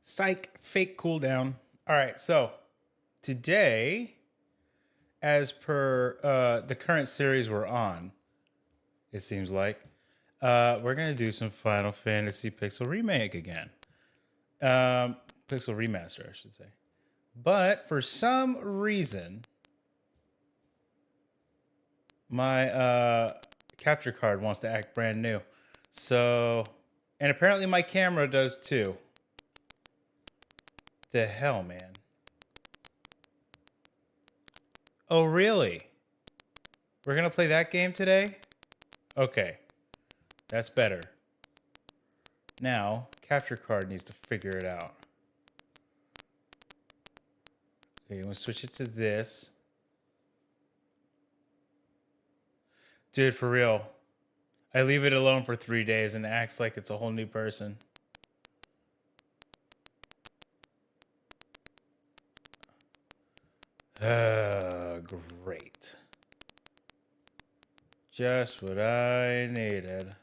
Psych, fake cooldown. All right, so today, as per the current series we're on, it seems like, we're going to do some Final Fantasy Pixel Remake again. Pixel Remaster, I should say. But for some reason, my capture card wants to act brand new. So, and apparently my camera does too. The hell, man. Oh, really? We're going to play that game today? Okay. That's better. Now, capture card needs to figure it out. Okay, I'm going to switch it to this. Dude, for real. I leave it alone for 3 days and it acts like it's a whole new person. Great. Just what I needed.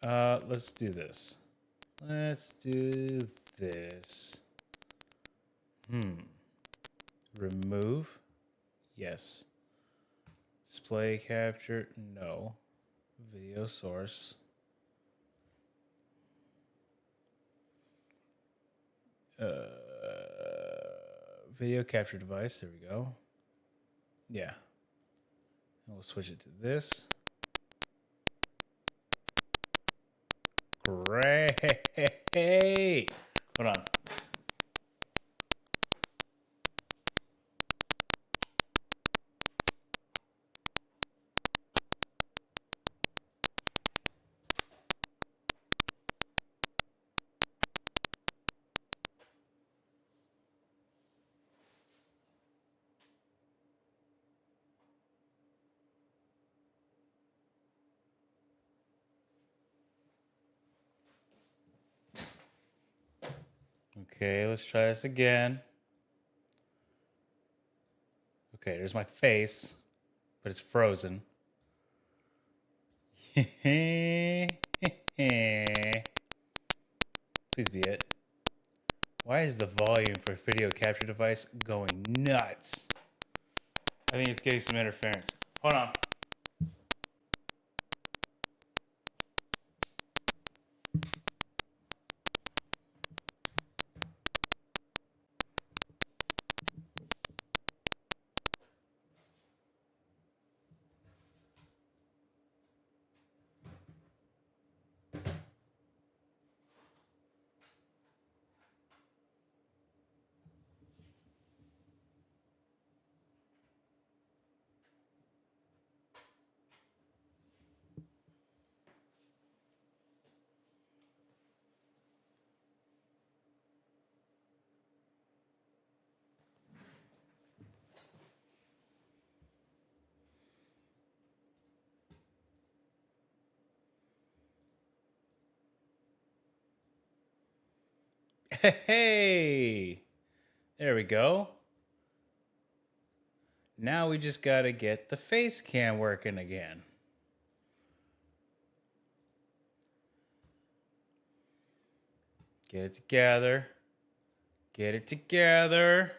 Let's do this. Let's do this. Remove? Yes. Display capture? No. Video source. Video capture device. There we go. Yeah. And we'll switch it to this. Great. Hold on. Okay, let's try this again. Okay, there's my face, but it's frozen. Please be it. Why is the volume for video capture device going nuts? I think it's getting some interference. Hold on. Hey, there we go. Now we just gotta get the face cam working again. Get it together. Get it together.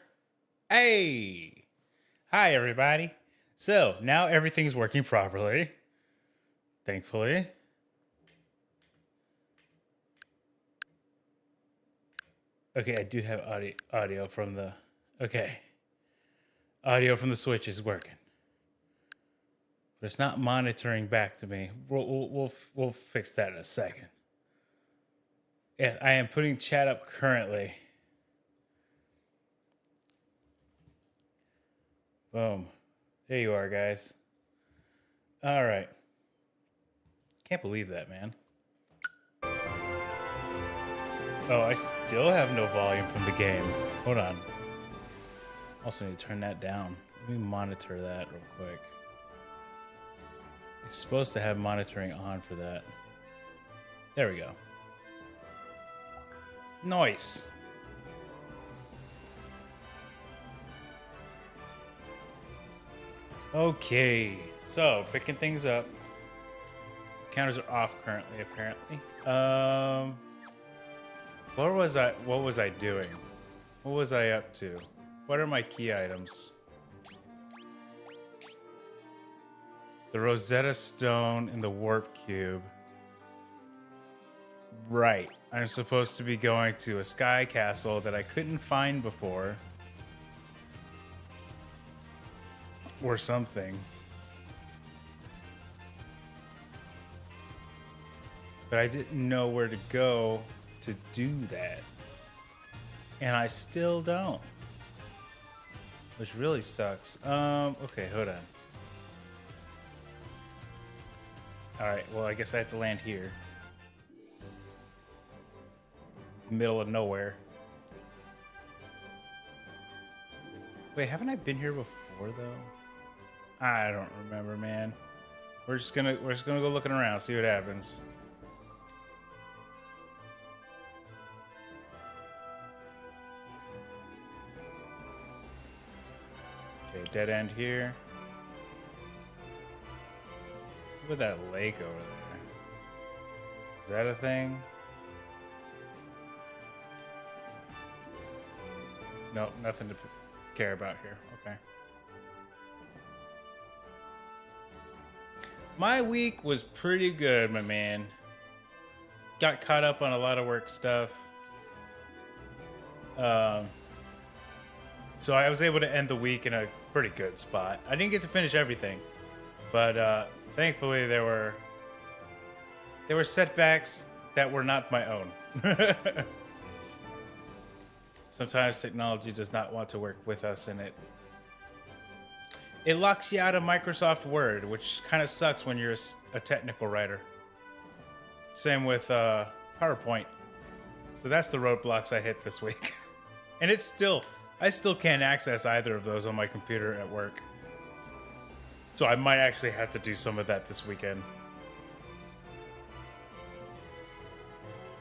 Hey! Hi, everybody. So, now everything's working properly. Thankfully. Okay, I do have audio from the... Okay. Audio from the Switch is working. But it's not monitoring back to me. We'll fix that in a second. Yeah, I am putting chat up currently. Boom. There you are, guys. All right. Can't believe that, man. Oh, I still have no volume from the game. Hold on. Also need to turn that down. Let me monitor that real quick. It's supposed to have monitoring on for that. There we go. Nice. Okay, so picking things up. Counters are off currently, apparently. What was I? What was I doing? What was I up to? What are my key items? The Rosetta Stone and the Warp Cube. Right. I'm supposed to be going to a sky castle that I couldn't find before. Or something. But I didn't know where to go to do that. And I still don't. Which really sucks. Okay, hold on. Alright, well, I guess I have to land here. Middle of nowhere. Wait, haven't I been here before though? I don't remember, man. We're just gonna go looking around, see what happens. Okay, dead end here. Look at that lake over there. Is that a thing? Nope, nothing to care about here. Okay. My week was pretty good, my man. Got caught up on a lot of work stuff. So I was able to end the week in a pretty good spot. I didn't get to finish everything, but thankfully there were setbacks that were not my own. Sometimes technology does not want to work with us, and it locks you out of Microsoft Word, which kind of sucks when you're a technical writer. Same with PowerPoint. So that's the roadblocks I hit this week. And I still can't access either of those on my computer at work. So I might actually have to do some of that this weekend.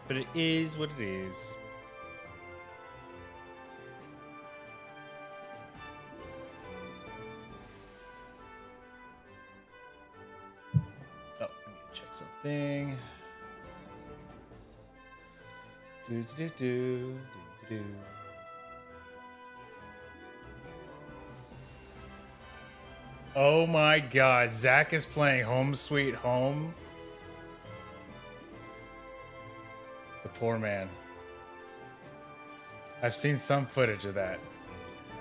But it is what it is. Oh, I need to check something. Do. Oh my god, Zach is playing Home Sweet Home. The poor man. I've seen some footage of that.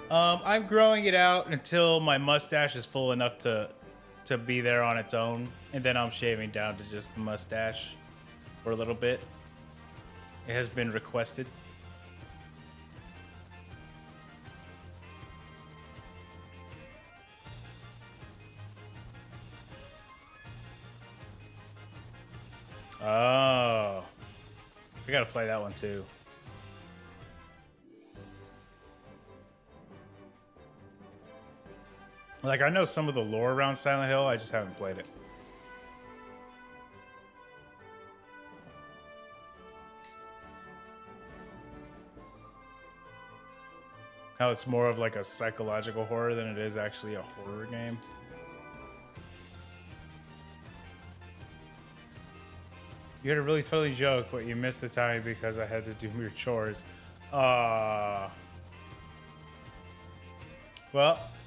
I'm growing it out until my mustache is full enough to be there on its own, and then I'm shaving down to just the mustache for a little bit. It has been requested. Oh, I gotta play that one too. Like, I know some of the lore around Silent Hill, I just haven't played it. How it's more of like a psychological horror than it is actually a horror game. You had a really funny joke, but you missed the time because I had to do your chores. Well,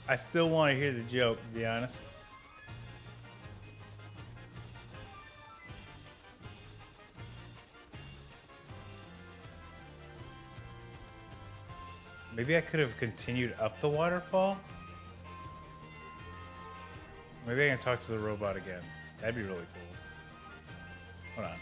I still want to hear the joke, to be honest. Maybe I could have continued up the waterfall? Maybe I can talk to the robot again. That'd be really cool. Hold on.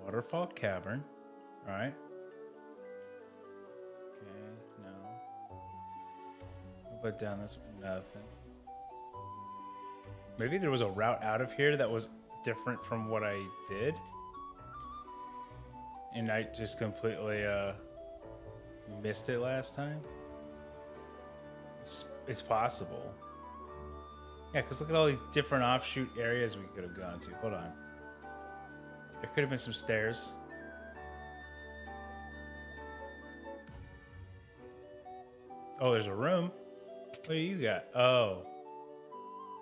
Waterfall Cavern. All right. Okay, no. But down this nothing. Maybe there was a route out of here that was different from what I did. And I just completely missed it last time. It's possible. Yeah, because look at all these different offshoot areas we could have gone to. Hold on. There could have been some stairs. Oh, there's a room. What do you got? Oh,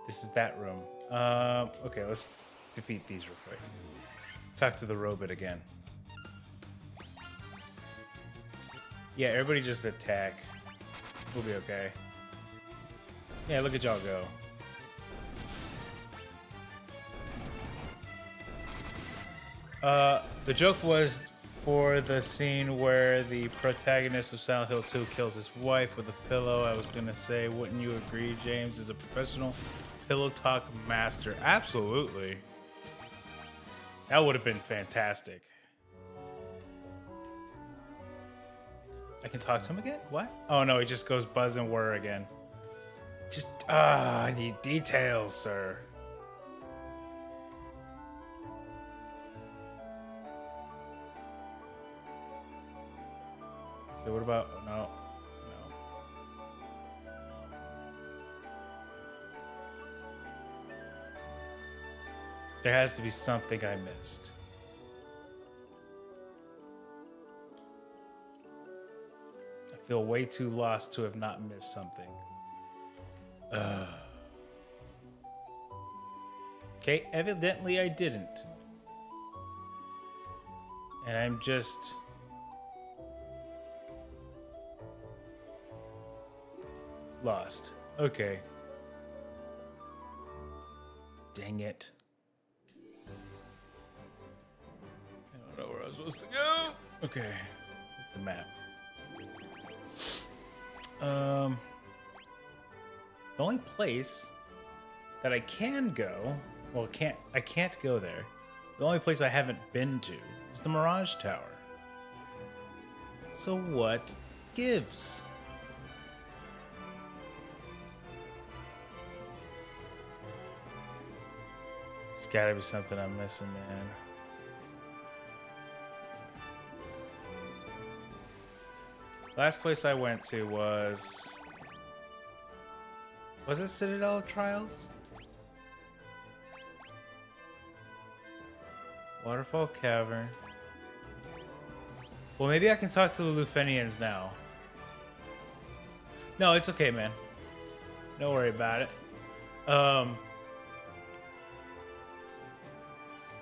this is that room. Okay, let's defeat these real quick. Talk to the robot again. Yeah, everybody just attack. We'll be okay. Yeah, look at y'all go. The joke was for the scene where the protagonist of Silent Hill 2 kills his wife with a pillow. I was gonna say, wouldn't you agree, James is a professional pillow talk master? Absolutely. That would have been fantastic. I can talk to him again? What? Oh no, he just goes buzz and whir again. Just, I need details, sir. Okay, what about, oh, no. There has to be something I missed. I feel way too lost to have not missed something. Okay, evidently I didn't. And I'm just... lost. Okay. Dang it. I don't know where I was supposed to go. Okay. Look at the map. The only place that I can go, well, I can't go there. The only place I haven't been to is the Mirage Tower. So what gives? There's gotta be something I'm missing, man. Last place I went to was it Citadel Trials? Waterfall Cavern. Well, maybe I can talk to the Lufenians now. No, it's okay, man. Don't worry about it.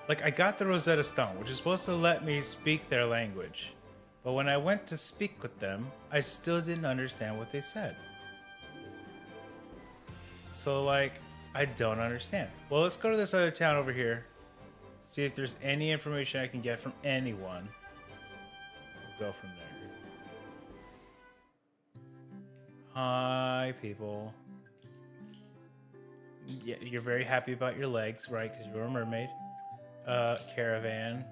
Like, I got the Rosetta Stone, which is supposed to let me speak their language. But when I went to speak with them, I still didn't understand what they said. So, like, I don't understand. Well, let's go to this other town over here. See if there's any information I can get from anyone. We'll go from there. Hi, people. Yeah, you're very happy about your legs, right? Because you're a mermaid. Caravan.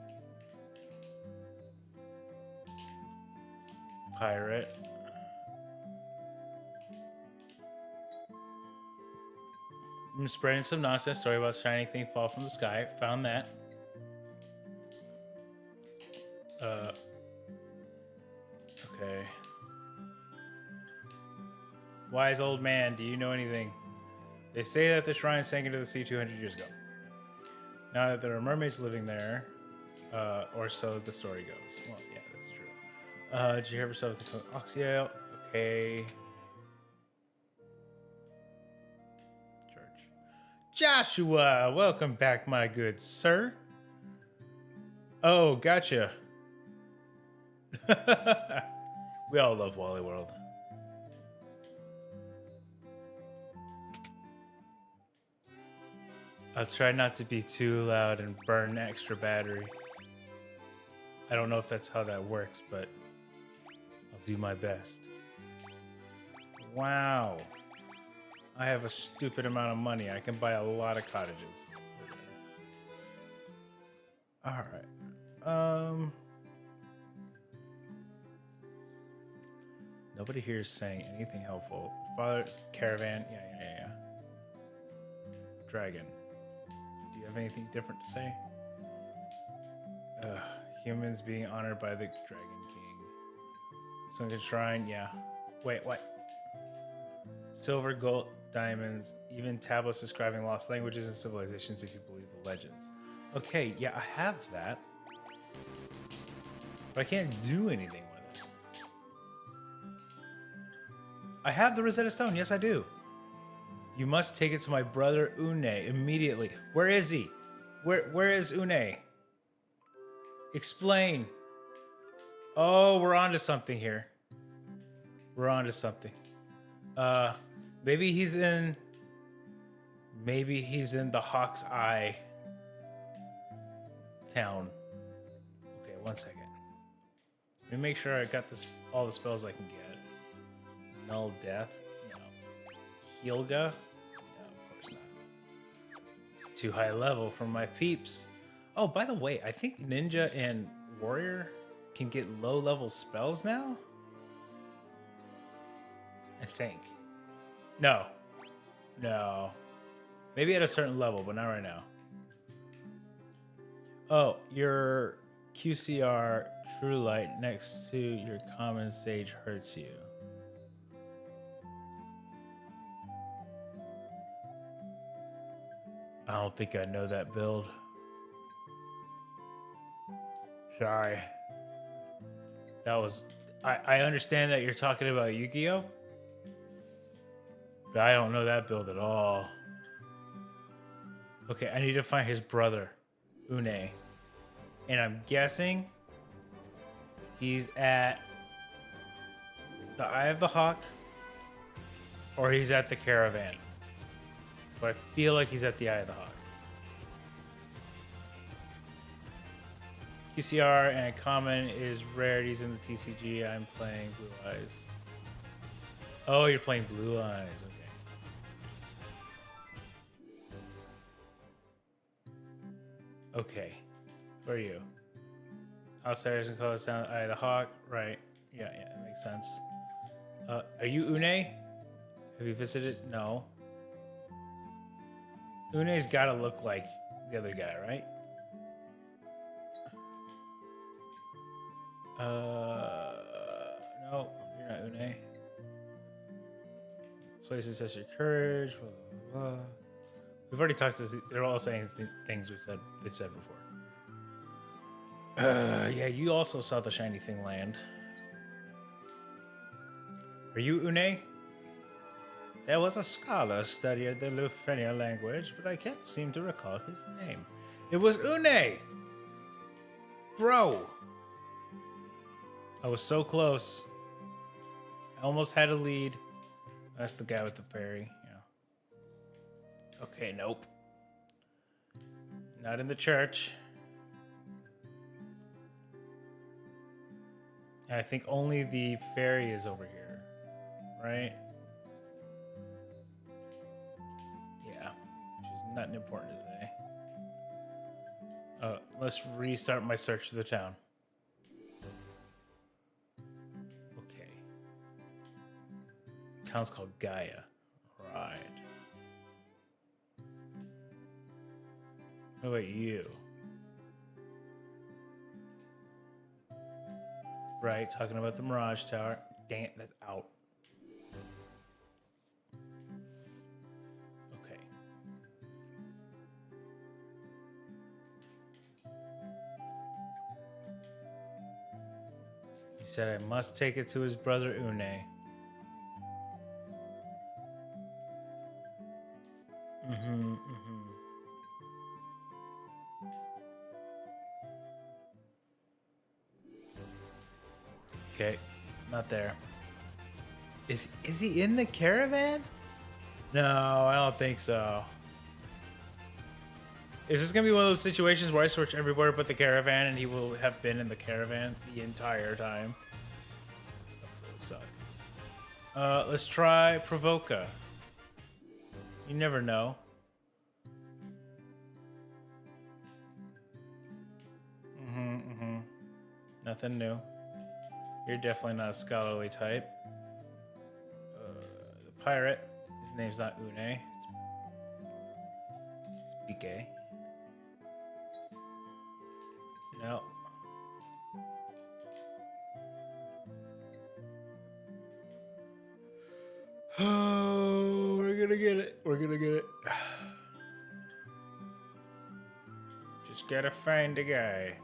Pirate. I'm spreading some nonsense story about shining thing fall from the sky. Found that. Okay. Wise old man, do you know anything? They say that the shrine sank into the sea 200 years ago. Now that there are mermaids living there, or so the story goes. Well, yeah, that's true. Did you hear yourself the Oxyale? Okay. Church. Joshua, welcome back, my good sir. Oh, gotcha. We all love Wally World. I'll try not to be too loud and burn extra battery. I don't know if that's how that works, but I'll do my best. Wow. I have a stupid amount of money. I can buy a lot of cottages. Alright. Nobody here is saying anything helpful. Father's caravan. Yeah. Dragon. Do you have anything different to say? Humans being honored by the Dragon King. Sunken Shrine, yeah. Wait, what? Silver, gold, diamonds, even tablets describing lost languages and civilizations if you believe the legends. Okay, yeah, I have that. But I can't do anything with it. I have the Rosetta Stone. Yes, I do. You must take it to my brother Une immediately. Where is he? Where is Une? Explain. Oh, we're on to something here. We're on to something. Maybe he's in the Hawk's Eye town. Okay, 1 second. Let me make sure I got all the spells I can get. Null Death? No. Healga? No, of course not. It's too high level for my peeps. Oh, by the way, I think Ninja and Warrior can get low level spells now? I think. No. No. Maybe at a certain level, but not right now. Oh, your QCR True Light next to your common sage hurts you. I don't think I know that build. Sorry. That was... I understand that you're talking about Yu-Gi-Oh! But I don't know that build at all. Okay, I need to find his brother, Une. And I'm guessing he's at the Eye of the Hawk or he's at the Caravan. But I feel like he's at the Eye of the Hawk. QCR and common is rarities in the TCG. I'm playing Blue Eyes. Oh, you're playing Blue Eyes. Okay. Okay. Where are you? Outsiders and colors down Eye of the Hawk. Right. Yeah, that makes sense. Are you Une? Have you visited? No. Une's gotta look like the other guy, right? No, you're not Une. Places test your courage. Blah, blah, blah. We've already talked to. They're all saying things they've said before. Yeah, you also saw the shiny thing land. Are you Une? There was a scholar studying the Lufenia language, but I can't seem to recall his name. It was Une! Bro! I was so close. I almost had a lead. That's the guy with the fairy, yeah. Okay, nope. Not in the church. And I think only the fairy is over here, right? Yeah, which is not important today. Let's restart my search for the town. Okay. Town's called Gaia. Right. What about you? Right, talking about the Mirage Tower. Dang it, that's out. Okay. He said I must take it to his brother Une. Okay, not there. Is he in the caravan? No, I don't think so. Is this gonna be one of those situations where I search everywhere but the caravan and he will have been in the caravan the entire time? That would suck. Let's try Provoca. You never know. Nothing new. You're definitely not a scholarly type. The pirate, his name's not Une. It's Bike. No. Oh, we're gonna get it. We're gonna get it. Just gotta find a guy.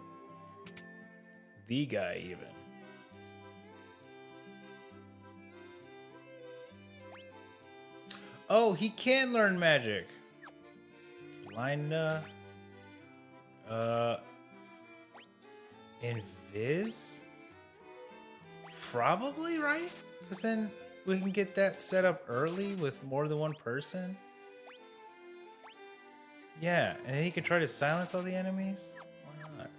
The guy, even. Oh, he can learn magic. Blind, Invis? Probably, right? Because then we can get that set up early with more than one person. Yeah, and then he can try to silence all the enemies. Why not?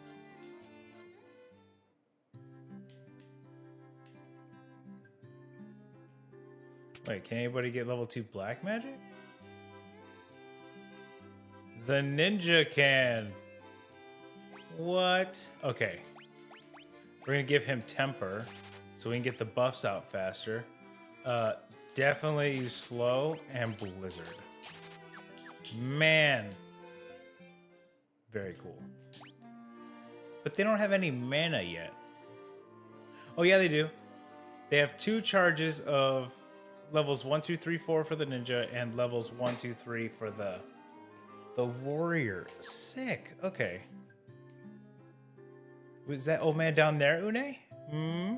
Wait, can anybody get level 2 black magic? The ninja can. What? Okay. We're gonna give him temper so we can get the buffs out faster. Definitely use slow and blizzard. Man. Very cool. But they don't have any mana yet. Oh yeah, they do. They have 2 charges of levels 1, 2, 3, 4 for the ninja and levels 1, 2, 3 for the warrior. Sick. Okay. Was that old man down there, Une? Hmm?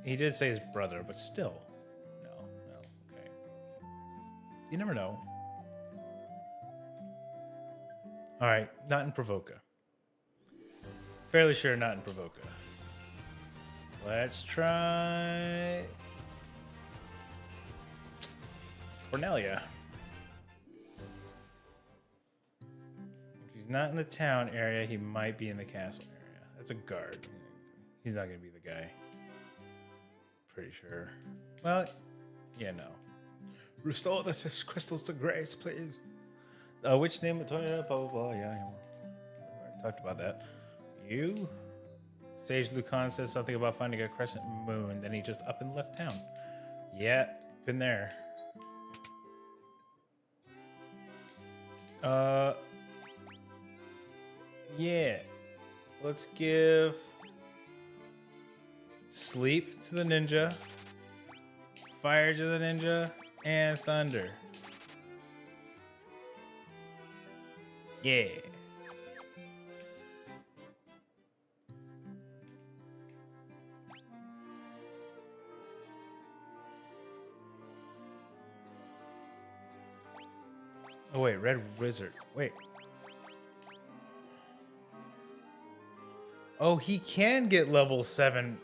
He did say his brother, but still. No. Okay. You never know. Alright, not in Provoca. Fairly sure not in Provoca. Let's try... Cornelia. If he's not in the town area, he might be in the castle area. That's a guard. He's not going to be the guy. Pretty sure. Well, yeah, no. Restore the crystals to grace, please. Which name? Blah, blah, blah. Yeah. I talked about that. You? Sage Lucan says something about finding a crescent moon. Then he just up and left town. Yeah, been there. Yeah. Let's give sleep to the ninja, fire to the ninja, and thunder. Yeah. Oh wait, red wizard. Wait. Oh, he can get level 7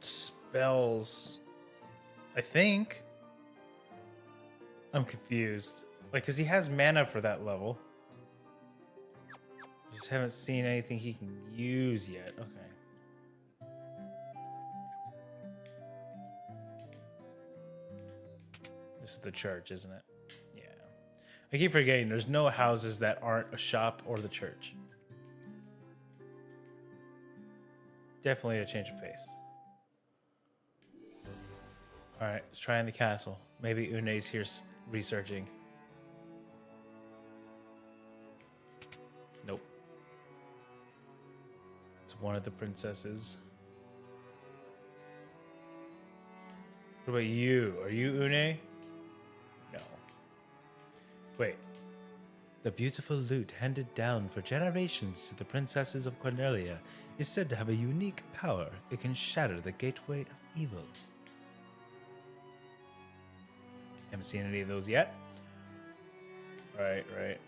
spells. I think. I'm confused. Like, because he has mana for that level. I just haven't seen anything he can use yet. Okay. This is the church, isn't it? Yeah. I keep forgetting there's no houses that aren't a shop or the church. Definitely a change of pace. Alright, let's try in the castle. Maybe Une's here researching. Nope. It's one of the princesses. What about you? Are you Une? No. Wait. The beautiful lute handed down for generations to the princesses of Cornelia is said to have a unique power. It can shatter the gateway of evil. Haven't seen any of those yet. Right. Okay,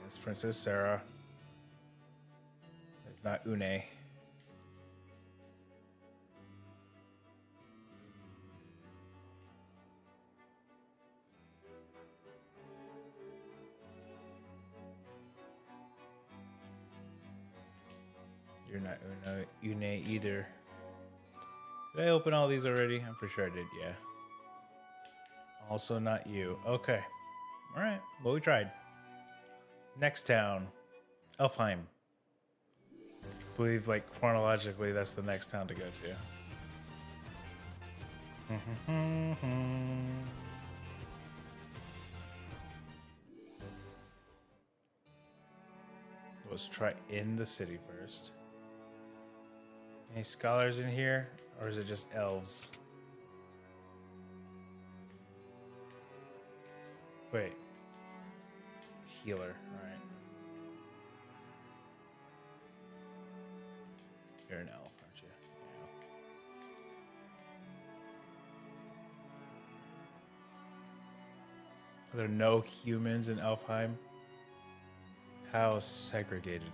that's Princess Sarah. It's not Une. You're not Une either. Did I open all these already? I'm pretty sure I did, yeah. Also not you. Okay. Alright, well we tried. Next town. Elfheim. I believe, like, chronologically, that's the next town to go to. Let's try in the city first. Any scholars in here? Or is it just elves? Wait. Healer. All right. You're an elf, aren't you? Yeah. Are there no humans in Elfheim? How segregated.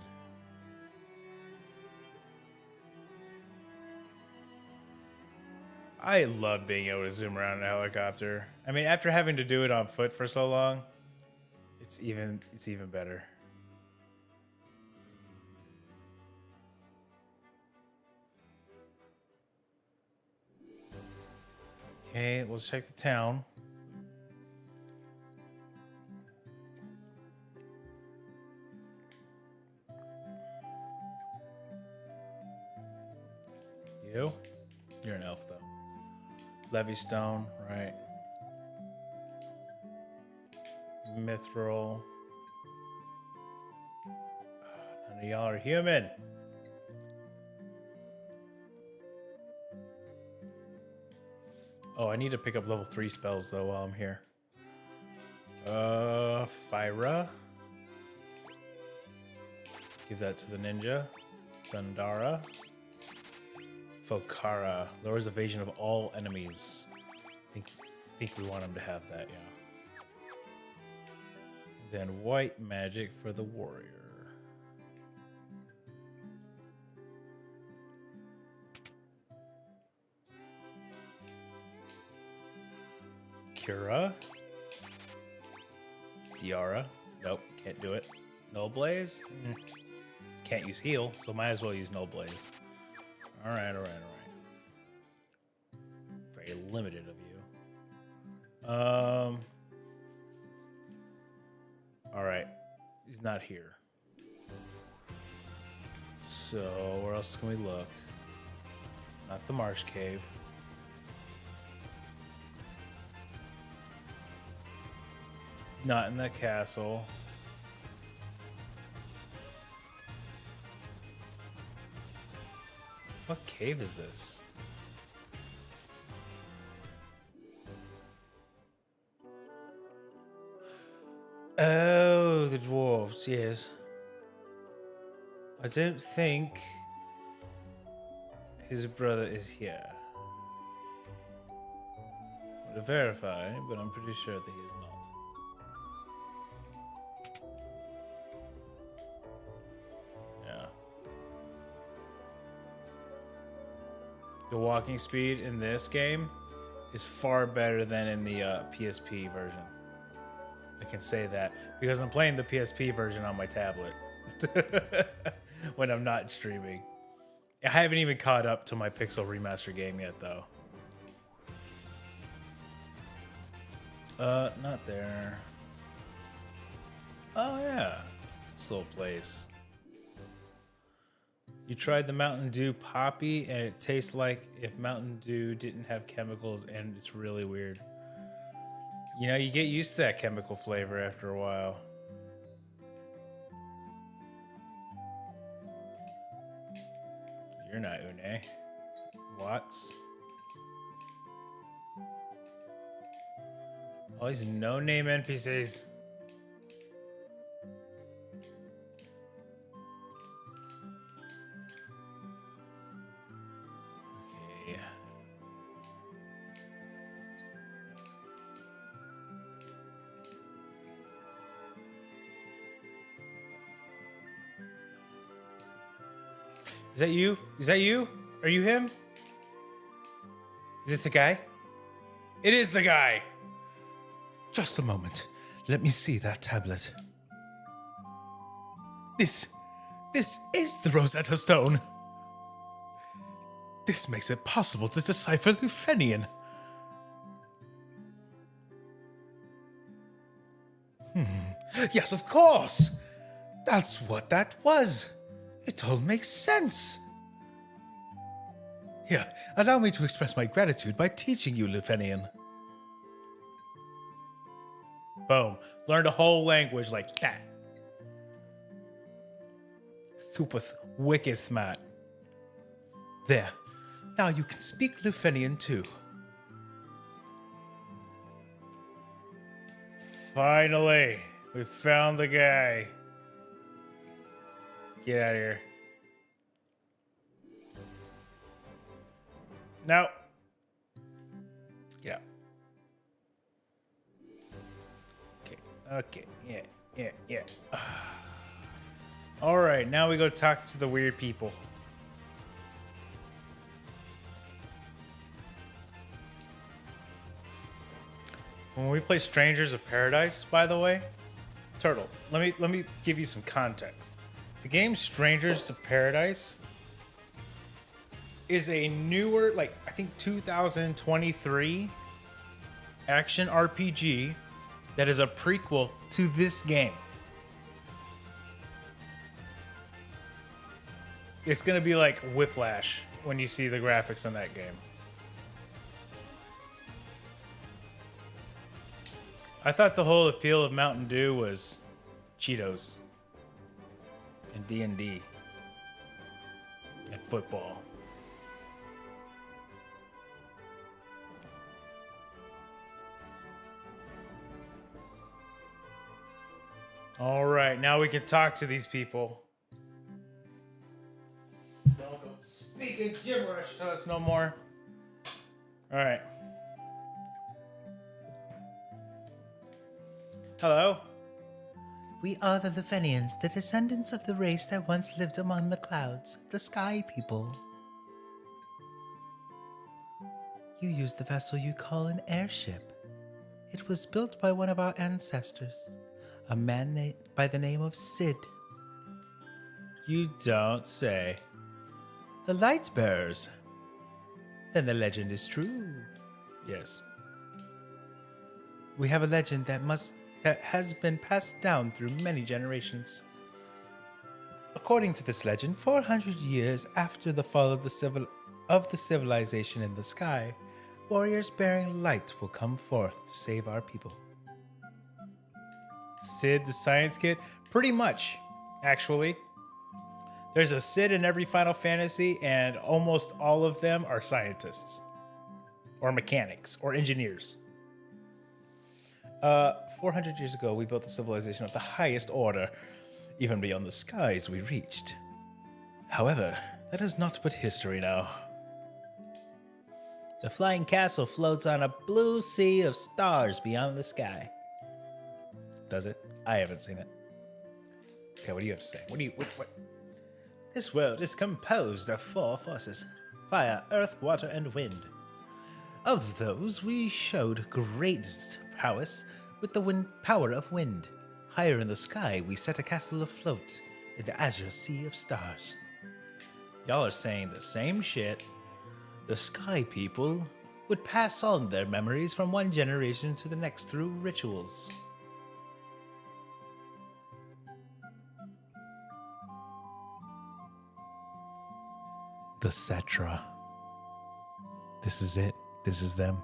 I love being able to zoom around in a helicopter. I mean, after having to do it on foot for so long, it's even better. Okay, let's check the town. You? You're an elf, though. Levystone, right. Mithril. None of y'all are human. Oh, I need to pick up level 3 spells, though, while I'm here. Fyra. Give that to the ninja. Thundara. Fokara. Lowers evasion of all enemies. Think we want him to have that, yeah. Then white magic for the warrior. Cura. Diara. Nope, can't do it. Null Blaze? Can't use heal, so might as well use Null Blaze. Alright. Very limited of you. Alright. He's not here. So, where else can we look? Not the Marsh Cave. Not in the castle. What cave is this? Oh, the dwarves, yes. I don't think his brother is here. I'm to verify, but I'm pretty sure that he is not. Yeah. The walking speed in this game is far better than in the PSP version. I can say that because I'm playing the PSP version on my tablet when I'm not streaming. I haven't even caught up to my Pixel Remaster game yet, though. Not there. Oh, yeah. This little place. You tried the Mountain Dew Poppy, and it tastes like if Mountain Dew didn't have chemicals, and it's really weird. You know, you get used to that chemical flavor after a while. You're not Une. Watts. All these no-name NPCs. Okay. Is that you? Is that you? Are you him? Is this the guy? It is the guy! Just a moment. Let me see that tablet. This is the Rosetta Stone. This makes it possible to decipher Lufenian. Yes, of course. That's what that was. It all makes sense. Here, allow me to express my gratitude by teaching you Lufenian. Boom. Learned a whole language like that. Super wicked smart. There. Now you can speak Lufenian too. Finally, we found the guy. Get out of here. No. Get out. Okay. Yeah. All right, now we go talk to the weird people. When we play Strangers of Paradise, by the way, Turtle, let me give you some context. The game Strangers of Paradise is a newer, like I think 2023 action RPG that is a prequel to this game. It's gonna be like Whiplash when you see the graphics in that game. I thought the whole appeal of Mountain Dew was Cheetos and D&D and football. All right, now we can talk to these people. Don't go speaking gibberish to us no more. All right. Hello? We are the Levenians, the descendants of the race that once lived among the clouds, the Sky People. You use the vessel you call an airship. It was built by one of our ancestors, a man by the name of Sid. You don't say. The Lightbearers. Then the legend is true. Yes. We have a legend that has been passed down through many generations. According to this legend, 400 years after the fall of the civilization in the sky, warriors bearing light will come forth to save our people. Sid the Science Kid? Pretty much, actually. There's a Sid in every Final Fantasy, and almost all of them are scientists. Or mechanics, or engineers. 400 years ago, we built a civilization of the highest order, even beyond the skies we reached. However, that is not but history now. The flying castle floats on a blue sea of stars beyond the sky. Does it? I haven't seen it. Okay, what do you have to say? What? This world is composed of 4 forces: fire, earth, water, and wind. Of those, we showed greatest prowess with the power of wind. Higher in the sky, we set a castle afloat in the azure sea of stars. Y'all are saying the same shit. The Sky People would pass on their memories from one generation to the next through rituals. The Cetra. This is it. This is them.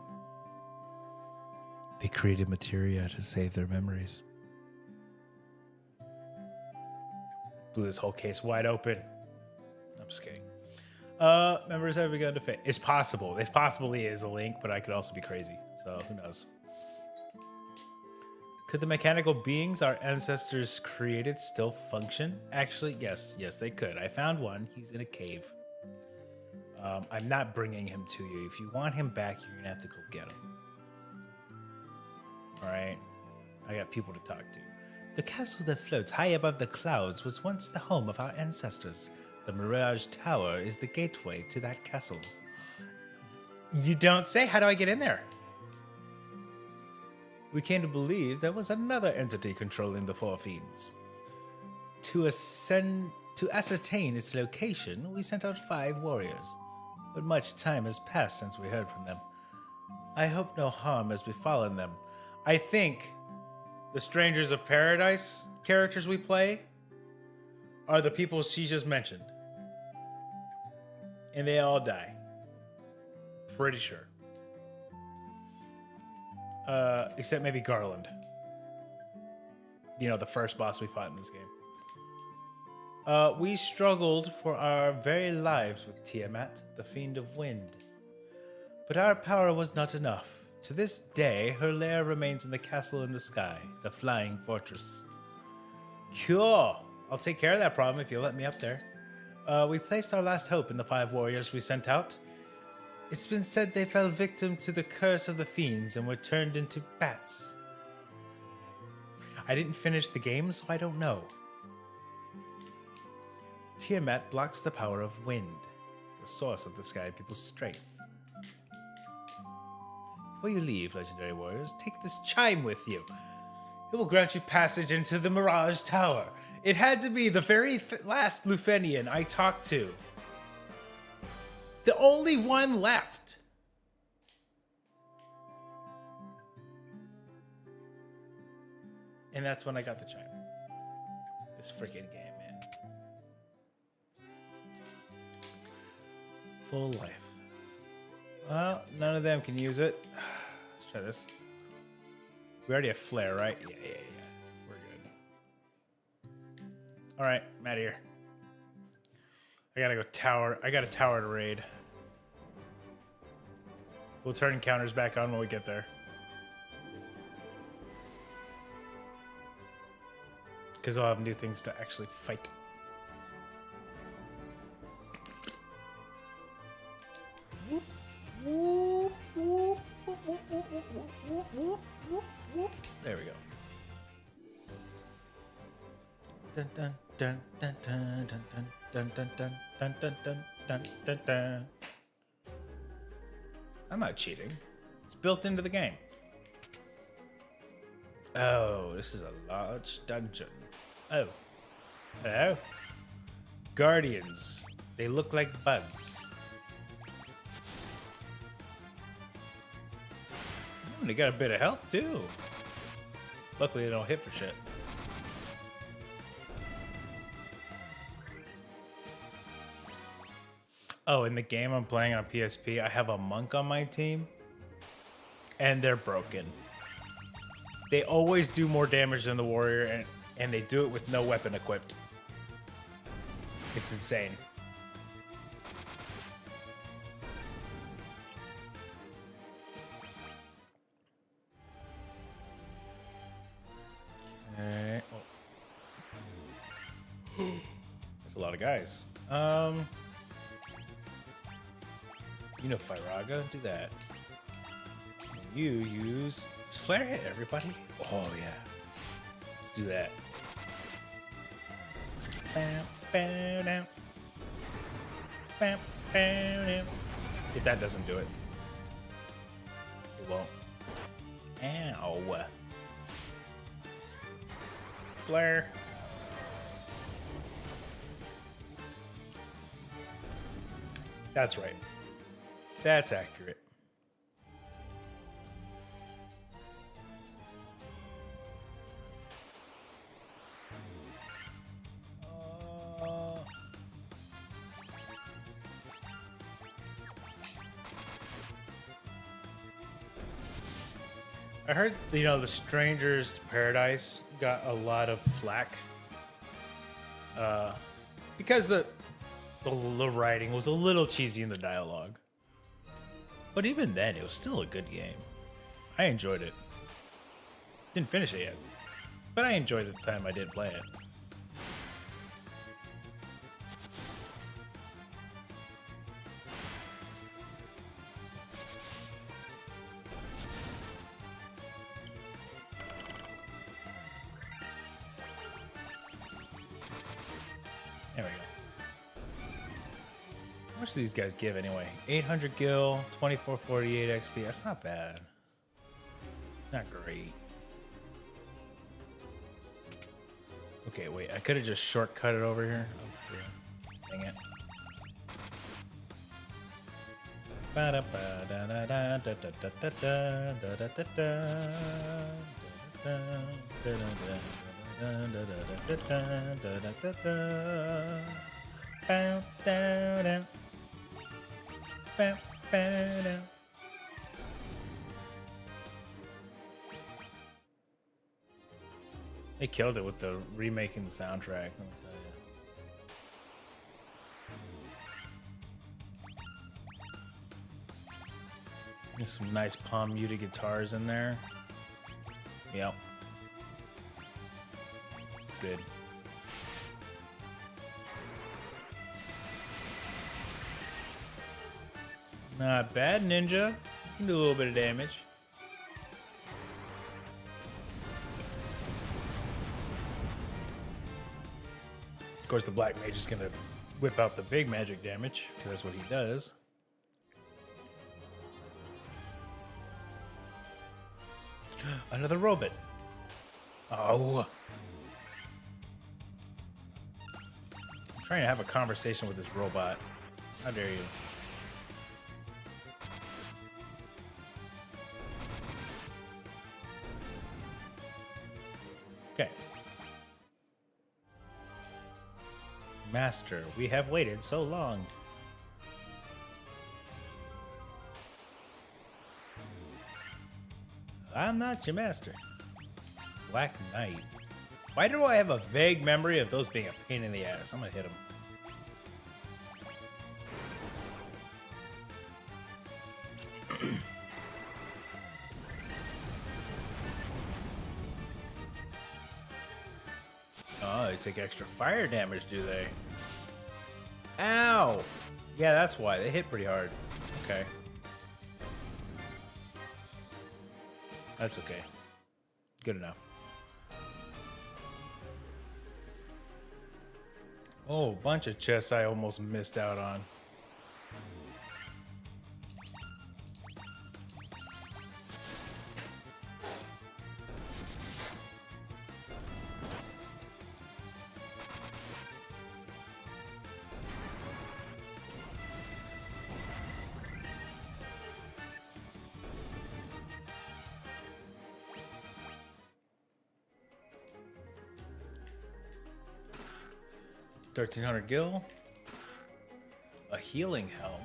They created materia to save their memories. Blew this whole case wide open. I'm just kidding. Members have begun to fade. It's possible. This possibly is a link, but I could also be crazy. So who knows? Could the mechanical beings our ancestors created still function? Actually, yes, they could. I found one. He's in a cave. I'm not bringing him to you. If you want him back, you're gonna have to go get him. All right, I got people to talk to. The castle that floats high above the clouds was once the home of our ancestors. The Mirage Tower is the gateway to that castle. You don't say. How do I get in there? We came to believe there was another entity controlling the Four Fiends. To ascertain its location, we sent out 5 warriors. But much time has passed since we heard from them. I hope no harm has befallen them. I think the Strangers of Paradise characters we play are the people she just mentioned. And they all die. Pretty sure. Except maybe Garland. You know, the first boss we fought in this game. We struggled for our very lives with Tiamat, the Fiend of Wind. But our power was not enough. To this day, her lair remains in the castle in the sky, the Flying Fortress. Cool. I'll take care of that problem if you'll let me up there. We placed our last hope in the 5 warriors we sent out. It's been said they fell victim to the curse of the fiends and were turned into bats. I didn't finish the game, so I don't know. Tiamat blocks the power of wind, the source of the sky people's strength. Before you leave, legendary warriors, take this chime with you. It will grant you passage into the Mirage Tower. It had to be the very last Lufenian I talked to. The only one left. And that's when I got the chime. This freaking game, man. Full life. Well, none of them can use it. Let's try this. We already have flare, right? Yeah. We're good. All right, I'm out of here. I gotta go tower. I got a tower to raid. We'll turn encounters back on when we get there. Because I'll have new things to actually fight. Whoop, whoop, whoop, whoop, whoop, whoop, whoop, whoop, whoop, whoop. There we go. Dun dun dun dun dun dun dun dun dun dun dun dun dun dun dun. I'm not cheating. It's built into the game. Oh, this is a large dungeon. Oh. Hello? Guardians. They look like bugs. They got a bit of health, too. Luckily, they don't hit for shit. Oh, in the game I'm playing on PSP, I have a monk on my team. And they're broken. They always do more damage than the warrior, and they do it with no weapon equipped. It's insane. Okay. Oh. There's a lot of guys. You know Firaga, do that. And you use... Does Flare hit everybody? Oh, yeah. Let's do that. Bam, bam, down. Bam, bam, down. If that doesn't do it, it won't. Ow. Flare. That's right. That's accurate. I heard, you know, the Stranger's Paradise got a lot of flack because the writing was a little cheesy in the dialogue. But even then, it was still a good game. I enjoyed it. Didn't finish it yet, but I enjoyed the time I did play it. There we go. How much do these guys give anyway? 800 gil, 2448 XP. That's not bad. Not great. Okay, wait. I could have just shortcut it over here. Oh, shit. Dang it. They killed it with the remaking the soundtrack, let me tell you. There's some nice palm muted guitars in there. Yep. It's good. Not bad, Ninja. You can do a little bit of damage. Of course, the Black Mage is going to whip out the big magic damage, because that's what he does. Another robot. Oh. I'm trying to have a conversation with this robot. How dare you? Okay. Master, we have waited so long. I'm not your master. Black Knight. Why do I have a vague memory of those being a pain in the ass? I'm gonna hit him. Oh, they take extra fire damage, do they? Ow! Yeah, that's why. They hit pretty hard. Okay. That's okay. Good enough. Oh, bunch of chests I almost missed out on. $1,300 gil, a healing helm,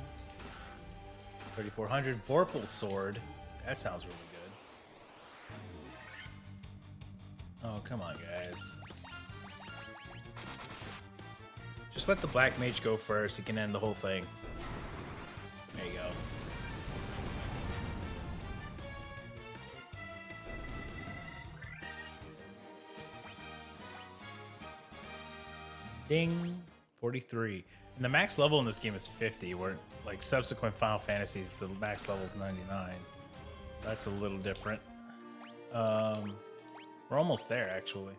3,400 Vorpal sword. That sounds really good. Oh, come on, guys. Just let the Black Mage go first. It can end the whole thing. There you go. Ding. 43. And the max level in this game is 50, where like subsequent Final Fantasies, the max level is 99. So that's a little different. We're almost there, actually.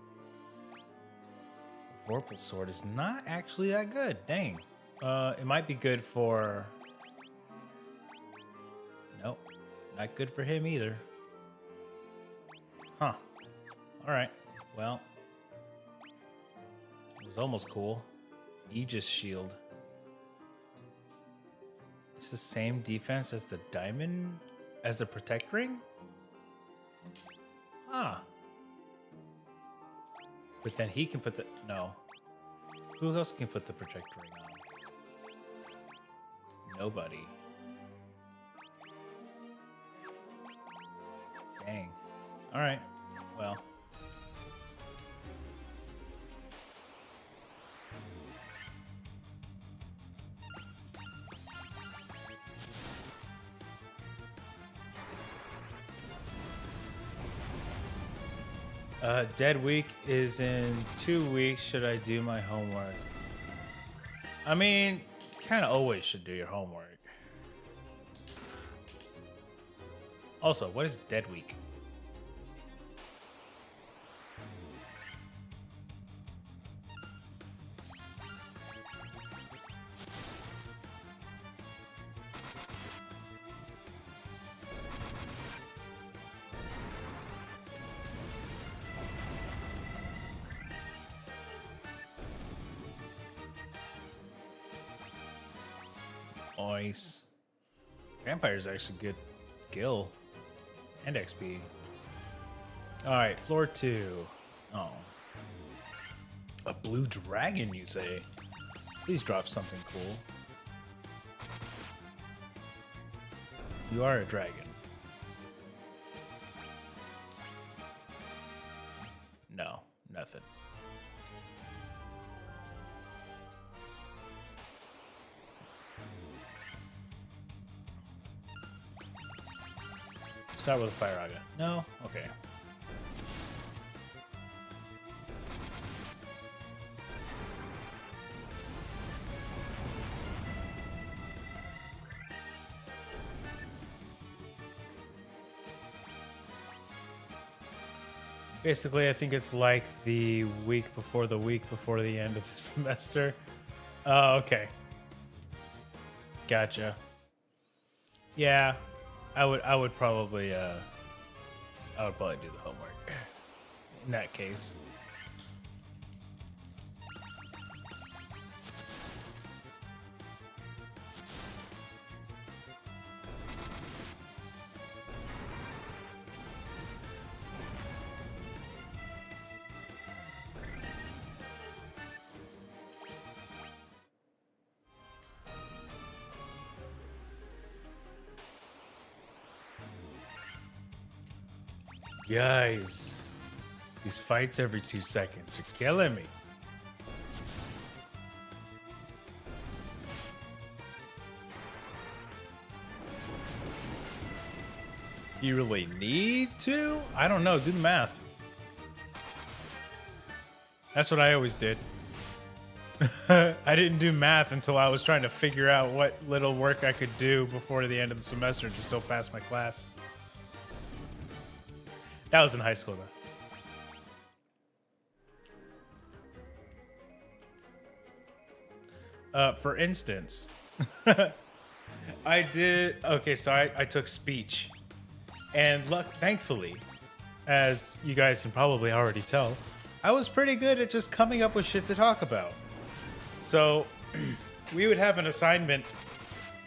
Vorpal sword is not actually that good. Dang. It might be good for... Nope. Not good for him either. Huh. Alright. Well... It was almost cool. Aegis shield. It's the same defense as the diamond, as the protect ring? Ah. But then he can put the, no. Who else can put the protect ring on? Nobody. Dang. All right. Well. Dead week is in 2 weeks. Should I do my homework? I mean, kind of always should do your homework. Also, what is Dead week? Nice. Vampire's actually good gil and XP. Alright, floor 2. Oh. A blue dragon, you say? Please drop something cool. You are a dragon. No, nothing. Start with a Fire Aga. No? Okay. Basically, I think it's like the week before the end of the semester. Oh, okay. Gotcha. Yeah, I would probably do the homework in that case. Guys, these fights every 2 seconds are killing me. Do you really need to? I don't know. Do the math. That's what I always did. I didn't do math until I was trying to figure out what little work I could do before the end of the semester to still pass my class. That was in high school, though. For instance, I did... Okay, so I took speech. And thankfully, as you guys can probably already tell, I was pretty good at just coming up with shit to talk about. So we would have an assignment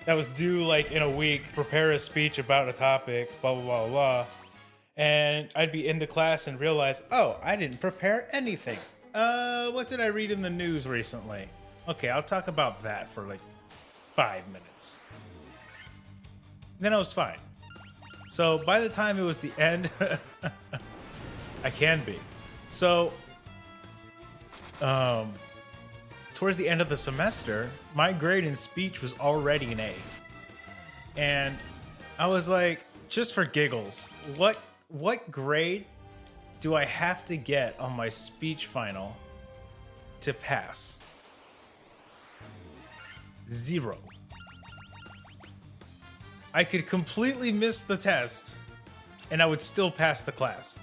that was due like in a week, prepare a speech about a topic, blah, blah, blah, blah. And I'd be in the class and realize, oh, I didn't prepare anything. What did I read in the news recently? Okay, I'll talk about that for like 5 minutes. Then I was fine. So by the time it was the end, I can be. So, towards the end of the semester, my grade in speech was already an A. And I was like, just for giggles, what grade do I have to get on my speech final to pass? 0. I could completely miss the test and I would still pass the class.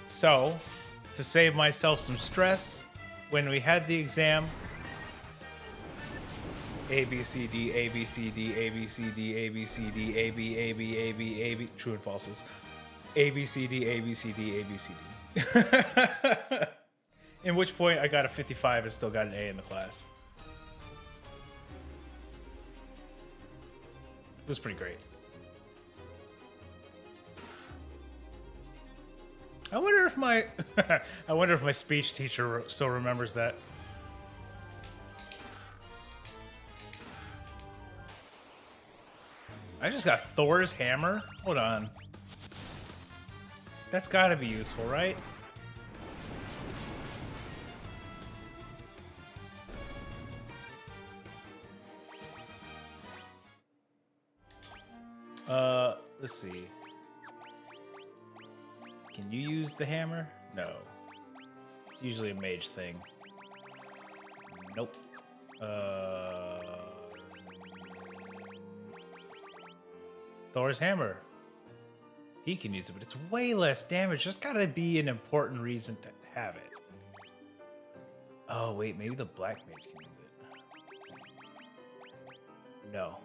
So, to save myself some stress, when we had the exam, A, B, C, D, A, B, C, D, A, B, C, D, A, B, C, D, A, B, A, B, A, B, A, B, true and falses. A, B, C, D, A, B, C, D, A, B, C, D. In which point I got a 55 and still got an A in the class. It was pretty great. I wonder if my speech teacher still remembers that. I just got Thor's hammer. Hold on. That's got to be useful, right? Let's see. Can you use the hammer? No. It's usually a mage thing. Nope. Thor's hammer. He can use it, but it's way less damage. There's gotta be an important reason to have it. Oh, wait, maybe the black mage can use it. No.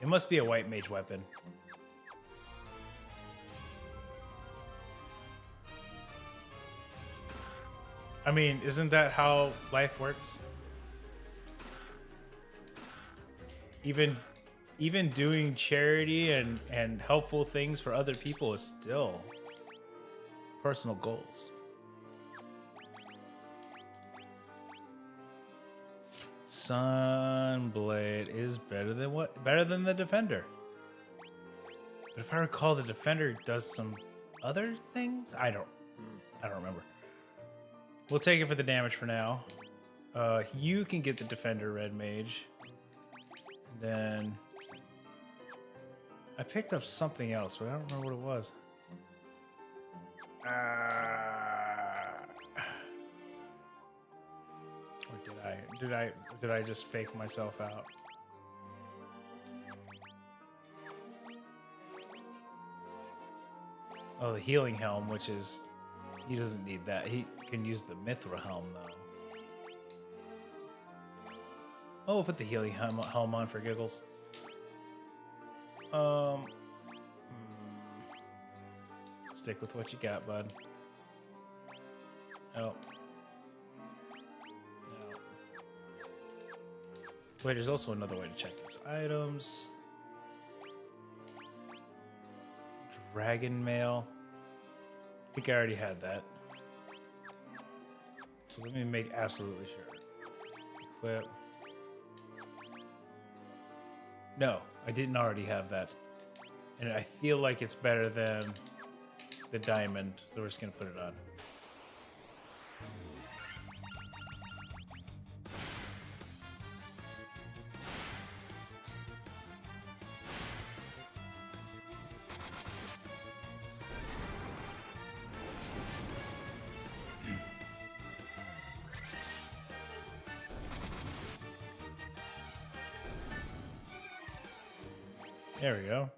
It must be a white mage weapon. I mean, isn't that how life works? Even doing charity and helpful things for other people is still personal goals. Sunblade is better than what? Better than the Defender. But if I recall, the Defender does some other things. I don't remember. We'll take it for the damage for now. You can get the Defender Red Mage. And then I picked up something else, but I don't remember what it was. Or did I just fake myself out? Oh, the healing helm, which is he doesn't need that. He can use the Mithra helm though. Oh, we'll put the healing helm on for giggles. Stick with what you got, bud. Oh. No. Wait, there's also another way to check this. Items. Dragon mail. I think I already had that. So let me make absolutely sure. Equip. No, I didn't already have that. And I feel like it's better than the diamond, so we're just gonna put it on. There we go.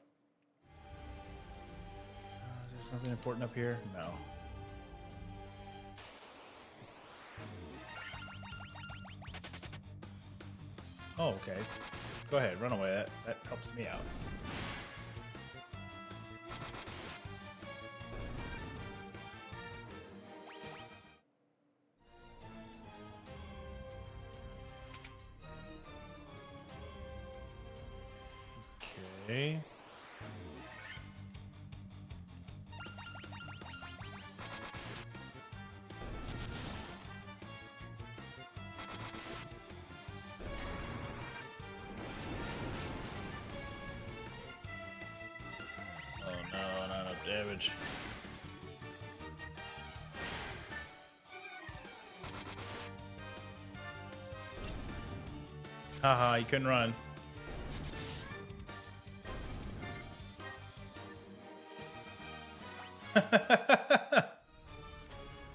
Is there something important up here? No. Oh, okay. Go ahead, run away. That helps me out. Okay. Oh no, not enough damage. Haha, you couldn't run.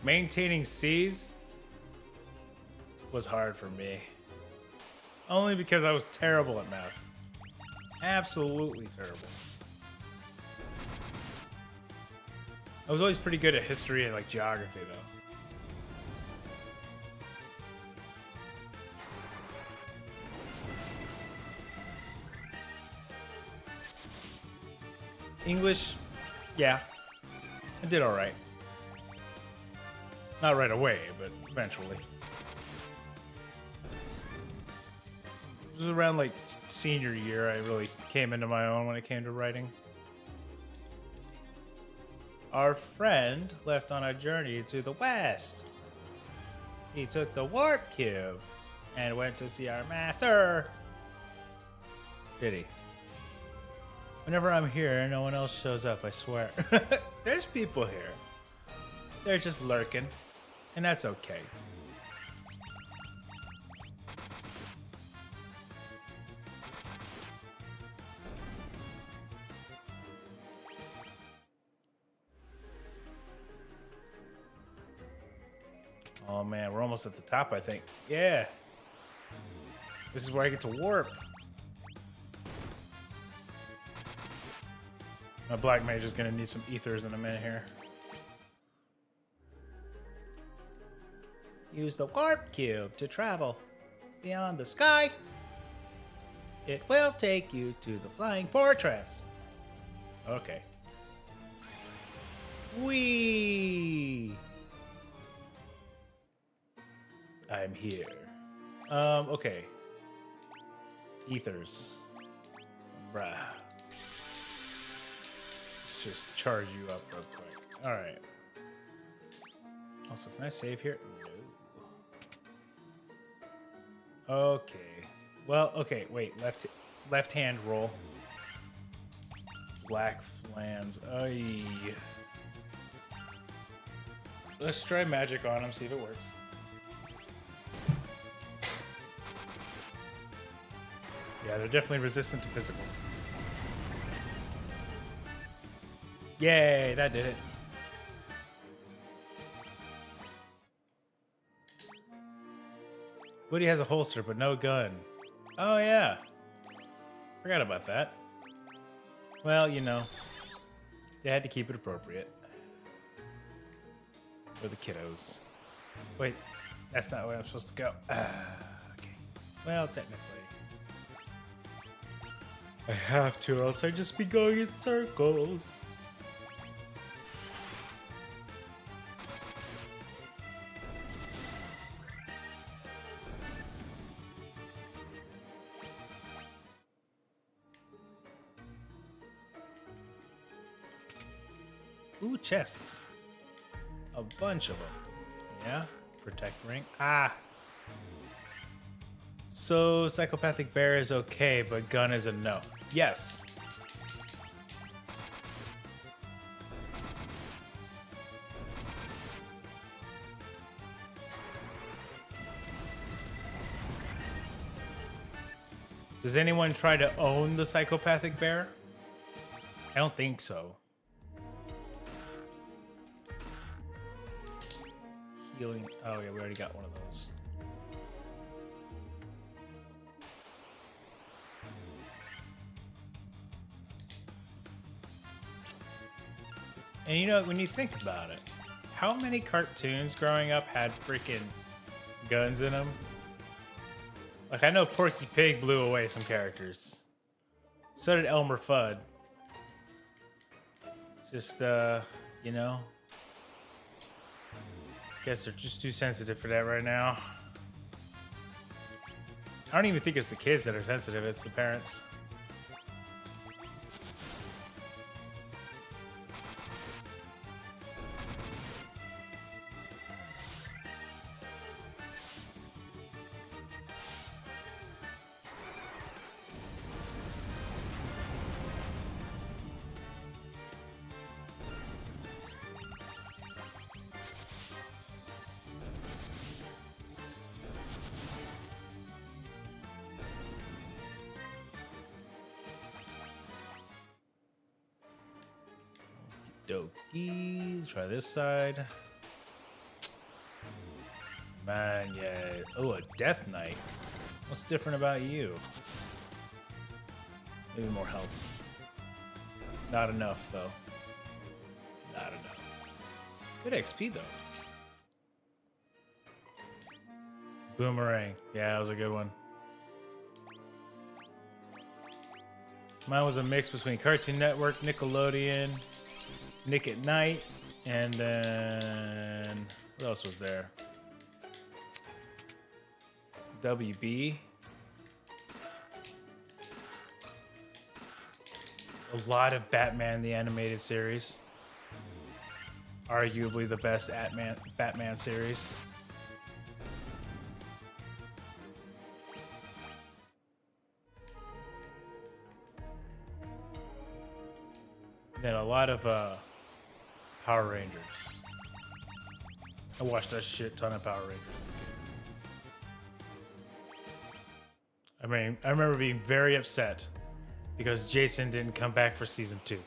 Maintaining C's was hard for me. Only because I was terrible at math. Absolutely terrible. I was always pretty good at history and like geography though. English, yeah, I did all right. Not right away, but eventually. It was around like senior year I really came into my own when it came to writing. Our friend left on a journey to the west. He took the warp cube and went to see our master. Did he? Whenever I'm here, no one else shows up, I swear. There's people here. They're just lurking, and that's okay. Oh man, we're almost at the top, I think. Yeah. This is where I get to warp. My black mage is gonna need some ethers in a minute here. Use the warp cube to travel beyond the sky. It will take you to the flying fortress. Okay. Whee! I'm here. Okay. Ethers. Bruh. Let's just charge you up real quick. Alright. Also, can I save here? No. Okay. Well, okay, wait. Left hand roll. Black flans. Ay. Let's try magic on him, see if it works. Yeah, they're definitely resistant to physical. Yay, that did it. Woody has a holster, but no gun. Oh, yeah. Forgot about that. Well, you know, they had to keep it appropriate. For the kiddos. Wait, that's not where I'm supposed to go. Okay. Well, technically. I have to, or else I'd just be going in circles. Ooh, chests. A bunch of them. Yeah. Protect ring. Ah. So, psychopathic bear is okay, but gun is a no. Yes. Does anyone try to own the psychopathic bear? I don't think so. Healing. Oh, yeah, we already got one of those. And you know, when you think about it, how many cartoons growing up had freaking guns in them? Like, I know Porky Pig blew away some characters. So did Elmer Fudd. Just, you know. Guess they're just too sensitive for that right now. I don't even think it's the kids that are sensitive, it's the parents. Dokie. Try this side. Man, yeah. Oh, a Death Knight. What's different about you? Maybe more health. Not enough, though. Not enough. Good XP, though. Boomerang. Yeah, that was a good one. Mine was a mix between Cartoon Network, Nickelodeon, Nick at Night, and then what else was there? WB. A lot of Batman the Animated Series. Arguably the best Batman series. Then a lot of Power Rangers. I watched a shit ton of Power Rangers. I mean, I remember being very upset because Jason didn't come back for season 2.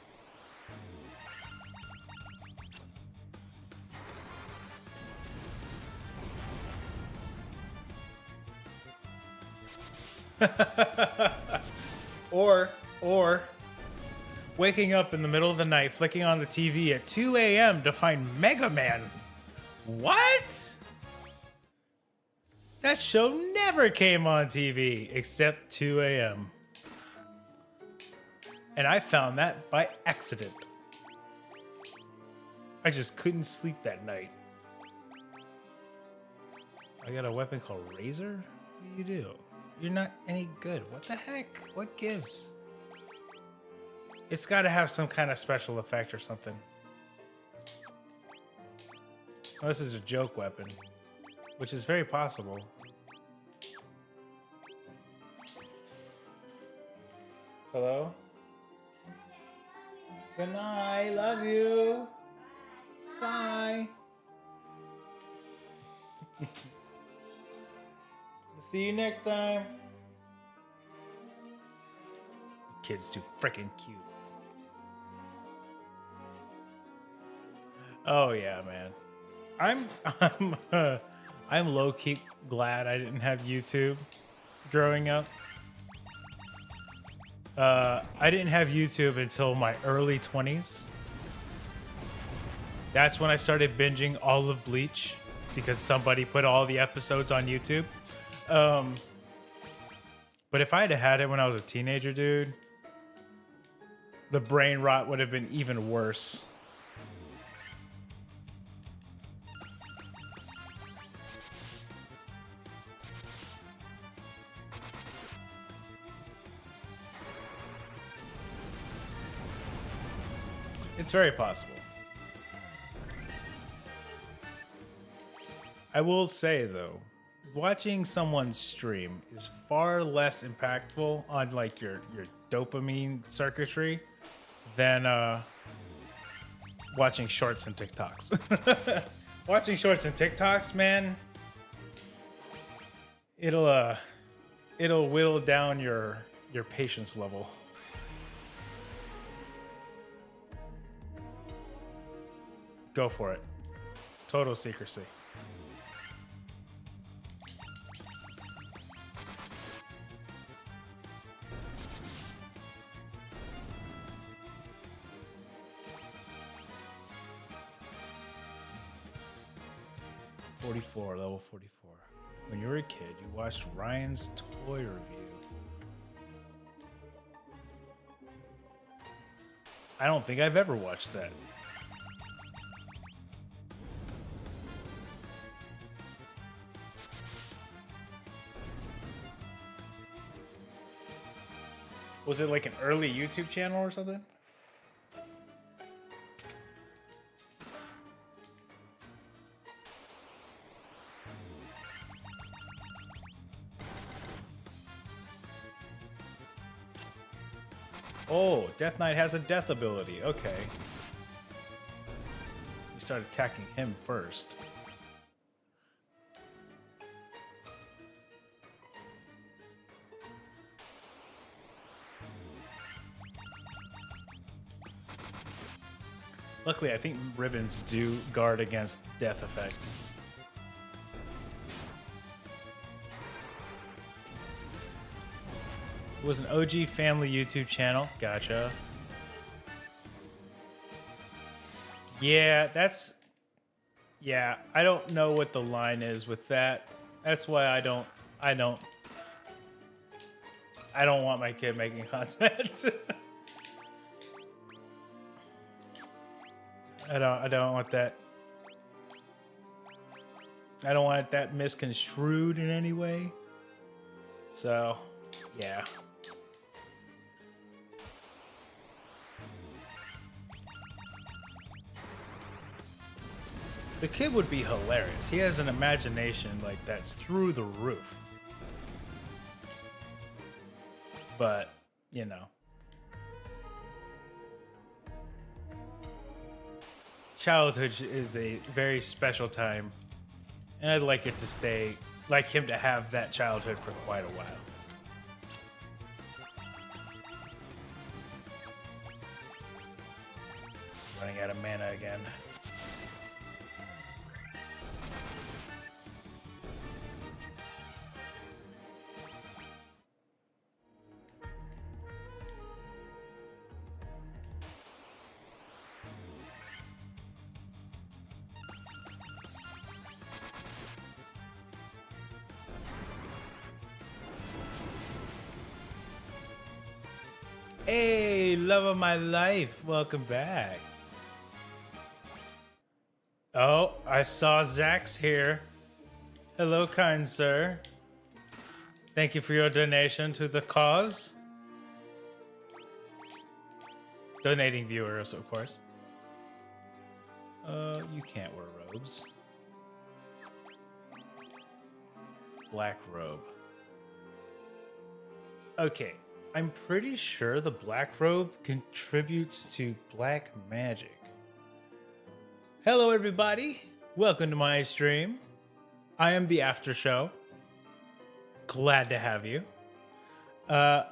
or waking up in the middle of the night, flicking on the TV at 2 a.m. to find Mega Man. What? That show never came on TV except 2 a.m. And I found that by accident. I just couldn't sleep that night. I got a weapon called Razor? What do? You're not any good. What the heck? What gives? It's got to have some kind of special effect or something. Well, this is a joke weapon, which is very possible. Hello? Good night. Love you. Bye. See you next time. Kid's too freaking cute. Oh yeah, man. I'm I'm low key glad I didn't have YouTube growing up. I didn't have YouTube until my early 20s. That's when I started binging all of Bleach because somebody put all the episodes on YouTube. Um, but if I had it when I was a teenager, dude, the brain rot would have been even worse. It's very possible. I will say though, watching someone stream is far less impactful on like your dopamine circuitry than watching shorts and TikToks. Watching shorts and TikToks, man, it'll whittle down your patience level. Go for it. Total secrecy. Level 44. When you were a kid, you watched Ryan's toy review. I don't think I've ever watched that. Was it like an early YouTube channel or something? Oh, Death Knight has a death ability. Okay. We start attacking him first. Luckily, I think ribbons do guard against death effect. It was an OG family YouTube channel. Gotcha. Yeah, that's... Yeah, I don't know what the line is with that. That's why I don't want my kid making content. I don't want that. I don't want that misconstrued in any way. So, yeah. The kid would be hilarious. He has an imagination like that's through the roof. But, you know. Childhood is a very special time. And I'd like it to stay, like him to have that childhood for quite a while. Running out of mana again. Hey, love of my life, welcome back. Oh, I saw Zach's here. Hello, kind sir. Thank you for your donation to the cause. Donating viewers, of course. You can't wear robes. Black robe. Okay. I'm pretty sure the black robe contributes to black magic. Hello, everybody. Welcome to my stream. I am the After Show. Glad to have you. I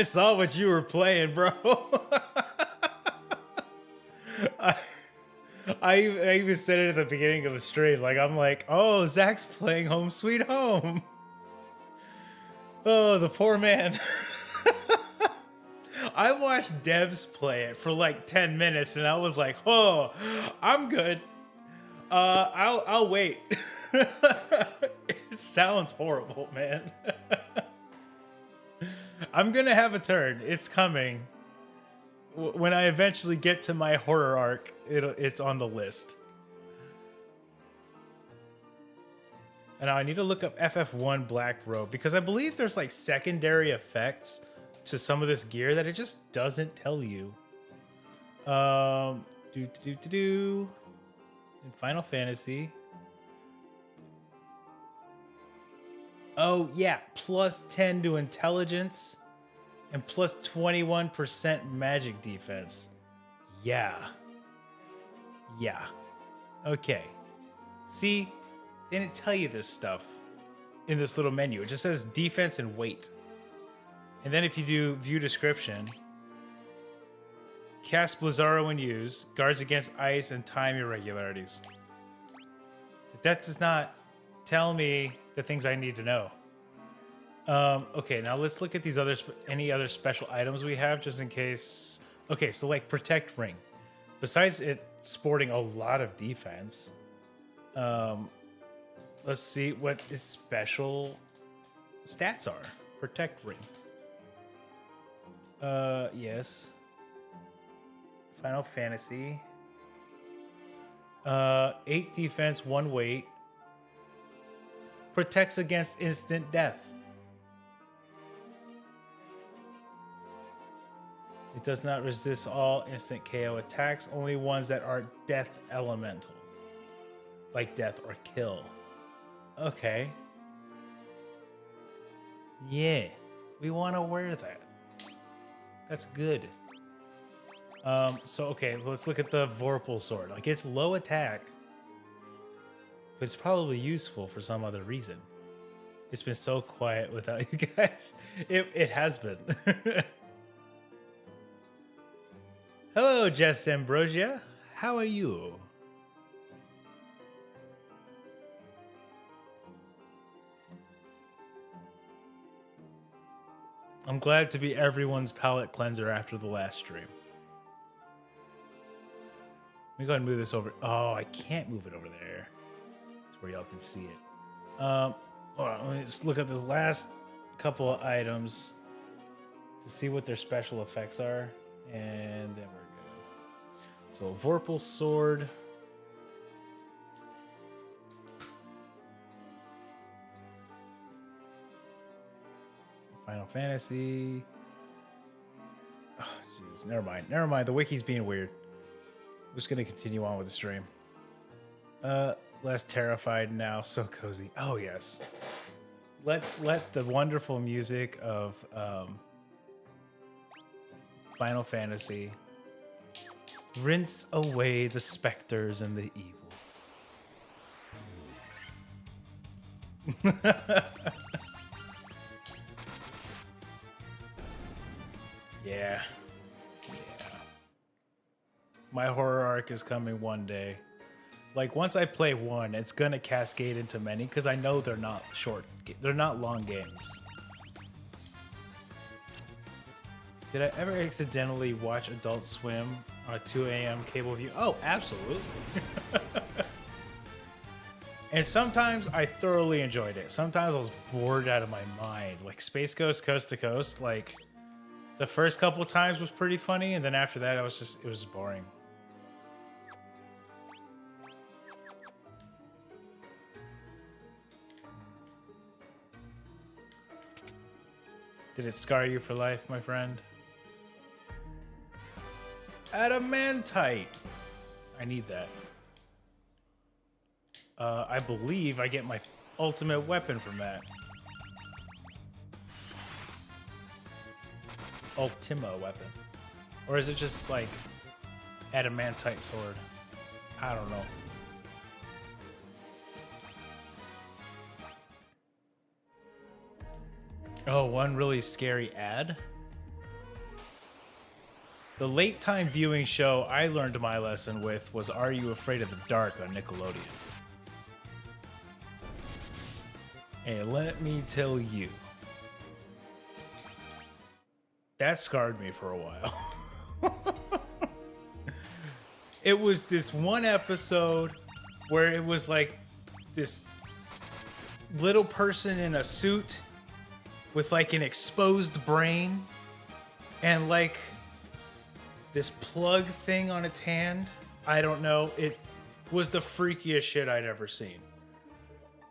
saw what you were playing, bro. I, I even said it at the beginning of the stream. Like, I'm like, oh, Zach's playing Home Sweet Home. Oh, the poor man. I watched Devs play it for like 10 minutes and I was like, oh, I'm good. I'll wait. It sounds horrible, man. I'm gonna have a turn. It's coming. When I eventually get to my horror arc, it's on the list. And now I need to look up FF1 Black Robe because I believe there's like secondary effects to some of this gear that it just doesn't tell you. In Final Fantasy. Oh yeah, plus 10 to intelligence and plus 21% magic defense. Yeah. Yeah. Okay. See, they didn't tell you this stuff in this little menu. It just says defense and weight. And then if you do view description, cast Blizzaro when used, guards against ice and time irregularities. That does not tell me the things I need to know. Okay, now let's look at these any other special items we have just in case. Okay, so like Protect Ring. Besides it sporting a lot of defense, let's see what its special stats are. Protect Ring. Yes. Final Fantasy. 8 defense, 1 weight. Protects against instant death. It does not resist all instant KO attacks, only ones that are death elemental. Like death or kill. Okay. Yeah, we want to wear that. That's good. So okay, let's look at the Vorpal sword. Like it's low attack, but it's probably useful for some other reason. It's been so quiet without you guys. It has been. Hello, Jess Ambrosia. How are you? I'm glad to be everyone's palate cleanser after the last stream. Let me go ahead and move this over. Oh, I can't move it over there. That's where y'all can see it. Hold on, let me just look at those last couple of items to see what their special effects are, and then we're good. So, Vorpal sword. Final Fantasy. Oh, jeez, never mind. Never mind. The wiki's being weird. I'm just gonna continue on with the stream. Less terrified now, so cozy. Oh yes. Let the wonderful music of Final Fantasy rinse away the specters and the evil. Yeah. My horror arc is coming one day. Like once I play one, it's gonna cascade into many because I know they're not they're not long games. Did I ever accidentally watch Adult Swim on a 2 a.m. cable view? Oh, absolutely. And sometimes I thoroughly enjoyed it. Sometimes I was bored out of my mind. Like Space Ghost Coast to Coast, like the first couple times was pretty funny, and then after that it was boring. Did it scar you for life, my friend? Adamantite. I need that. I believe I get my ultimate weapon from that. Ultima weapon. Or is it just like adamantite sword? I don't know. Oh, one really scary ad? The late time viewing show I learned my lesson with was Are You Afraid of the Dark on Nickelodeon. And let me tell you, that scarred me for a while. It was this one episode where it was like this little person in a suit with like an exposed brain and like this plug thing on its hand. I don't know. It was the freakiest shit I'd ever seen.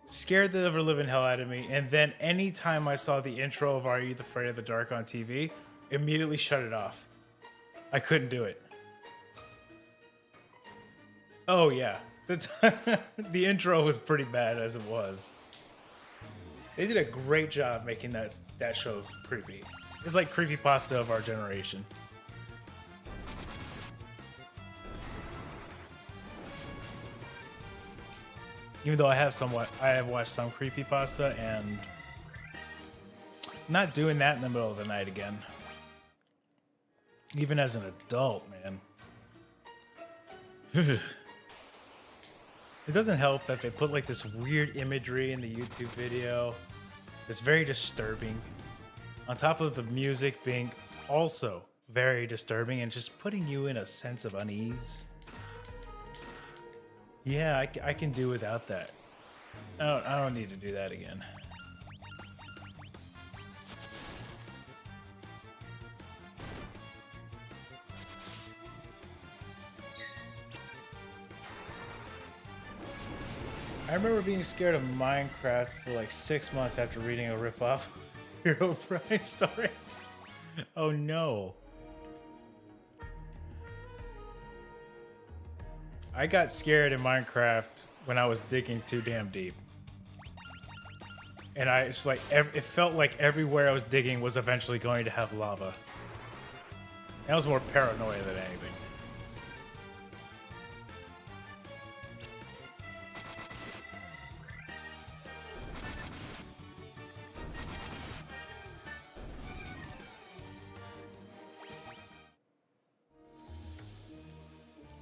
Scared the ever living hell out of me. And then anytime I saw the intro of Are You Afraid of the Dark on TV, immediately shut it off. I couldn't do it. Oh yeah. The intro was pretty bad as it was. They did a great job making that show creepy. It's like creepypasta of our generation. Even though I have watched some creepypasta, and not doing that in the middle of the night again. Even as an adult, man. It doesn't help that they put like this weird imagery in the YouTube video. It's very disturbing. On top of the music being also very disturbing and just putting you in a sense of unease. Yeah, I can do without that. I don't need to do that again. I remember being scared of Minecraft for like 6 months after reading a rip-off Hero Brian story. Oh no. I got scared in Minecraft when I was digging too damn deep. And it's like, it felt like everywhere I was digging was eventually going to have lava. That was more paranoia than anything.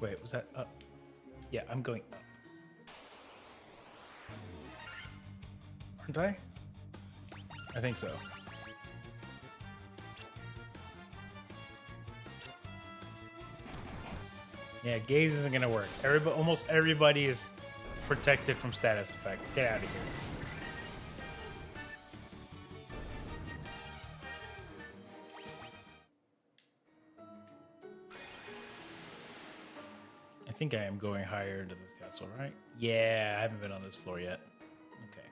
Wait, was that up? Yeah, I'm going up. Aren't I? I think so. Yeah, gaze isn't gonna work. Almost everybody is protected from status effects. Get out of here. I think I am going higher into this castle, right? Yeah, I haven't been on this floor yet. Okay.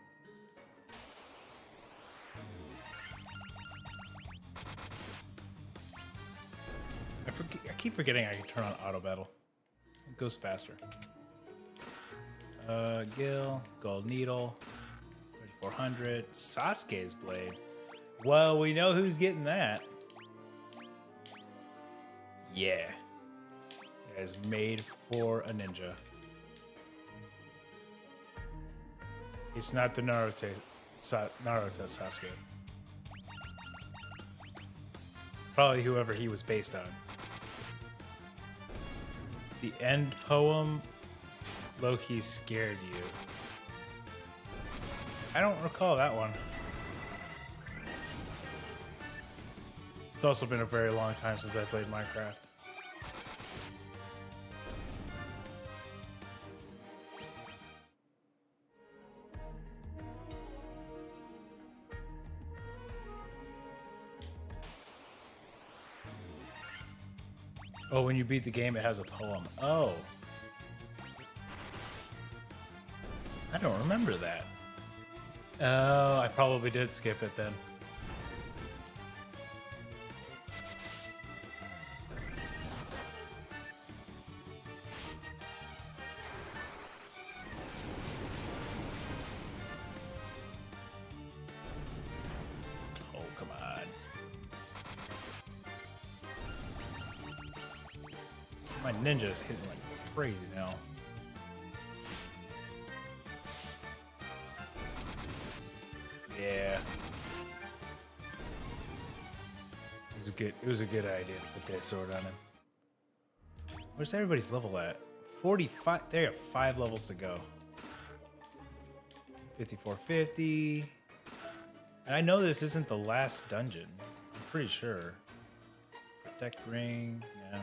I keep forgetting I can turn on auto battle. It goes faster. Gil, gold needle, 3400, Sasuke's blade. Well, we know who's getting that. Yeah. It is made for a ninja. It's not the Naruto Sasuke. Probably whoever he was based on. The end poem, Loki scared you. I don't recall that one. It's also been a very long time since I played Minecraft. Oh, when you beat the game, it has a poem. Oh. I don't remember that. Oh, I probably did skip it then. Oh, come on. My ninja's hitting like crazy now. Yeah. It was a good idea to put that sword on him. Where's everybody's level at? 45. They have 5 levels to go. 5450. And I know this isn't the last dungeon. I'm pretty sure. Protect ring. Yeah.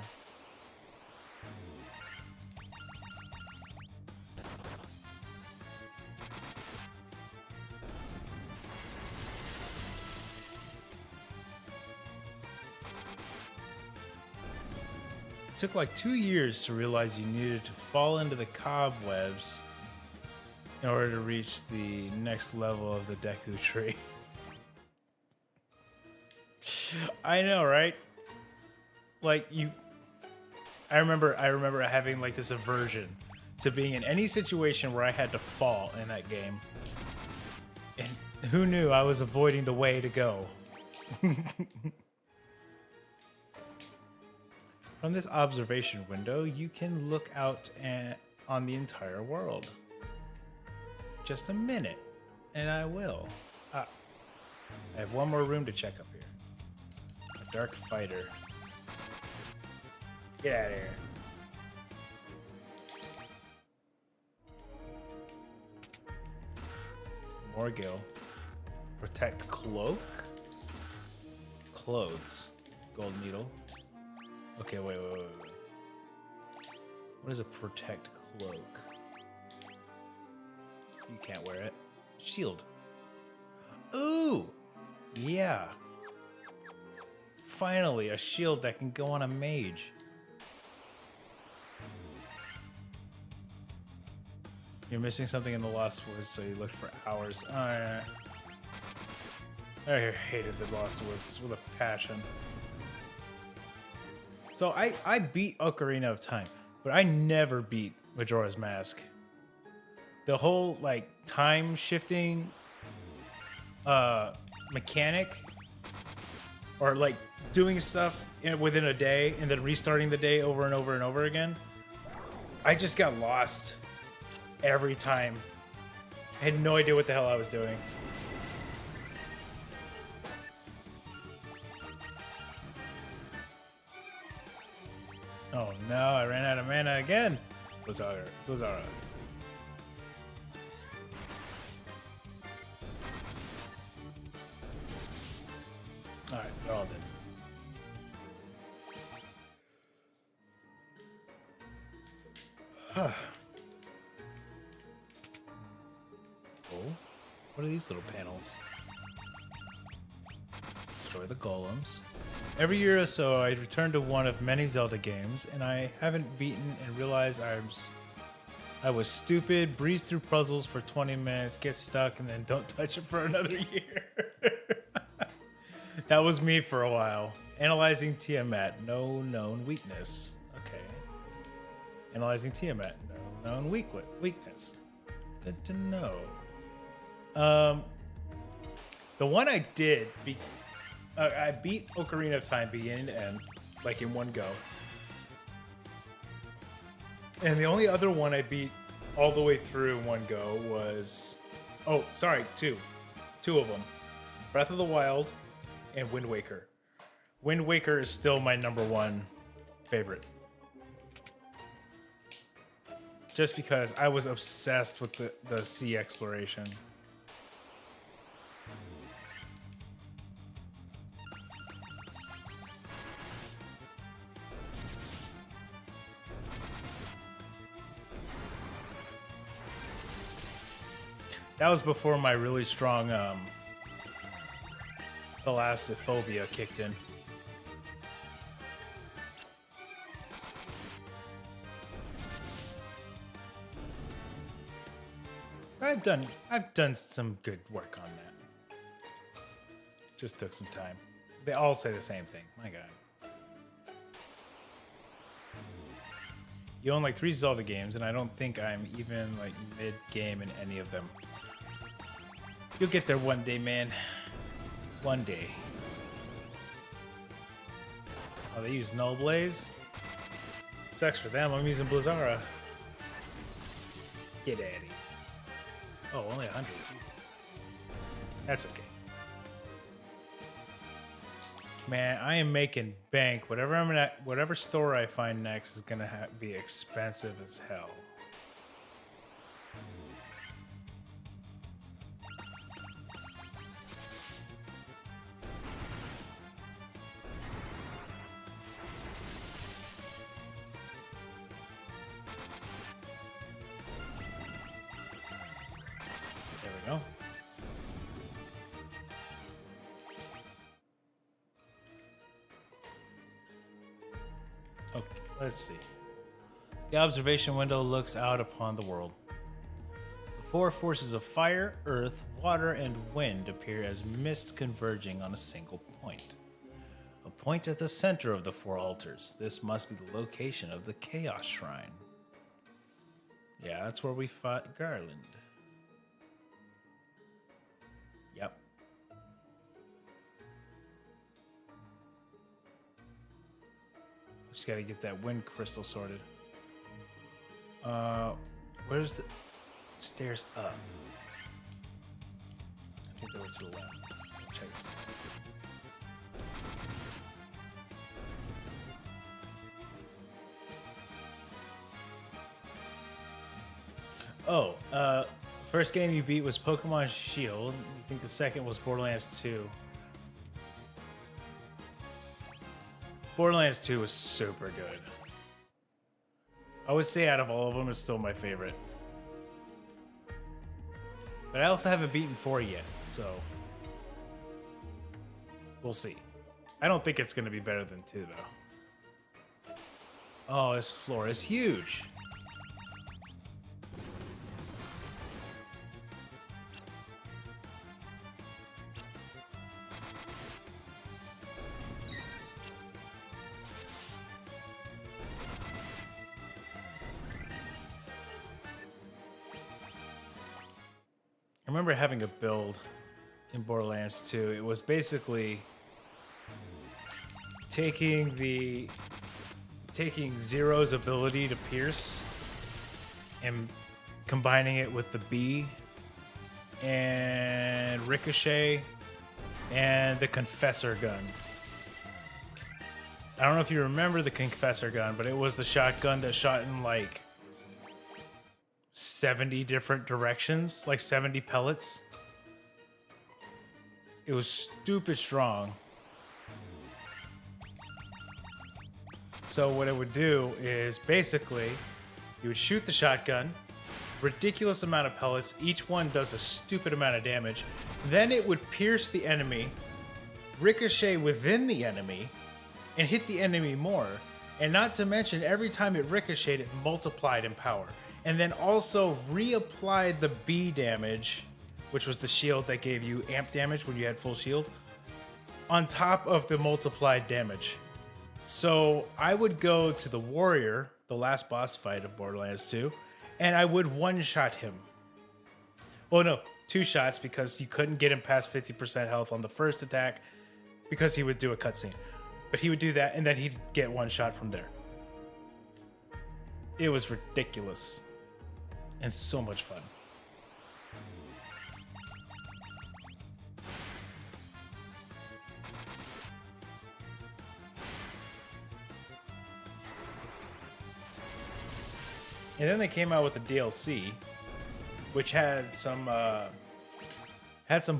It took like 2 years to realize you needed to fall into the cobwebs in order to reach the next level of the Deku tree. I know, right? Like I remember having like this aversion to being in any situation where I had to fall in that game. And who knew I was avoiding the way to go? From this observation window, you can look out on the entire world. Just a minute, and I will. I have one more room to check up here. A dark fighter. Get out of here. Morgil. Protect cloak? Clothes. Gold needle. Okay, wait. What is a protect cloak? You can't wear it. Shield. Ooh! Yeah. Finally, a shield that can go on a mage. You're missing something in the Lost Woods, so you looked for hours. Oh, yeah. I hated the Lost Woods with a passion. So I beat Ocarina of Time, but I never beat Majora's Mask. The whole like time shifting mechanic, or like doing stuff within a day and then restarting the day over and over and over again, I just got lost every time. I had no idea what the hell I was doing. Oh no, I ran out of mana again. Blizzara. Alright, they're all dead. Oh, what are these little panels? Destroy the golems. Every year or so, I return to one of many Zelda games, and I haven't beaten and realize I was stupid, breeze through puzzles for 20 minutes, get stuck, and then don't touch it for another year. That was me for a while. Analyzing Tiamat, no known weakness. Okay. Analyzing Tiamat, no known weakness. Good to know. The one I did, I beat Ocarina of Time beginning to end, like in one go. And the only other one I beat all the way through in one go was... Oh, sorry, two. Two of them. Breath of the Wild and Wind Waker. Wind Waker is still my #1 favorite. Just because I was obsessed with the sea exploration. That was before my really strong thalassophobia kicked in. I've done some good work on that. Just took some time. They all say the same thing. My God. You own like 3 Zelda games, and I don't think I'm even like mid-game in any of them. You'll get there one day, man. One day. Oh, they use Null Blaze? Sucks for them. I'm using Blizzara. Get at it. Oh, only 100. Jesus. That's okay. Man, I am making bank. Whatever store I find next is gonna be expensive as hell. There we go. Okay, let's see. The observation window looks out upon the world. The four forces of fire, earth, water, and wind appear as mist converging on a single point. A point at the center of the four altars. This must be the location of the Chaos Shrine. Yeah, that's where we fought Garland. Yep. Just gotta get that wind crystal sorted. Where's the stairs up? I think they were to the left. Check it. Oh, first game you beat was Pokemon Shield. You think the second was Borderlands 2. Borderlands 2 was super good. I would say out of all of them, it's still my favorite. But I also haven't beaten 4 yet, so we'll see. I don't think it's going to be better than 2, though. Oh, this floor is huge. I remember having a build in Borderlands 2. It was basically taking Zero's ability to pierce and combining it with the B and Ricochet and the Confessor gun. I don't know if you remember the Confessor gun, but it was the shotgun that shot in like 70 different directions, like 70 pellets. It was stupid strong. So what it would do is basically you would shoot the shotgun, ridiculous amount of pellets, each one does a stupid amount of damage. Then it would pierce the enemy, ricochet within the enemy, and hit the enemy more. And not to mention, every time it ricocheted, it multiplied in power. And then also reapplied the B damage, which was the shield that gave you amp damage when you had full shield, on top of the multiplied damage. So I would go to the warrior, the last boss fight of Borderlands 2, and I would one-shot him. Well, no, 2 shots, because you couldn't get him past 50% health on the first attack because he would do a cutscene. But he would do that, and then he'd get 1 shot from there. It was ridiculous. And so much fun. And then they came out with the DLC, which had some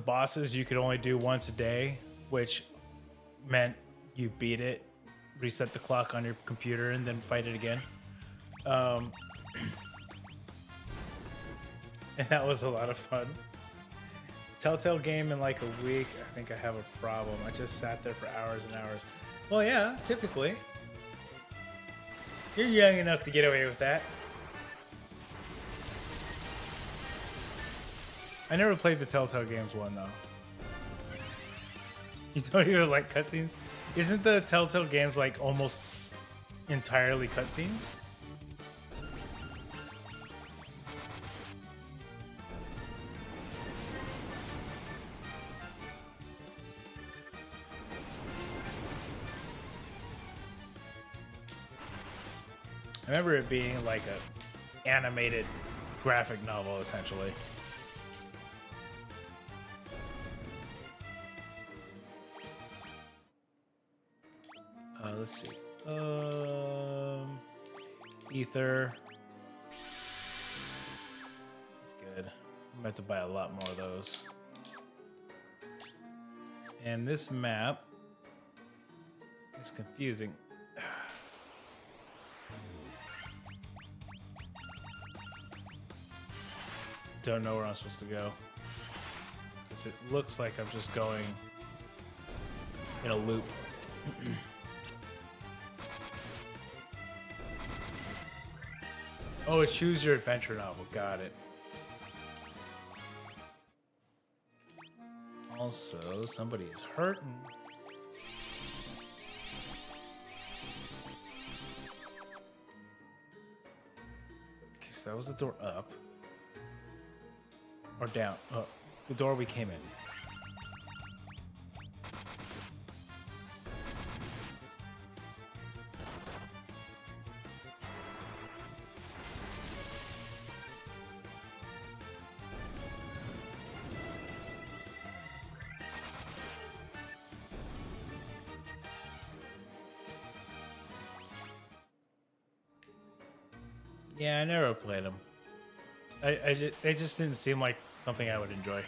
bosses you could only do once a day, which meant you beat it, reset the clock on your computer, and then fight it again. And that was a lot of fun. Telltale game in like a week, I think I have a problem. I just sat there for hours and hours. Well, yeah, typically. You're young enough to get away with that. I never played the Telltale Games one, though. You don't even like cutscenes? Isn't the Telltale Games like almost entirely cutscenes? I remember it being like a animated graphic novel, essentially. let's see. Ether. It's good. I'm about to buy a lot more of those. And this map is confusing. Don't know where I'm supposed to go. Because it looks like I'm just going in a loop. Oh, it's choose your adventure novel. Got it. Also, somebody is hurting. Okay, so that was the door up. Or down. Oh, the door we came in. Yeah, I never played them. They just didn't seem like something I would enjoy.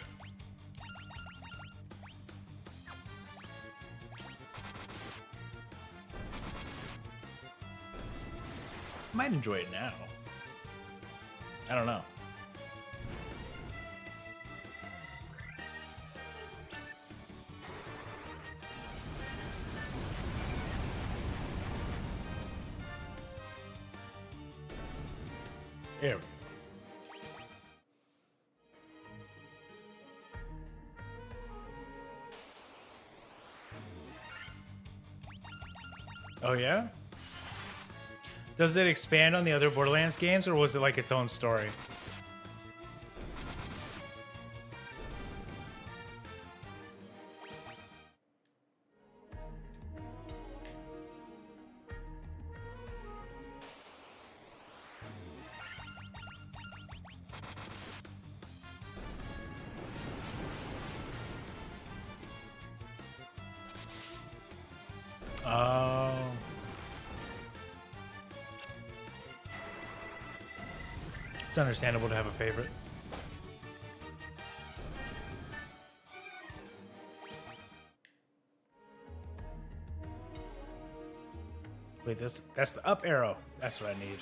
Might enjoy it now. I don't know. Here. Oh yeah? Does it expand on the other Borderlands games, or was it like its own story? Oh. It's understandable to have a favorite. Wait, that's the up arrow. That's what I need.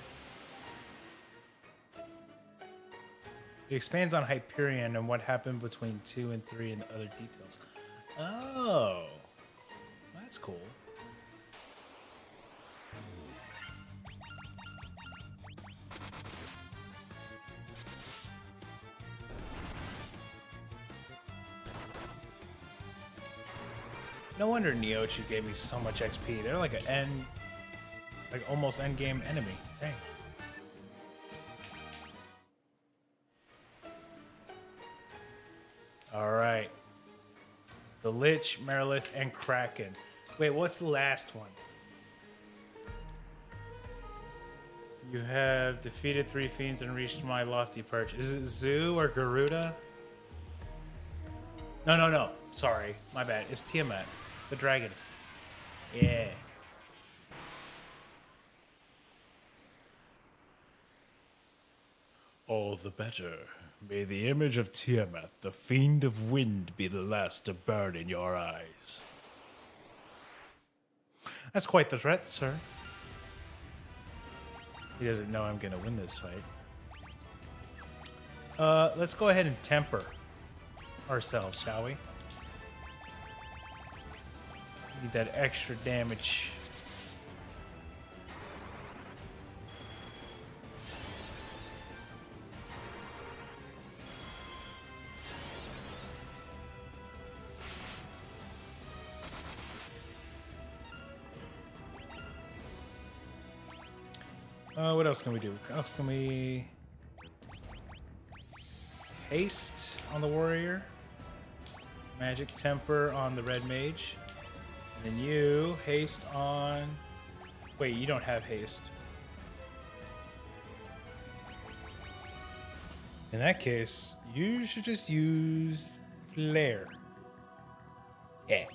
It expands on Hyperion and what happened between 2 and 3 and other details. Oh. That's cool. No wonder Neochu gave me so much XP. They're like almost end game enemy. Dang. All right. The Lich, Merilith, and Kraken. Wait, what's the last one? You have defeated 3 fiends and reached my lofty perch. Is it Zoo or Garuda? No. Sorry, my bad. It's Tiamat, the dragon. Yeah. All the better. May the image of Tiamat, the fiend of wind, be the last to burn in your eyes. That's quite the threat, sir. He doesn't know I'm gonna win this fight. Let's go ahead and temper ourselves, shall we? Need that extra damage. What else can we do? What else can we... Haste on the warrior. Magic temper on the red mage. And then you haste on... Wait, you don't have haste. In that case, you should just use flare. Yeah.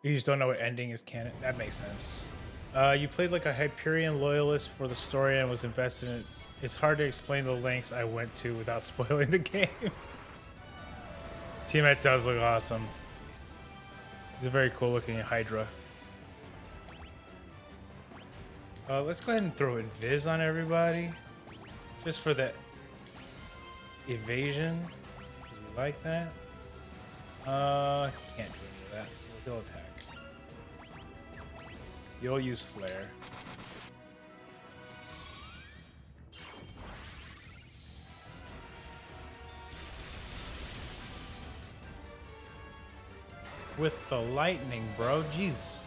You just don't know what ending is canon. That makes sense. You played like a Hyperion loyalist for the story and was invested in it. It's hard to explain the lengths I went to without spoiling the game. Tiamat does look awesome. He's a very cool looking Hydra. Let's go ahead and throw Invis on everybody. Just for the evasion. Because we like that. He can't do any of that, so he'll attack. You'll use Flare. With the lightning, bro. Jeez.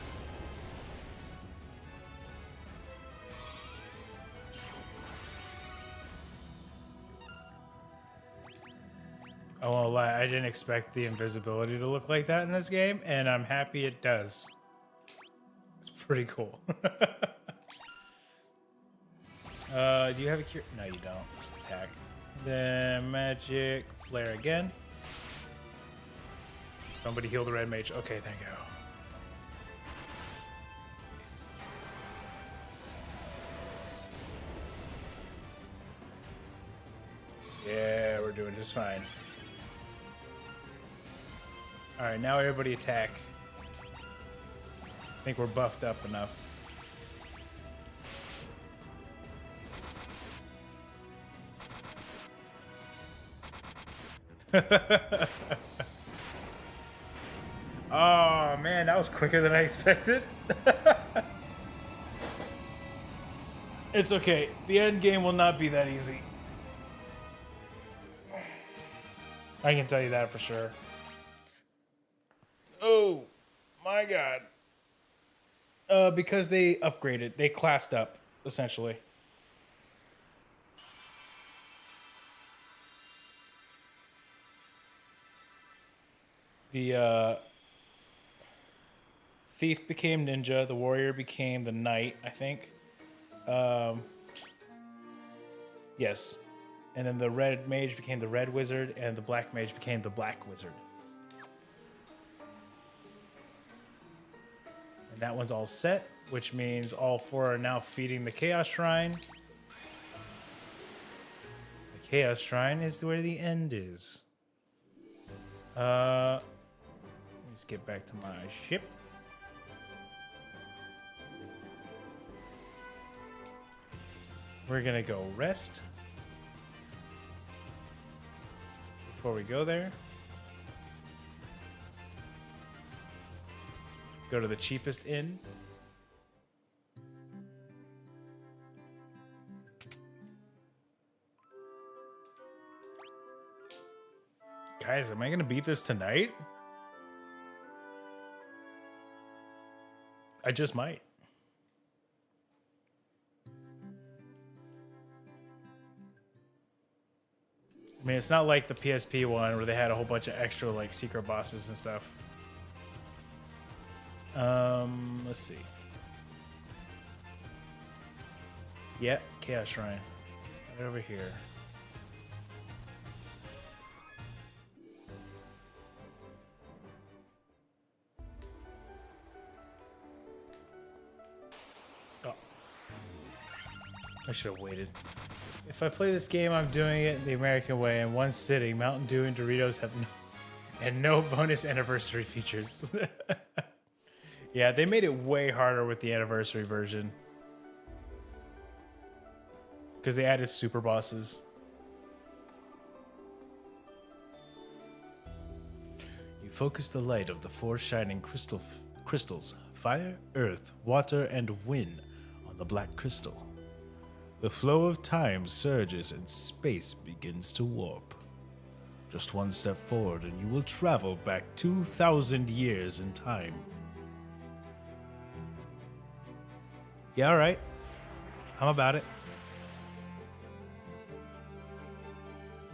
I won't lie, I didn't expect the invisibility to look like that in this game, and I'm happy it does. It's pretty cool. Do you have a cure? No, you don't. Just attack. Then magic, flare again. Somebody heal the red mage. Okay, thank you. Yeah, we're doing just fine. Alright, now everybody attack. I think we're buffed up enough. Oh man, that was quicker than I expected. It's okay. The end game will not be that easy. I can tell you that for sure. Oh my god. Because they upgraded, they classed up, essentially. The thief became ninja, the warrior became the knight, I think. Yes. And then the red mage became the red wizard, and the black mage became the black wizard. And that one's all set, which means all four are now feeding the Chaos Shrine. The Chaos Shrine is where the end is. Let's get back to my ship. We're gonna go rest. Before we go there, go to the cheapest inn. Guys, am I gonna beat this tonight? I just might. I mean, it's not like the PSP one where they had a whole bunch of extra like secret bosses and stuff. Let's see. Yeah, Chaos Shrine. Right over here. Oh. I should have waited. If I play this game, I'm doing it the American way in one sitting. Mountain Dew and Doritos have no bonus anniversary features. Yeah, they made it way harder with the anniversary version. Because they added super bosses. You focus the light of the four shining crystals, fire, earth, water, and wind, on the black crystal. The flow of time surges and space begins to warp. Just one step forward and you will travel back 2,000 years in time. Yeah, all right. I'm about it.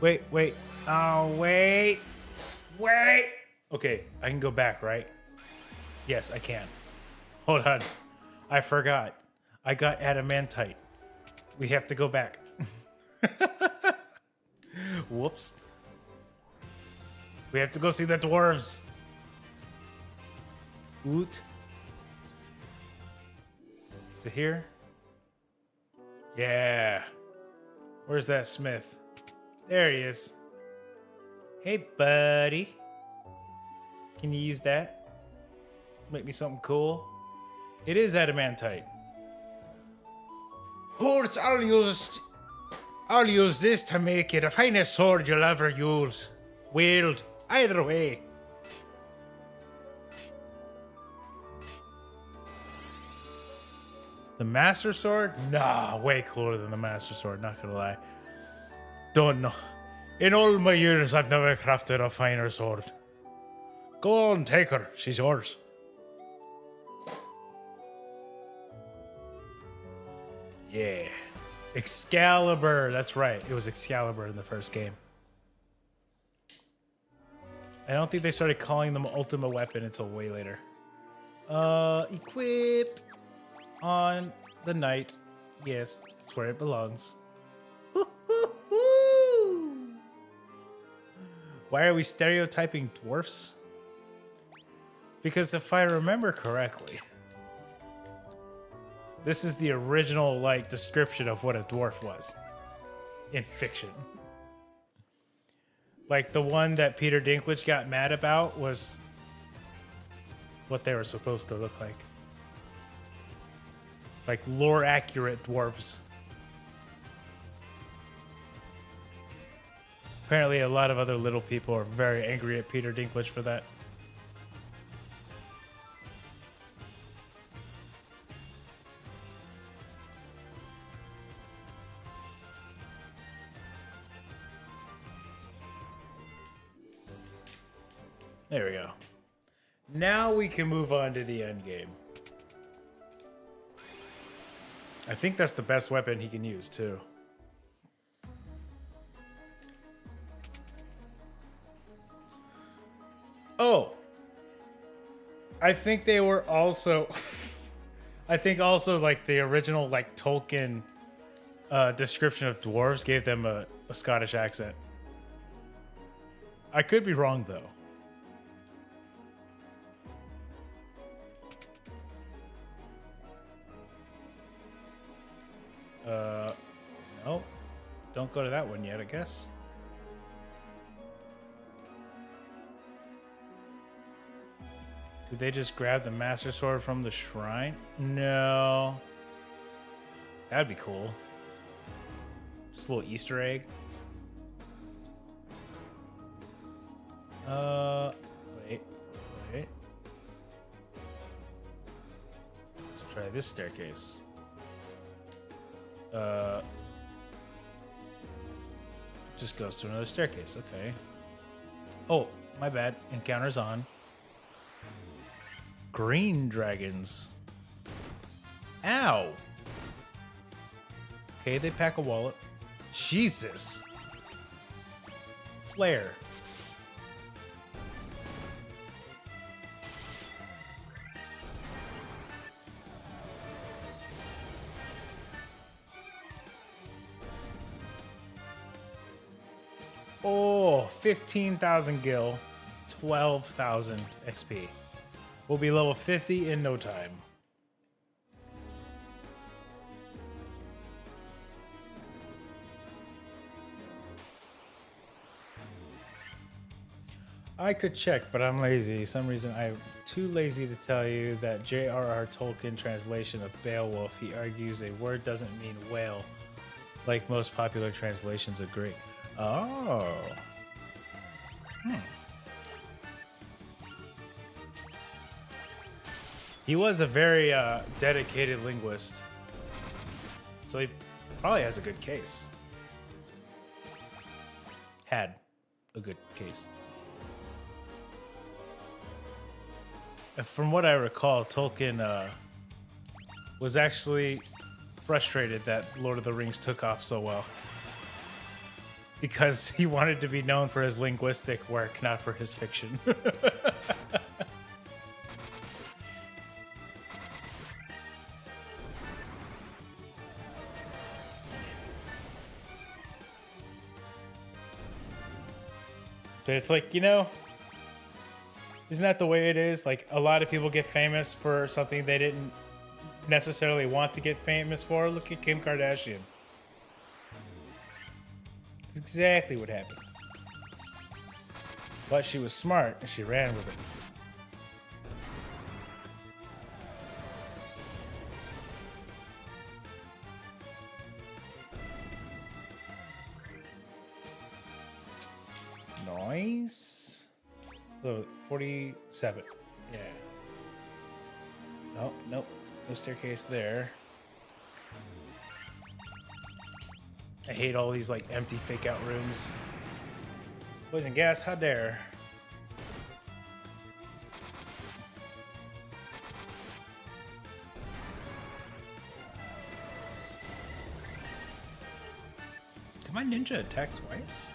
Wait. Oh, wait. Okay, I can go back, right? Yes, I can. Hold on. I forgot. I got adamantite. We have to go back. Whoops. We have to go see the dwarves. Oot. Is it here? Yeah. Where's that smith? There he is. Hey, buddy. Can you use that? Make me something cool? It is adamantite. Horse, I'll use this to make you the finest sword you'll ever use. Wield. Either way. The Master Sword? Nah, way cooler than the Master Sword, not gonna lie. Don't know. In all my years, I've never crafted a finer sword. Go on, take her. She's yours. Yeah. Excalibur. That's right. It was Excalibur in the first game. I don't think they started calling them Ultima Weapon until way later. Equip on the knight. Yes, that's where it belongs. Why are we stereotyping dwarfs? Because if I remember correctly, this is the original description of what a dwarf was in fiction. Like the one that Peter Dinklage got mad about was what they were supposed to look like. Like lore accurate dwarves. Apparently a lot of other little people are very angry at Peter Dinklage for that. There we go. Now we can move on to the end game. I think that's the best weapon he can use too. Oh, I think they were also, I think also like the original Tolkien description of dwarves gave them a Scottish accent. I could be wrong though. No, don't go to that one yet, I guess. Did they just grab the Master Sword from the shrine? No. That'd be cool. Just a little Easter egg. Wait. Let's try this staircase. Just goes to another staircase. Okay. Oh, my bad. Encounter's on. Green dragons. Ow. Okay, they pack a wallet. Jesus. Flare. Oh, 15,000 gil, 12,000 XP. We'll be level 50 in no time. I could check, but I'm lazy. Some reason I'm too lazy to tell you that J.R.R. Tolkien translation of Beowulf, he argues a word doesn't mean whale, like most popular translations agree. Oh. He was a very dedicated linguist. So he probably has a good case. Had a good case. From what I recall, Tolkien was actually frustrated that Lord of the Rings took off so well. Because he wanted to be known for his linguistic work, not for his fiction. But it's like, you know, Isn't that the way it is? Like, a lot of people get famous for something they didn't necessarily want to get famous for. Look at Kim Kardashian. That's exactly what happened. But she was smart and she ran with it. Nice. Oh, 47. Yeah. Nope, nope. No staircase there. I hate all these like empty fake out rooms. Poison gas, how dare. Did my ninja attack twice?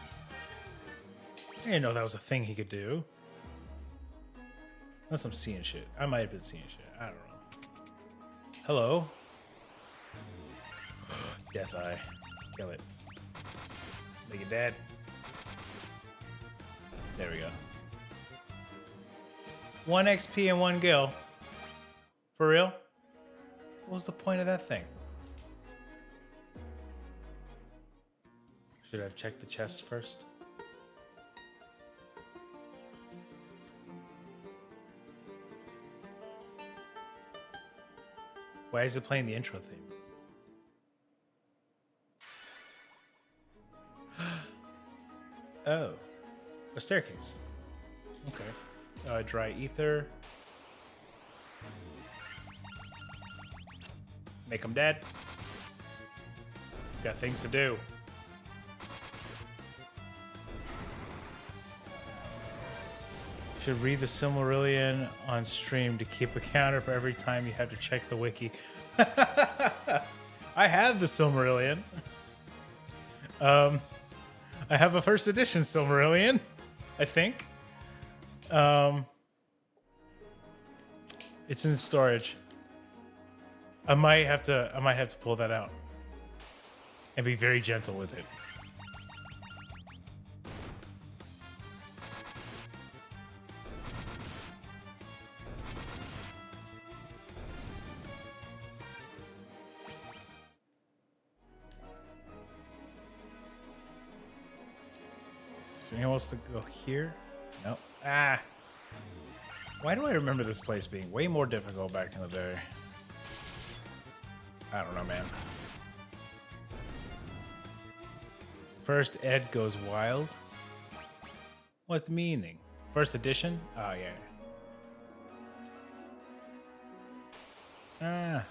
I didn't know that was a thing he could do. Unless I'm seeing shit. I might have been seeing shit. I don't know. Hello? Death Eye. Kill it. Make it dead. There we go. 1 XP and 1 gil. For real? What was the point of that thing? Should I have checked the chest first? Why is it playing the intro theme? Oh, a staircase. Okay. Dry ether. Make them dead. Got things to do. Should read the Silmarillion on stream to keep a counter for every time you have to check the wiki. I have the Silmarillion. I have a first edition Silmarillion, I think. It's in storage. I might have to pull that out and be very gentle with it. Anyone else to go here? Nope. Ah. Why do I remember this place being way more difficult back in the day? I don't know, man. First Ed goes wild? What meaning? First edition? Oh, yeah. Ah.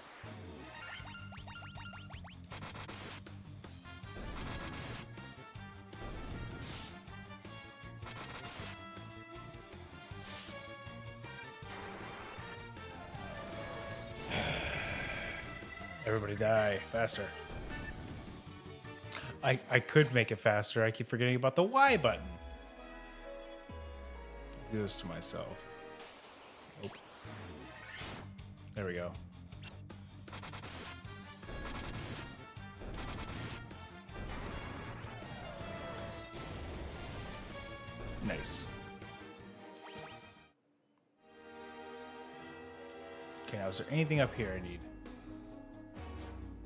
Everybody die faster. I could make it faster. I keep forgetting about the Y button. Do this to myself. Nope. There we go. Nice. Okay, now is there anything up here I need?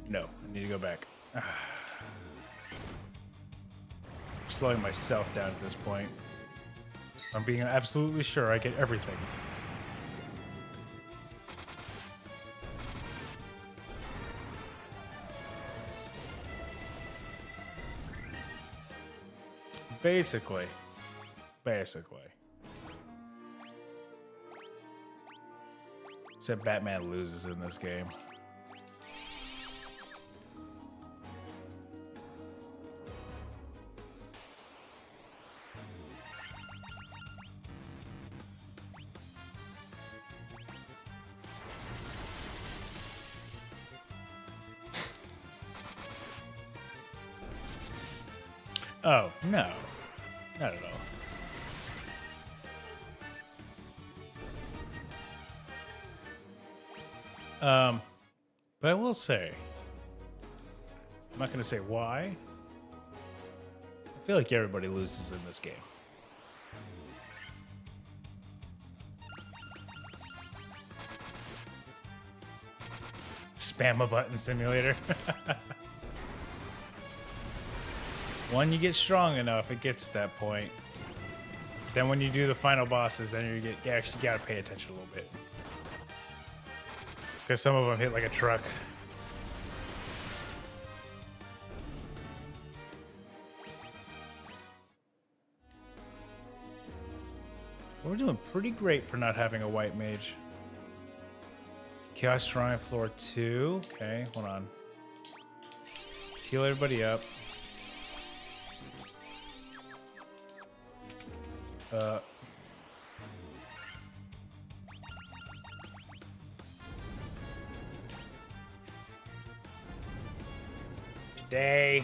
No, I need to go back. I'm slowing myself down at this point. I'm being absolutely sure I get everything. Basically. Except Batman loses in this game. Oh, no. Not at all. But I will say, I'm not going to say why. I feel like everybody loses in this game. Spam a button simulator. When you get strong enough, it gets to that point. Then when you do the final bosses, then you actually gotta pay attention a little bit. Because some of them hit like a truck. We're doing pretty great for not having a white mage. Chaos Shrine floor 2. Okay, hold on. Heal everybody up. Today.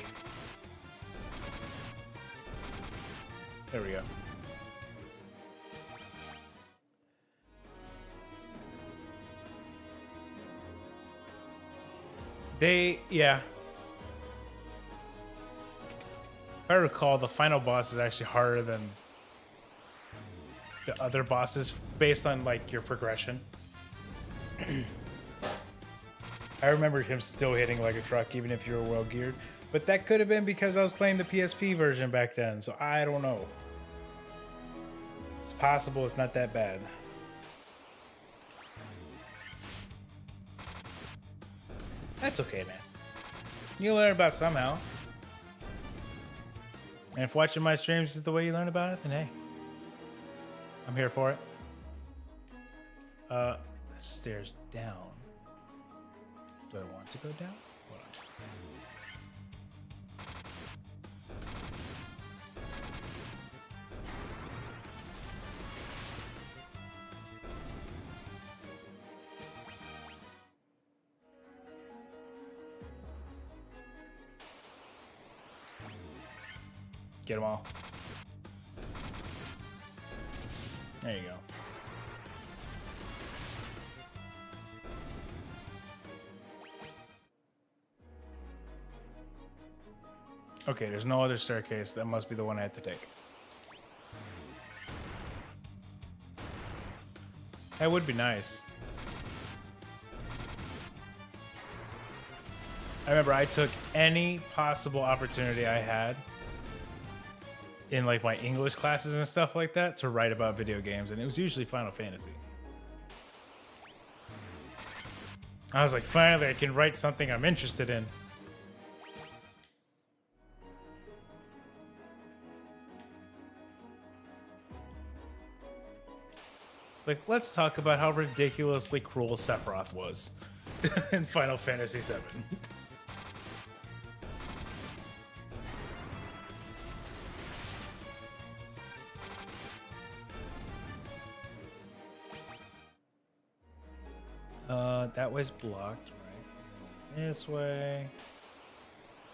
There we go. Yeah. If I recall, the final boss is actually harder than the other bosses based on like your progression. I remember him still hitting like a truck even if you were well geared, but that could have been because I was playing the PSP version back then, so I don't know. It's possible it's not that bad. That's okay, man. You learn about it somehow. And if watching my streams is the way you learn about it, then hey, I'm here for it. Stairs down. Do I want to go down? Hold on. Get them all. There you go. Okay, there's no other staircase. That must be the one I had to take. That would be nice. I remember I took any possible opportunity I had in like my English classes and stuff like that to write about video games, and it was usually Final Fantasy. I was like, finally, I can write something I'm interested in. Like, let's talk about how ridiculously cruel Sephiroth was in Final Fantasy VII. That way's blocked, right? This way.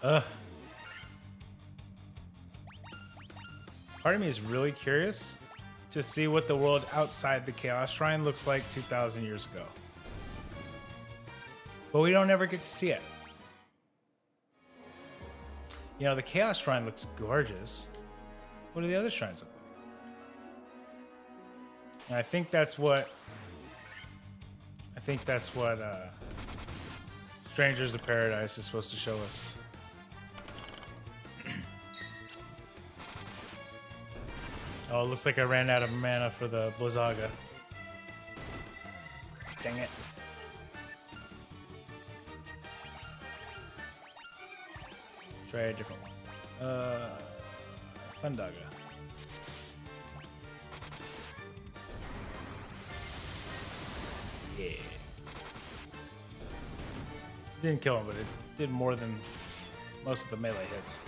Ugh. Part of me is really curious to see what the world outside the Chaos Shrine looks like 2,000 years ago. But we don't ever get to see it. You know, the Chaos Shrine looks gorgeous. What do the other shrines look like? And I think that's what Strangers of Paradise is supposed to show us. Oh, it looks like I ran out of mana for the Blizzaga. Dang it. Try a different one. Fundaga. Yeah. Didn't kill him, but it did more than most of the melee hits.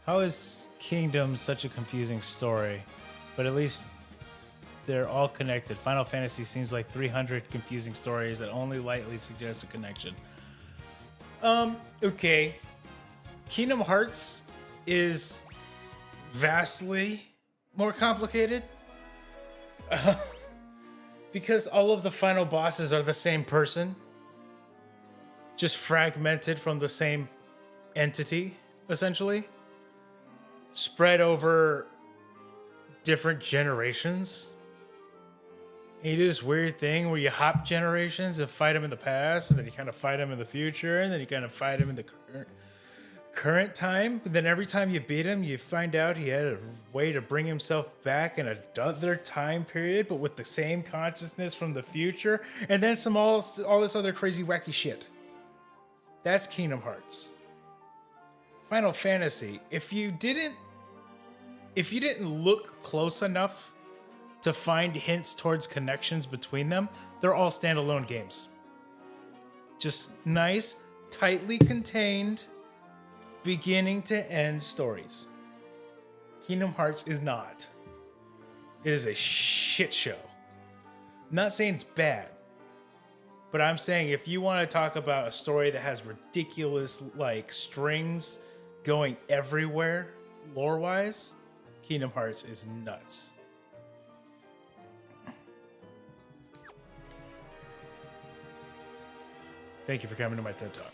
How is Kingdom such a confusing story? But at least they're all connected. Final Fantasy seems like 300 confusing stories that only lightly suggest a connection. Okay. Kingdom Hearts is vastly more complicated. Because all of the final bosses are the same person. Just fragmented from the same entity, essentially. Spread over different generations. And you do this weird thing where you hop generations and fight him in the past, and then you kind of fight him in the future, and then you kind of fight him in the current time. But then every time you beat him, you find out he had a way to bring himself back in another time period, but with the same consciousness from the future, and then all this other crazy wacky shit. That's Kingdom Hearts. Final Fantasy. If you didn't look close enough to find hints towards connections between them, they're all standalone games. Just nice, tightly contained, beginning to end stories. Kingdom Hearts is not. It is a shit show. I'm not saying it's bad, but I'm saying if you want to talk about a story that has ridiculous like strings going everywhere lore-wise, Kingdom Hearts is nuts. Thank you for coming to my TED Talk.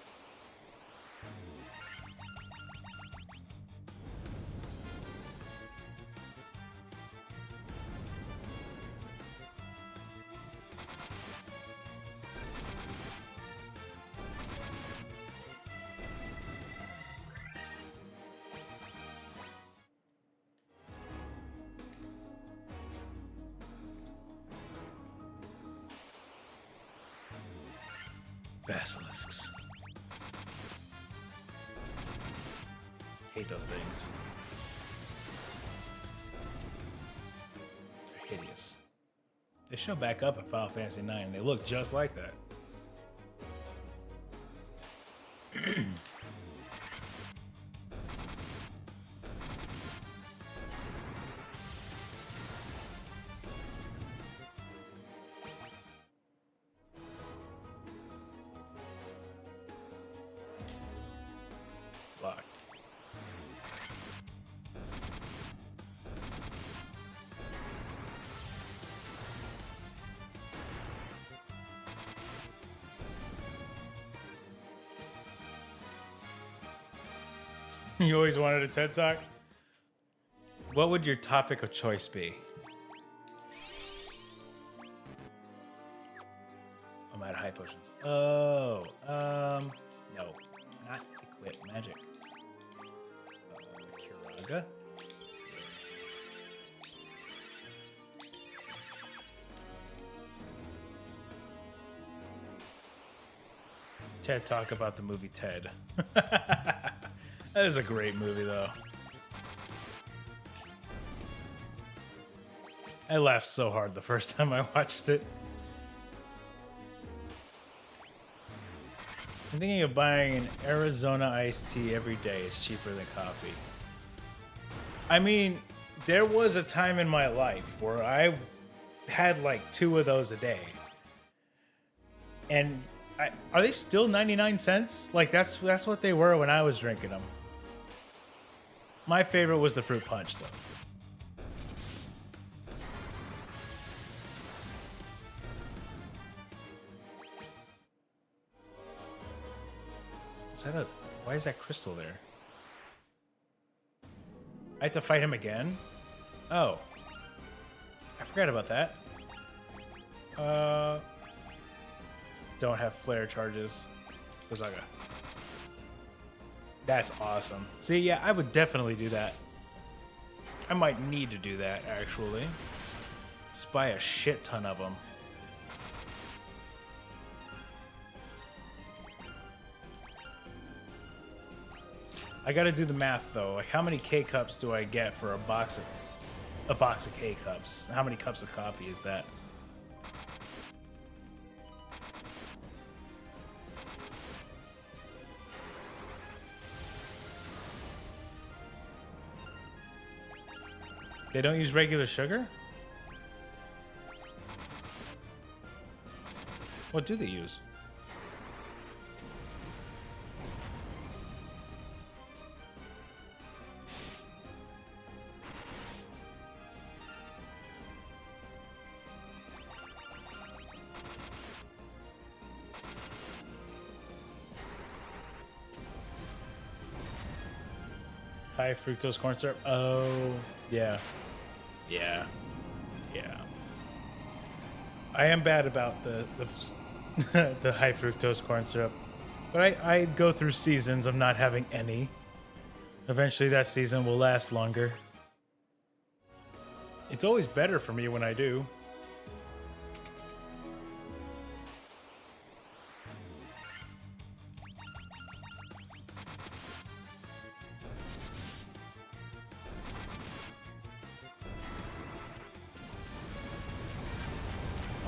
Basilisks. Hate those things. They're hideous. They show back up in Final Fantasy IX and they look just like that. Locked. You always wanted a TED Talk? What would your topic of choice be? I'm out of high potions. Oh, no. Not equip magic. Kiraga? TED Talk about the movie Ted. That is a great movie, though. I laughed so hard the first time I watched it. I'm thinking of buying an Arizona iced tea every day. It's cheaper than coffee. I mean, there was a time in my life where I had like 2 of those a day. And are they still 99 cents? Like that's what they were when I was drinking them. My favorite was the fruit punch, though. Why is that crystal there? I have to fight him again? Oh. I forgot about that. Don't have flare charges. Bazaga. That's awesome. See, yeah, I would definitely do that. I might need to do that, actually. Just buy a shit ton of them. I gotta do the math, though. Like, how many K-cups do I get for a box of K-cups? How many cups of coffee is that? They don't use regular sugar? What do they use? High fructose corn syrup? Oh, yeah. Yeah. Yeah. I am bad about the high fructose corn syrup, but I go through seasons of not having any. Eventually, that season will last longer. It's always better for me when I do.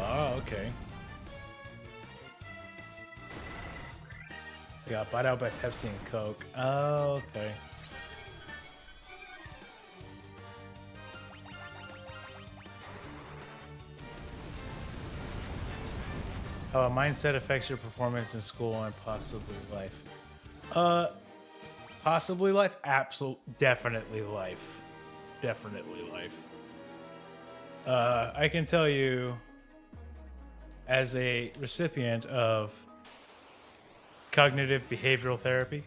Oh, okay. They got bought out by Pepsi and Coke. Oh, okay. How a mindset affects your performance in school and possibly life. Possibly life? Definitely life. Definitely life. I can tell you, as a recipient of cognitive behavioral therapy,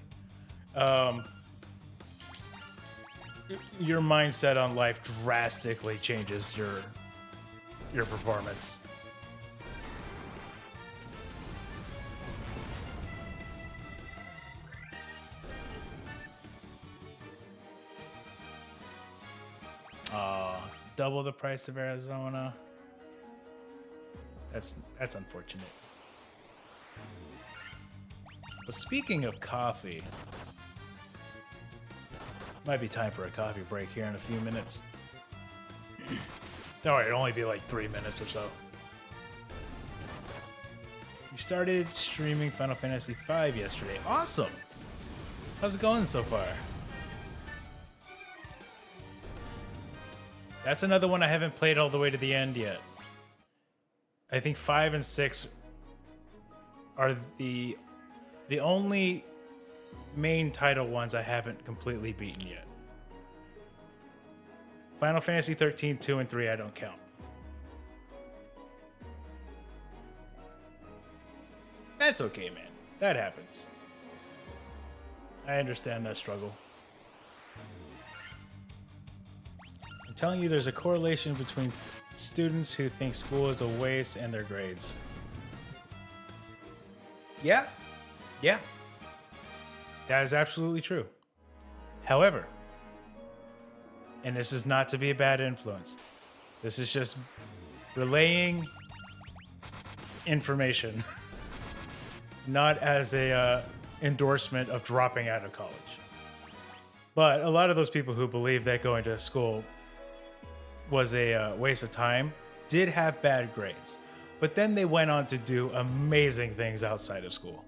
your mindset on life drastically changes your performance. Double the price of Arizona. That's unfortunate. But speaking of coffee, might be time for a coffee break here in a few minutes. Don't worry, it'll only be like 3 minutes or so. You started streaming Final Fantasy V yesterday. Awesome. How's it going so far? That's another one I haven't played all the way to the end yet. I think 5 and 6 are the only main title ones I haven't completely beaten yet. Final Fantasy 13, 2, and 3 I don't count. That's okay, man. That happens. I understand that struggle. I'm telling you, there's a correlation between students who think school is a waste and their grades. Yeah. That is absolutely true. However, and this is not to be a bad influence, this is just relaying information, not as a endorsement of dropping out of college. But a lot of those people who believe that going to school was a waste of time did have bad grades, but then they went on to do amazing things outside of school.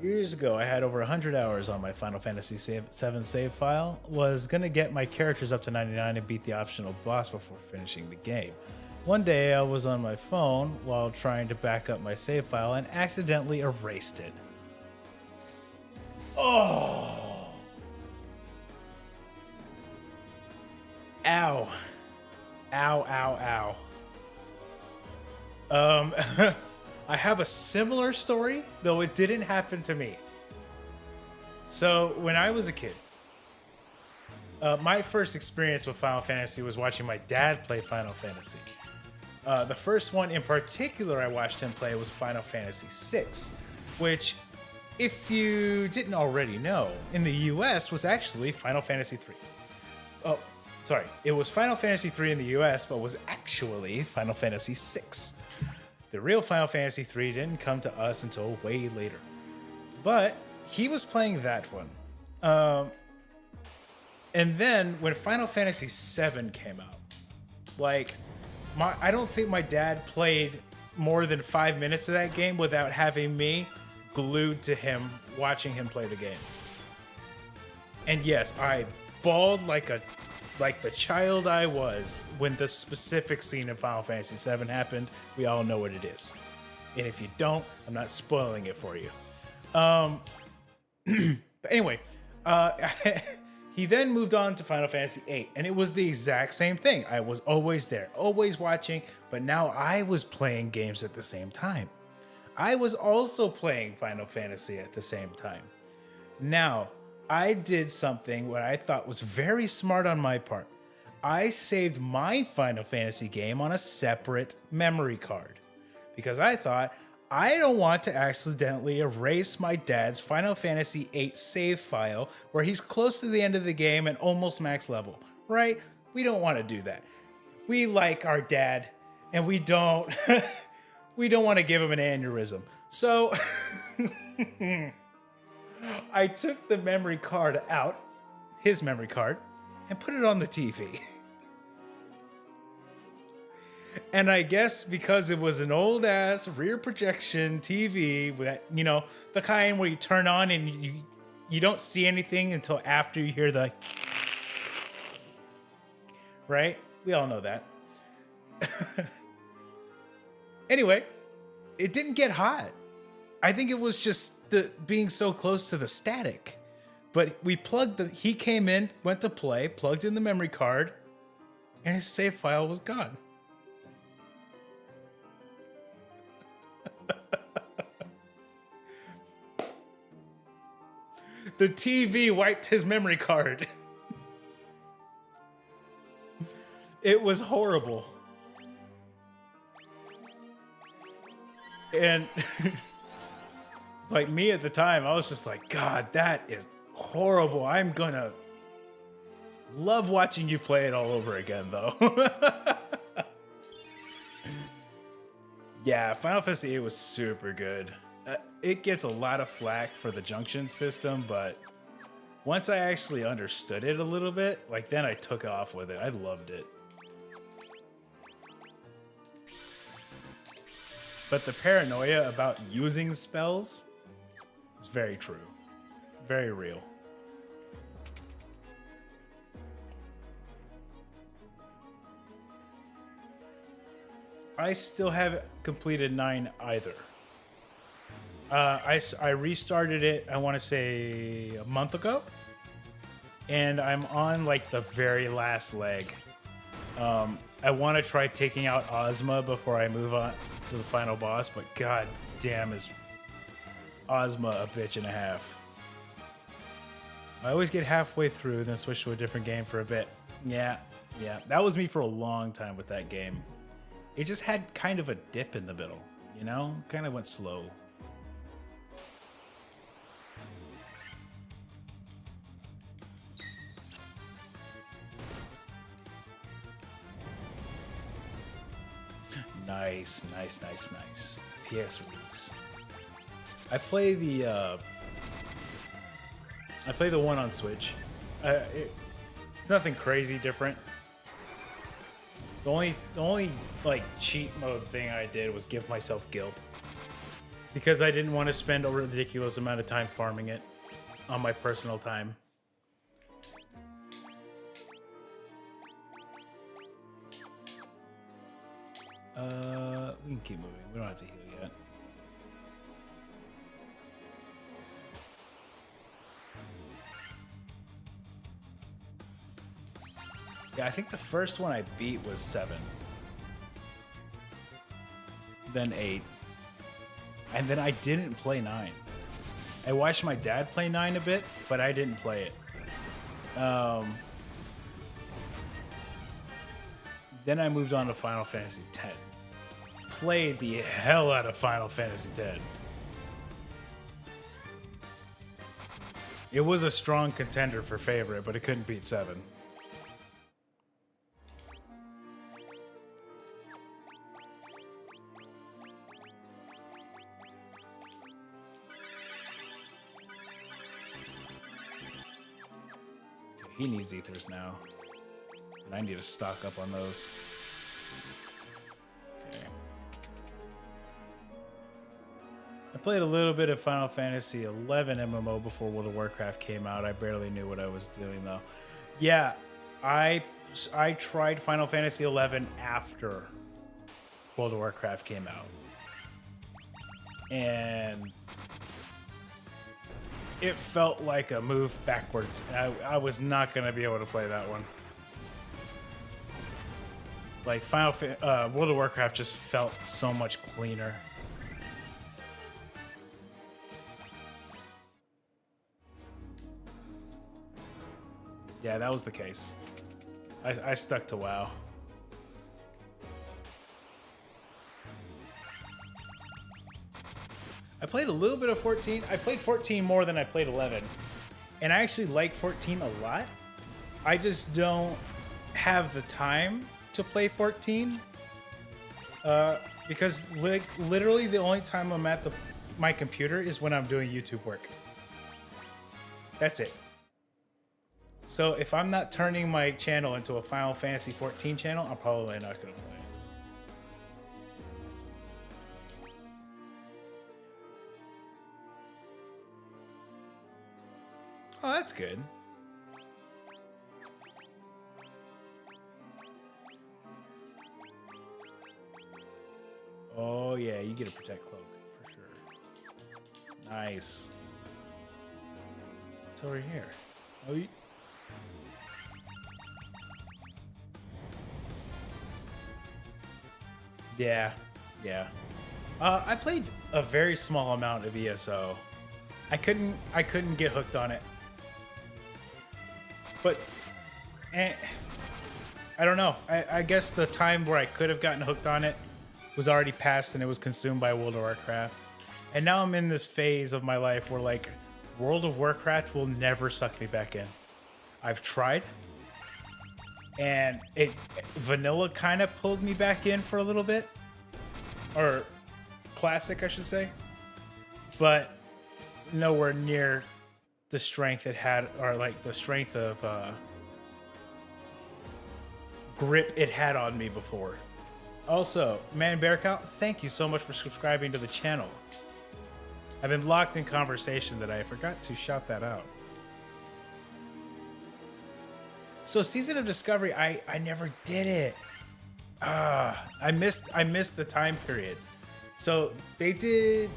Years ago, I had over 100 hours on my Final Fantasy VII save file. Was gonna get my characters up to 99 and beat the optional boss before finishing the game. One day, I was on my phone while trying to back up my save file and accidentally erased it. Oh! Ow. Ow. I have a similar story, though it didn't happen to me. So, when I was a kid, my first experience with Final Fantasy was watching my dad play Final Fantasy. The first one in particular I watched him play was Final Fantasy VI, which, if you didn't already know, in the US was actually Final Fantasy III. Oh, sorry, it was Final Fantasy III in the US, but was actually Final Fantasy VI. The real Final Fantasy III didn't come to us until way later. But he was playing that one. And then when Final Fantasy VII came out, I don't think my dad played more than 5 minutes of that game without having me glued to him, watching him play the game. And yes, I bawled like the child I was when the specific scene in Final Fantasy VII happened. We all know what it is. And if you don't, I'm not spoiling it for you. But anyway, he then moved on to Final Fantasy VIII, and it was the exact same thing. I was always there, always watching, but now I was playing games at the same time. I was also playing Final Fantasy at the same time. Now, I did something what I thought was very smart on my part. I saved my Final Fantasy game on a separate memory card because I thought I don't want to accidentally erase my dad's Final Fantasy VIII save file where he's close to the end of the game and almost max level, right? We don't want to do that. We like our dad and we don't we don't want to give him an aneurysm. So I took the memory card out, his memory card, and put it on the TV. And I guess because it was an old ass rear projection TV that, you know, the kind where you turn on and you don't see anything until after you hear the right? We all know that. Anyway, it didn't get hot. I think it was just the being so close to the static. But he came in, went to play, plugged in the memory card, and his save file was gone. The TV wiped his memory card. It was horrible. And it's like me at the time, I was just like, God, that is horrible. I'm gonna love watching you play it all over again, though. Yeah, Final Fantasy VIII was super good. It gets a lot of flack for the junction system, but once I actually understood it a little bit, like then I took off with it. I loved it. But the paranoia about using spells is very true. Very real. I still haven't completed 9 either. I restarted it, I want to say a month ago. And I'm on like the very last leg. I want to try taking out Ozma before I move on to the final boss, but god damn is Ozma a bitch and a half. I always get halfway through, then switch to a different game for a bit. Yeah. That was me for a long time with that game. It just had kind of a dip in the middle, you know? Kind of went slow. Nice. PS release. I play the one on Switch. It's nothing crazy different. The only like cheat mode thing I did was give myself guilt because I didn't want to spend a ridiculous amount of time farming it on my personal time. We can keep moving. We don't have to heal yet. Yeah, I think the first one I beat was 7. Then 8. And then I didn't play 9. I watched my dad play 9 a bit, but I didn't play it. Then I moved on to Final Fantasy X. Played the hell out of Final Fantasy X. It was a strong contender for favorite, but it couldn't beat 7. Okay, he needs ethers now. And I need to stock up on those. Okay. I played a little bit of Final Fantasy 11 MMO before World of Warcraft came out. I barely knew what I was doing though. Yeah, I tried Final Fantasy 11 after World of Warcraft came out. And it felt like a move backwards. I was not going to be able to play that one. Like World of Warcraft just felt so much cleaner. Yeah, that was the case. I stuck to WoW. I played a little bit of 14. I played 14 more than I played 11. And I actually like 14 a lot. I just don't have the time to play 14. Because literally the only time I'm at my computer is when I'm doing YouTube work. That's it. So if I'm not turning my channel into a Final Fantasy 14 channel, I'm probably not going to play. Oh, that's good. Oh, yeah, you get a Protect Cloak for sure. Nice. What's over here? Oh, yeah, yeah. I played a very small amount of ESO. I couldn't get hooked on it. But I don't know. I guess the time where I could have gotten hooked on it was already past and it was consumed by World of Warcraft. And now I'm in this phase of my life where like World of Warcraft will never suck me back in. I've tried. And vanilla kind of pulled me back in for a little bit. Or classic, I should say. But nowhere near the strength it had, or like the strength of grip it had on me before. Also, Man Bear Cow, thank you so much for subscribing to the channel. I've been locked in conversation today. I forgot to shout that out. So Season of Discovery, I never did it. I missed the time period. So they did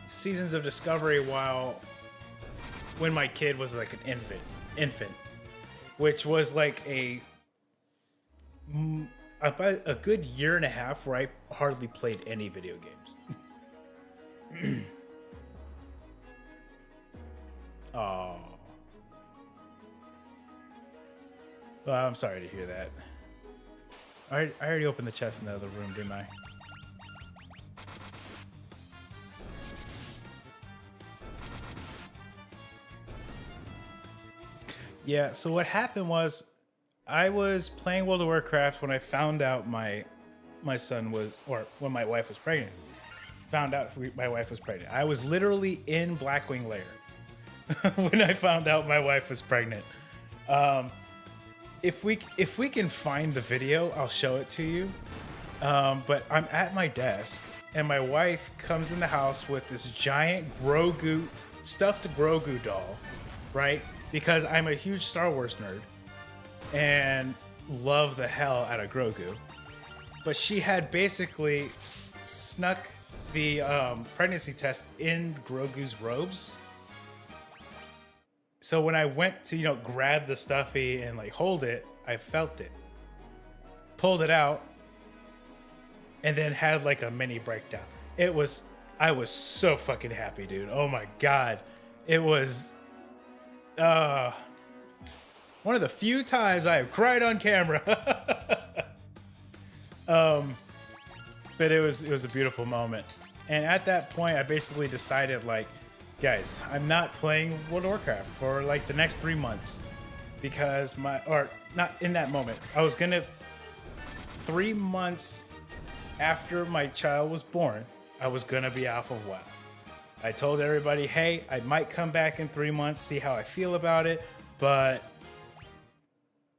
Seasons of Discovery when my kid was like an infant, which was like about a good year and a half where I hardly played any video games. Oh. Well, I'm sorry to hear that. I already opened the chest in the other room, didn't I? Yeah, so what happened was I was playing World of Warcraft when I found out my son was, or when my wife was pregnant. Found out my wife was pregnant. I was literally in Blackwing Lair when I found out my wife was pregnant. If we can find the video, I'll show it to you. But I'm at my desk, and my wife comes in the house with this giant stuffed Grogu doll, right? Because I'm a huge Star Wars nerd and love the hell out of Grogu. But she had basically snuck the pregnancy test in Grogu's robes. So when I went to, grab the stuffy and like hold it, I felt it. Pulled it out and then had like a mini breakdown. I was so fucking happy, dude. Oh my God. It was one of the few times I have cried on camera. But it was a beautiful moment. And at that point, I basically decided, like, guys, I'm not playing World of Warcraft for like the next 3 months because not in that moment. I was gonna 3 months after my child was born, I was gonna be off of WoW. I told everybody, hey, I might come back in 3 months, see how I feel about it, but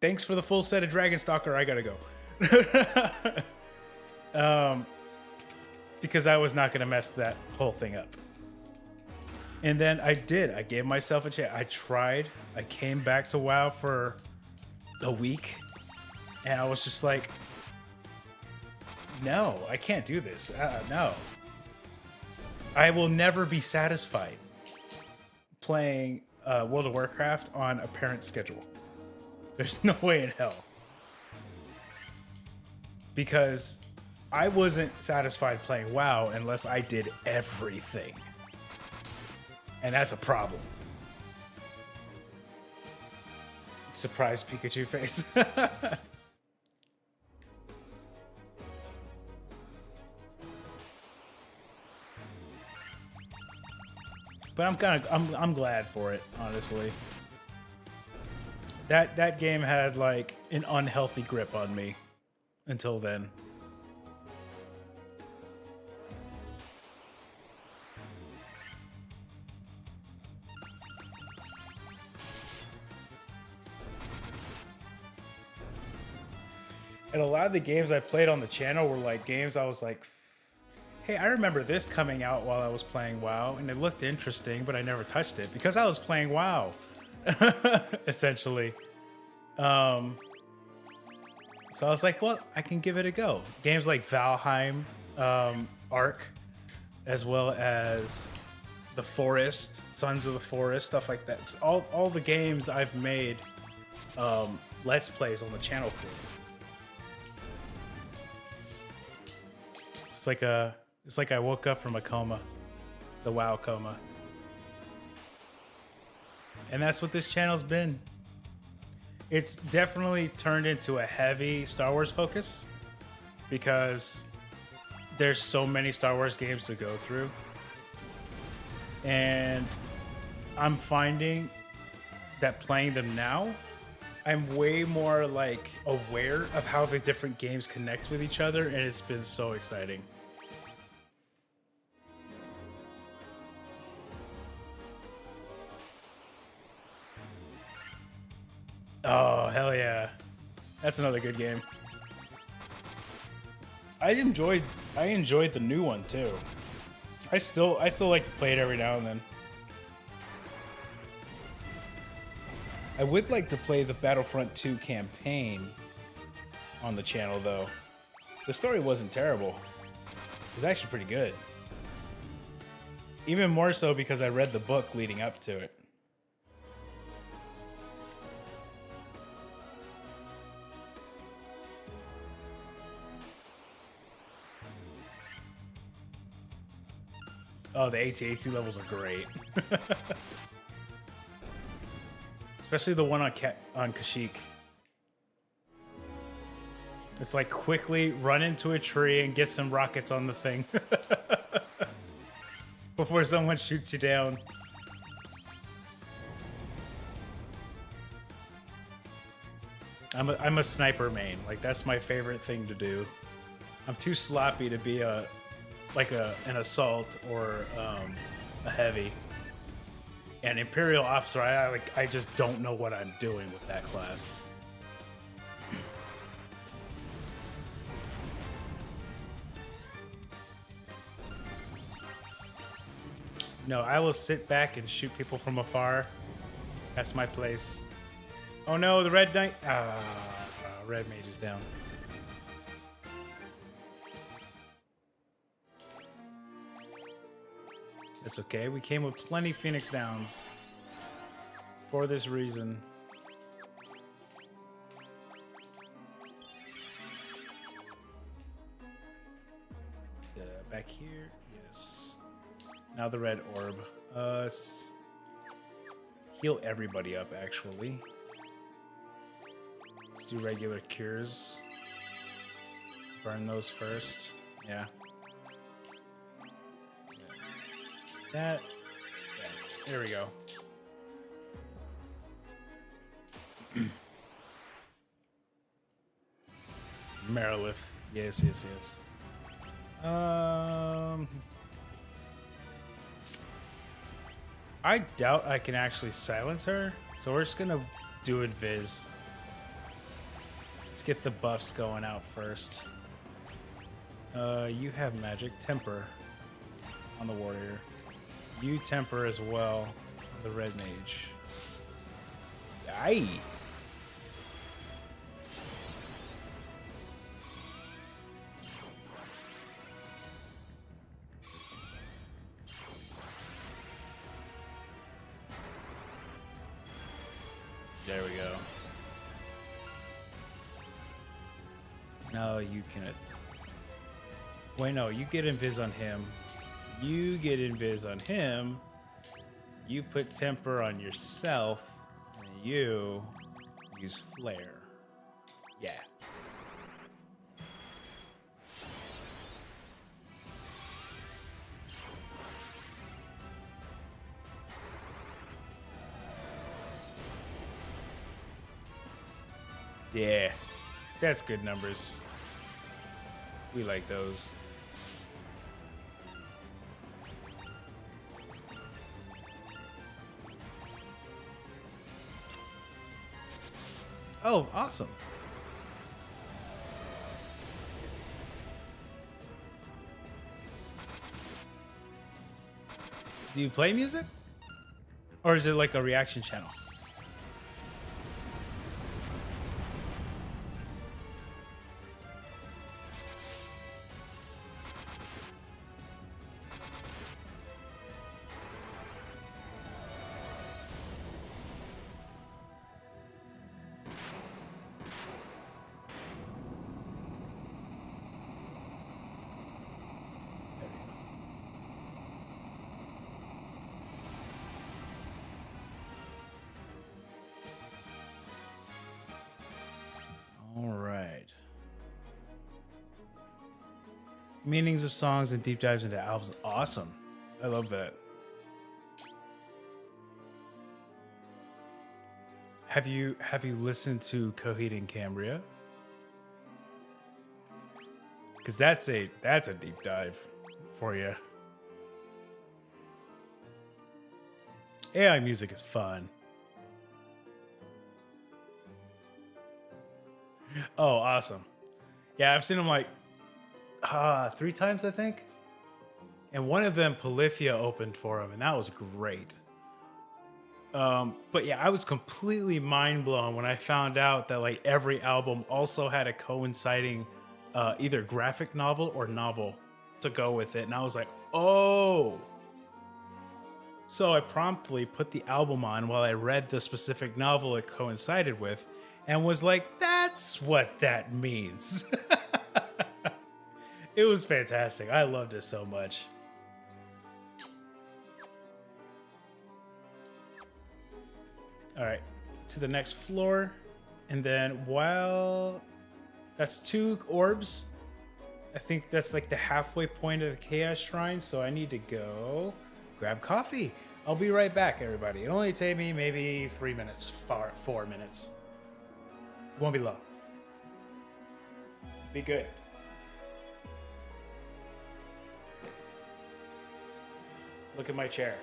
thanks for the full set of Dragonstalker, I gotta go. Because I was not gonna mess that whole thing up. And then I did. I gave myself a chance. I tried. I came back to WoW for a week, and I was just like, no, I can't do this. No. I will never be satisfied playing World of Warcraft on a parent schedule. There's no way in hell. Because I wasn't satisfied playing WoW unless I did everything. And that's a problem. Surprise Pikachu face. But I'm glad for it, honestly. That game had like an unhealthy grip on me until then. And a lot of the games I played on the channel were like games I was like, hey, I remember this coming out while I was playing WoW, and it looked interesting, but I never touched it because I was playing WoW, essentially. So I was like, well, I can give it a go. Games like Valheim, Ark, as well as The Forest, Sons of the Forest, stuff like that. It's all the games I've made Let's Plays on the channel for. It's like I woke up from a coma, the WoW coma. And that's what this channel's been. It's definitely turned into a heavy Star Wars focus because there's so many Star Wars games to go through. And I'm finding that playing them now, I'm way more like aware of how the different games connect with each other, and it's been so exciting. Oh, hell yeah. That's another good game. I enjoyed the new one too. I still like to play it every now and then. I would like to play the Battlefront 2 campaign on the channel though. The story wasn't terrible. It was actually pretty good. Even more so because I read the book leading up to it. Oh, the AT-AT levels are great. Especially the one on Kashyyyk. It's like quickly run into a tree and get some rockets on the thing. Before someone shoots you down. I'm a sniper main. Like, that's my favorite thing to do. I'm too sloppy to be an assault or a heavy. And Imperial Officer, I just don't know what I'm doing with that class. No, I will sit back and shoot people from afar. That's my place. Oh no, the Red Knight. Red Mage is down. It's okay. We came with plenty Phoenix Downs for this reason. Back here, yes. Now the red orb. Let's heal everybody up, actually. Let's do regular cures. Burn those first. Yeah. That. Yeah. There we go. Marilith. Yes, yes, yes. I doubt I can actually silence her, so we're just gonna do invis. Let's get the buffs going out first. You have magic temper on the warrior. You temper as well on the red mage. Aye. There we go. Now you can... Wait, no, you get invis on him. You get invis on him. You put temper on yourself. And you use flare. Yeah. Yeah, that's good numbers. We like those. Oh, awesome. Do you play music? Or is it like a reaction channel? All right. Meanings of songs and deep dives into albums. Awesome. I love that. Have you listened to Coheed and Cambria? Because that's a deep dive for you. AI music is fun. Oh, awesome. Yeah, I've seen them like 3 times, I think. And one of them, Polyphia opened for him, and that was great. But yeah, I was completely mind blown when I found out that like every album also had a coinciding either graphic novel or novel to go with it. And I was like, oh. So I promptly put the album on while I read the specific novel it coincided with and was like, that's what that means. It was fantastic. I loved it so much. All right, to the next floor. And then while that's 2 orbs, I think that's like the halfway point of the Chaos Shrine. So I need to go grab coffee. I'll be right back, everybody. It'll only take me maybe 3 minutes, 4 minutes. It won't be long. Be good. Look at my chair.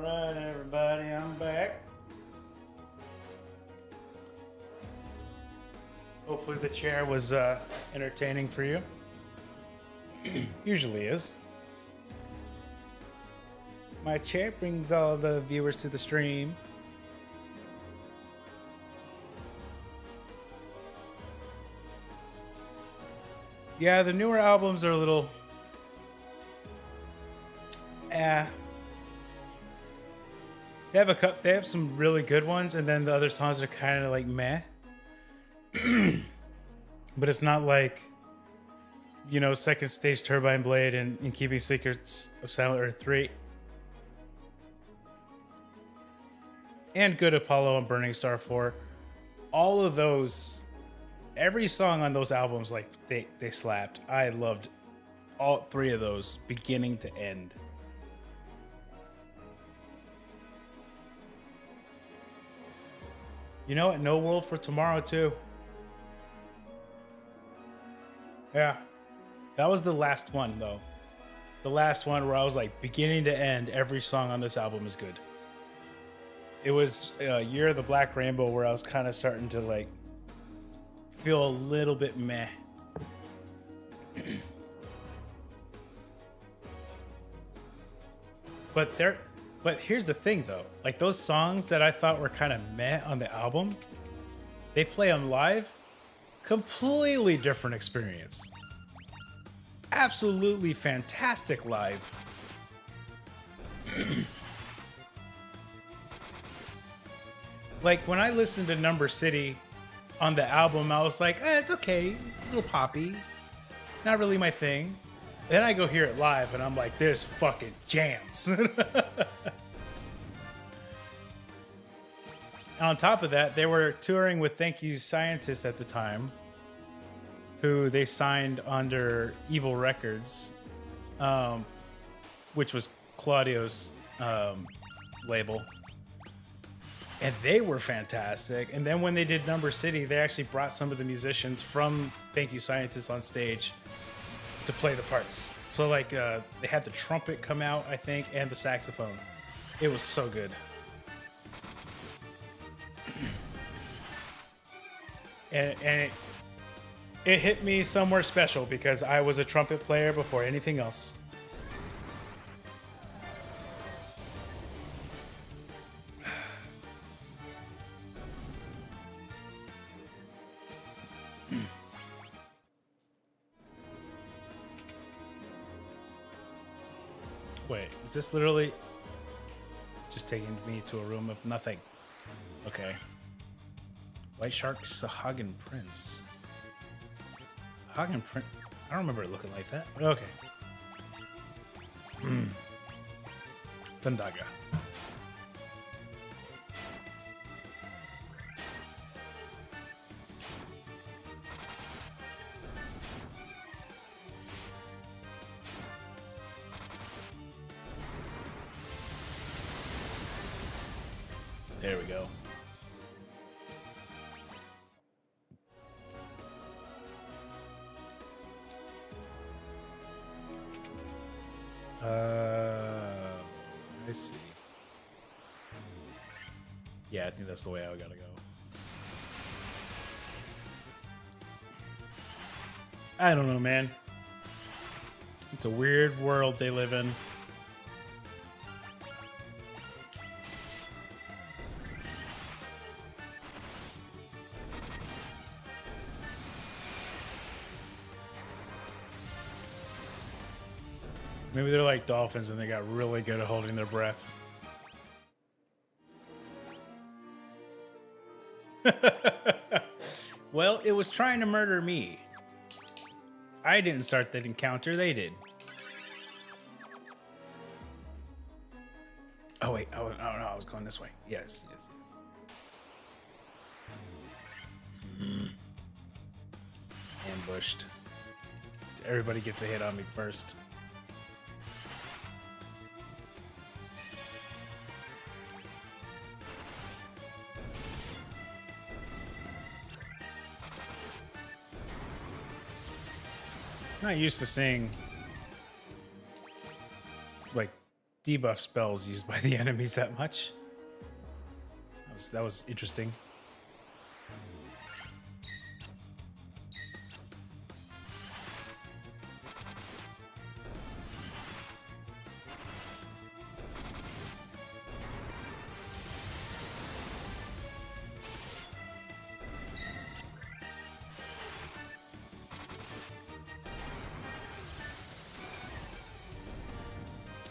right, everybody, I'm back. Hopefully the chair was entertaining for you. Usually is. My chair brings all the viewers to the stream. Yeah, the newer albums are a little... They have some really good ones, and then the other songs are kind of like meh. But it's not like, you know, Second Stage Turbine Blade and Keeping Secrets of Silent Earth 3. And Good Apollo and Burning Star 4. All of those, every song on those albums, like, they slapped. I loved all three of those, beginning to end. You know what? No World for Tomorrow, too. Yeah. That was the last one, though. The last one where I was like, beginning to end, every song on this album is good. It was Year of the Black Rainbow where I was kind of starting to, like, feel a little bit meh. But here's the thing, though. Like, those songs that I thought were kind of meh on the album, they play them live, completely different experience. Absolutely fantastic live. Like, when I listened to Number City on the album, I was like, it's okay, a little poppy. Not really my thing. Then I go hear it live, and I'm like, this fucking jams. On top of that, they were touring with Thank You Scientists at the time, who they signed under Evil Records, which was Claudio's label. And they were fantastic. And then when they did Number City, they actually brought some of the musicians from Thank You Scientists on stage to play the parts. So, like, they had the trumpet come out, I think, and the saxophone. It was so good. And it hit me somewhere special because I was a trumpet player before anything else. Wait, is this literally just taking me to a room of nothing? Okay. White Shark Sahagin Prince. Sahagin Prince? I don't remember it looking like that. But okay. Thundaga. There we go. I see. Yeah, I think that's the way I gotta go. I don't know, man. It's a weird world they live in. Maybe they're like dolphins and they got really good at holding their breaths. Well, it was trying to murder me. I didn't start that encounter, they did. Oh wait, oh no, I was going this way. Yes. Ambushed. So everybody gets a hit on me first. Not used to seeing like debuff spells used by the enemies that much. That was interesting.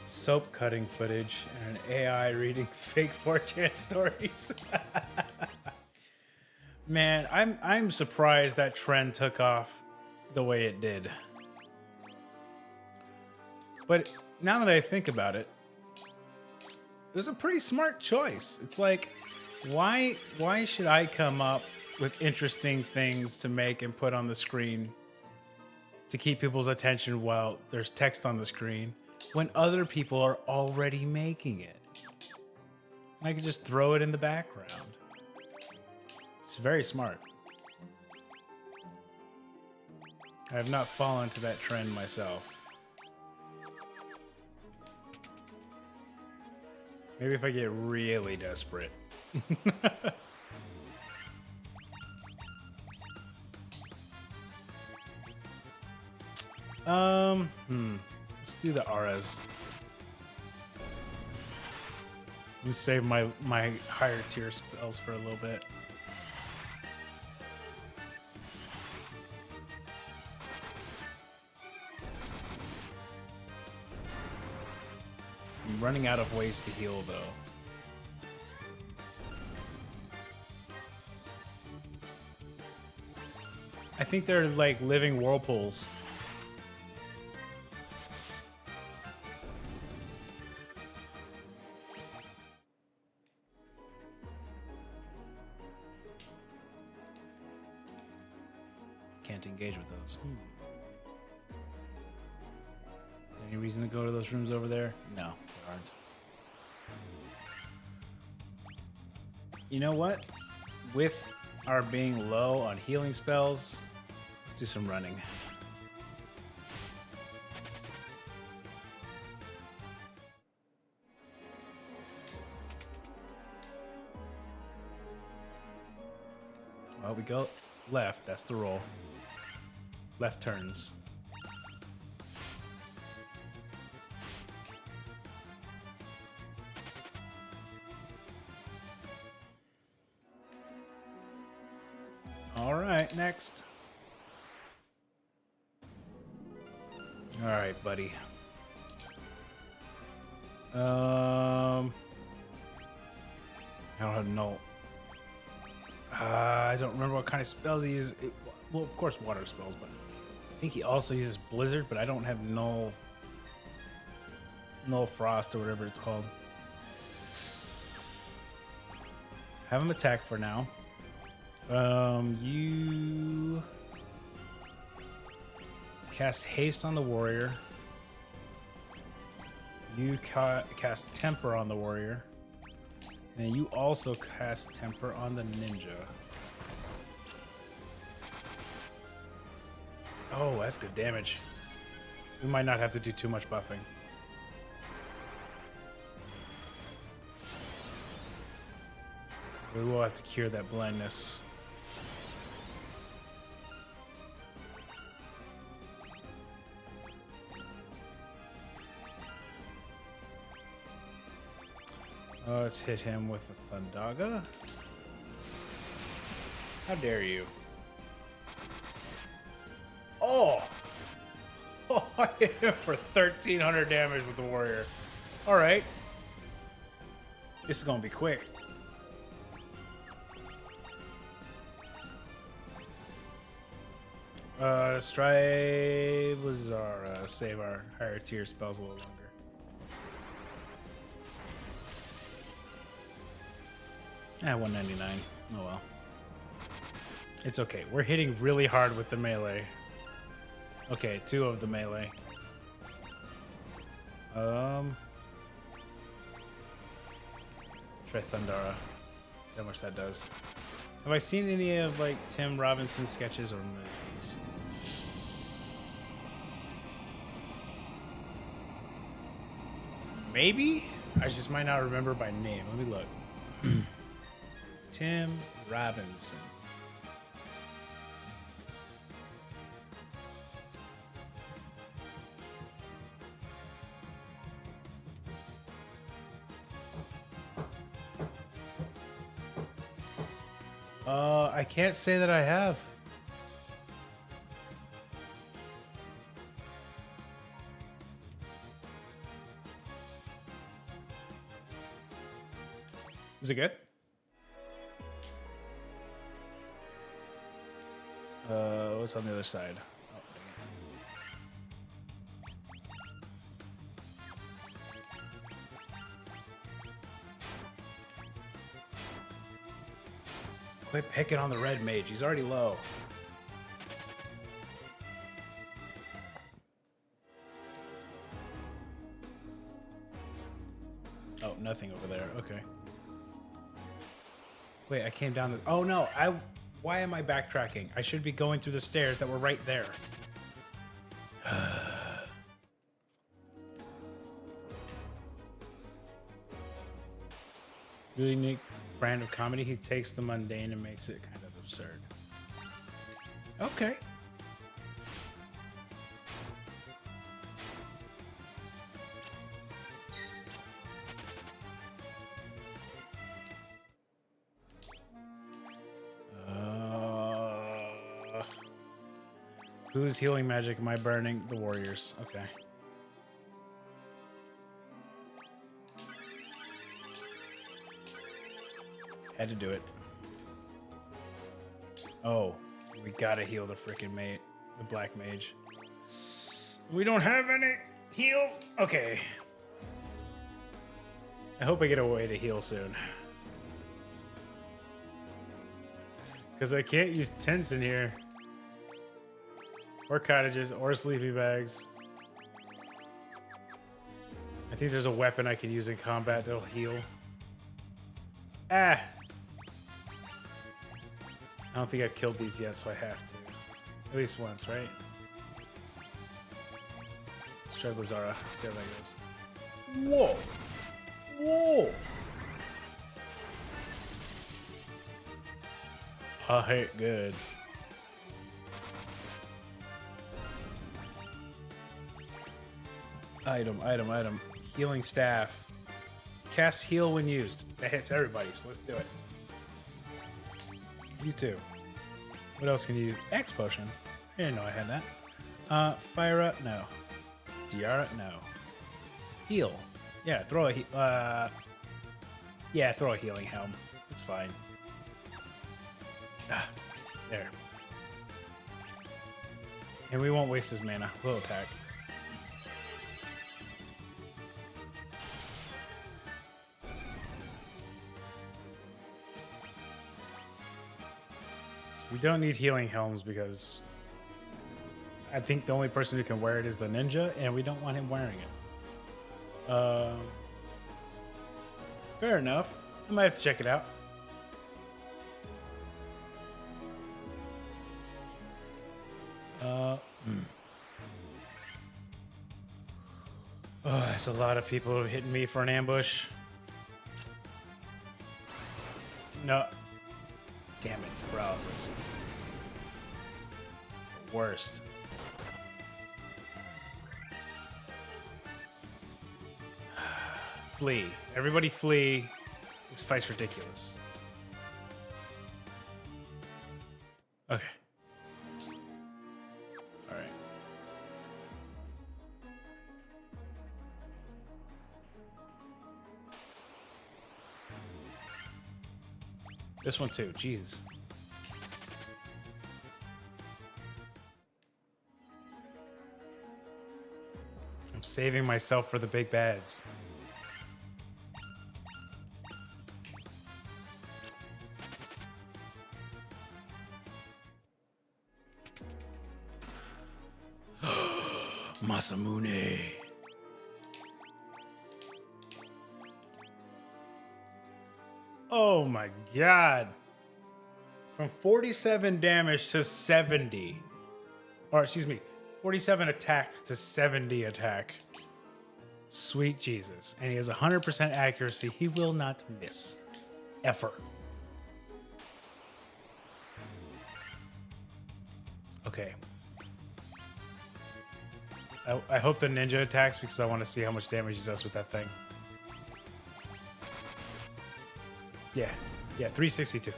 Soap cutting footage and an AI reading fake 4chan stories. Man, I'm surprised that trend took off the way it did. But now that I think about it, it was a pretty smart choice. It's like, why should I come up with interesting things to make and put on the screen to keep people's attention while there's text on the screen when other people are already making it? I could just throw it in the background. It's very smart. I have not fallen to that trend myself. Maybe if I get really desperate. Let's do the auras. Let me save my higher tier spells for a little bit. I'm running out of ways to heal, though. I think they're like living whirlpools. Can't engage with those. Any reason to go to those rooms over there? No, there aren't. You know what? With our being low on healing spells, let's do some running. Well, we go left. That's the roll. Left turns. All right, next. All right, buddy. I don't know. I don't remember what kind of spells he uses. Well, of course, water spells, but I think he also uses Blizzard, but I don't have Null Frost or whatever it's called. Have him attack for now. You cast Haste on the warrior. You cast Temper on the warrior. And then you also cast Temper on the ninja. Oh, that's good damage. We might not have to do too much buffing. We will have to cure that blindness. Let's hit him with a Thundaga. How dare you? Oh! Oh, I hit him for 1,300 damage with the warrior. Alright. This is gonna be quick. Strive was our save our higher tier spells a little longer. Ah, 199. Oh well. It's okay. We're hitting really hard with the melee. Okay, 2 of the melee. Try Thundara. See how much that does. Have I seen any of like Tim Robinson's sketches or movies? Maybe? I just might not remember by name. Let me look. Tim Robinson. I can't say that I have. Is it good? What's on the other side? Oh, quit picking on the red mage. He's already low. Oh, nothing over there. Okay. Wait, I came down the... Oh, no. Why am I backtracking? I should be going through the stairs that were right there. Really unique brand of comedy. He takes the mundane and makes it kind of absurd. Okay. Whose healing magic am I burning? The warriors. Okay. Had to do it. Oh, we gotta heal the freaking mate, the black mage. We don't have any heals? Okay. I hope I get a way to heal soon. Because I can't use tents in here. Or cottages, or sleeping bags. I think there's a weapon I can use in combat that'll heal. Ah! I don't think I've killed these yet, so I have to. At least once, right? Let's try Blazara. See how that goes. Whoa! Whoa! I hate good. Item. Healing staff. Cast heal when used. That hits everybody, so let's do it. You too. What else can you use? X potion. I didn't know I had that. Fire up? No. Diara? No. Heal. Yeah, throw a yeah, throw a healing helm. It's fine. Ah, there. And we won't waste his mana. We'll attack. We don't need healing helms because I think the only person who can wear it is the ninja, and we don't want him wearing it. Fair enough. I might have to check it out. Oh, there's a lot of people hitting me for an ambush. No. Damn it, paralysis. It's the worst. Flee. Everybody flee. This fight's ridiculous. Okay. Alright. This one too, jeez. I'm saving myself for the big bads. Masamune. Oh my god. From 47 damage to 70. Or excuse me, 47 attack to 70 attack. Sweet Jesus. And he has 100% accuracy. He will not miss. Ever. Okay. I hope the ninja attacks because I want to see how much damage he does with that thing. Yeah. Yeah, 362.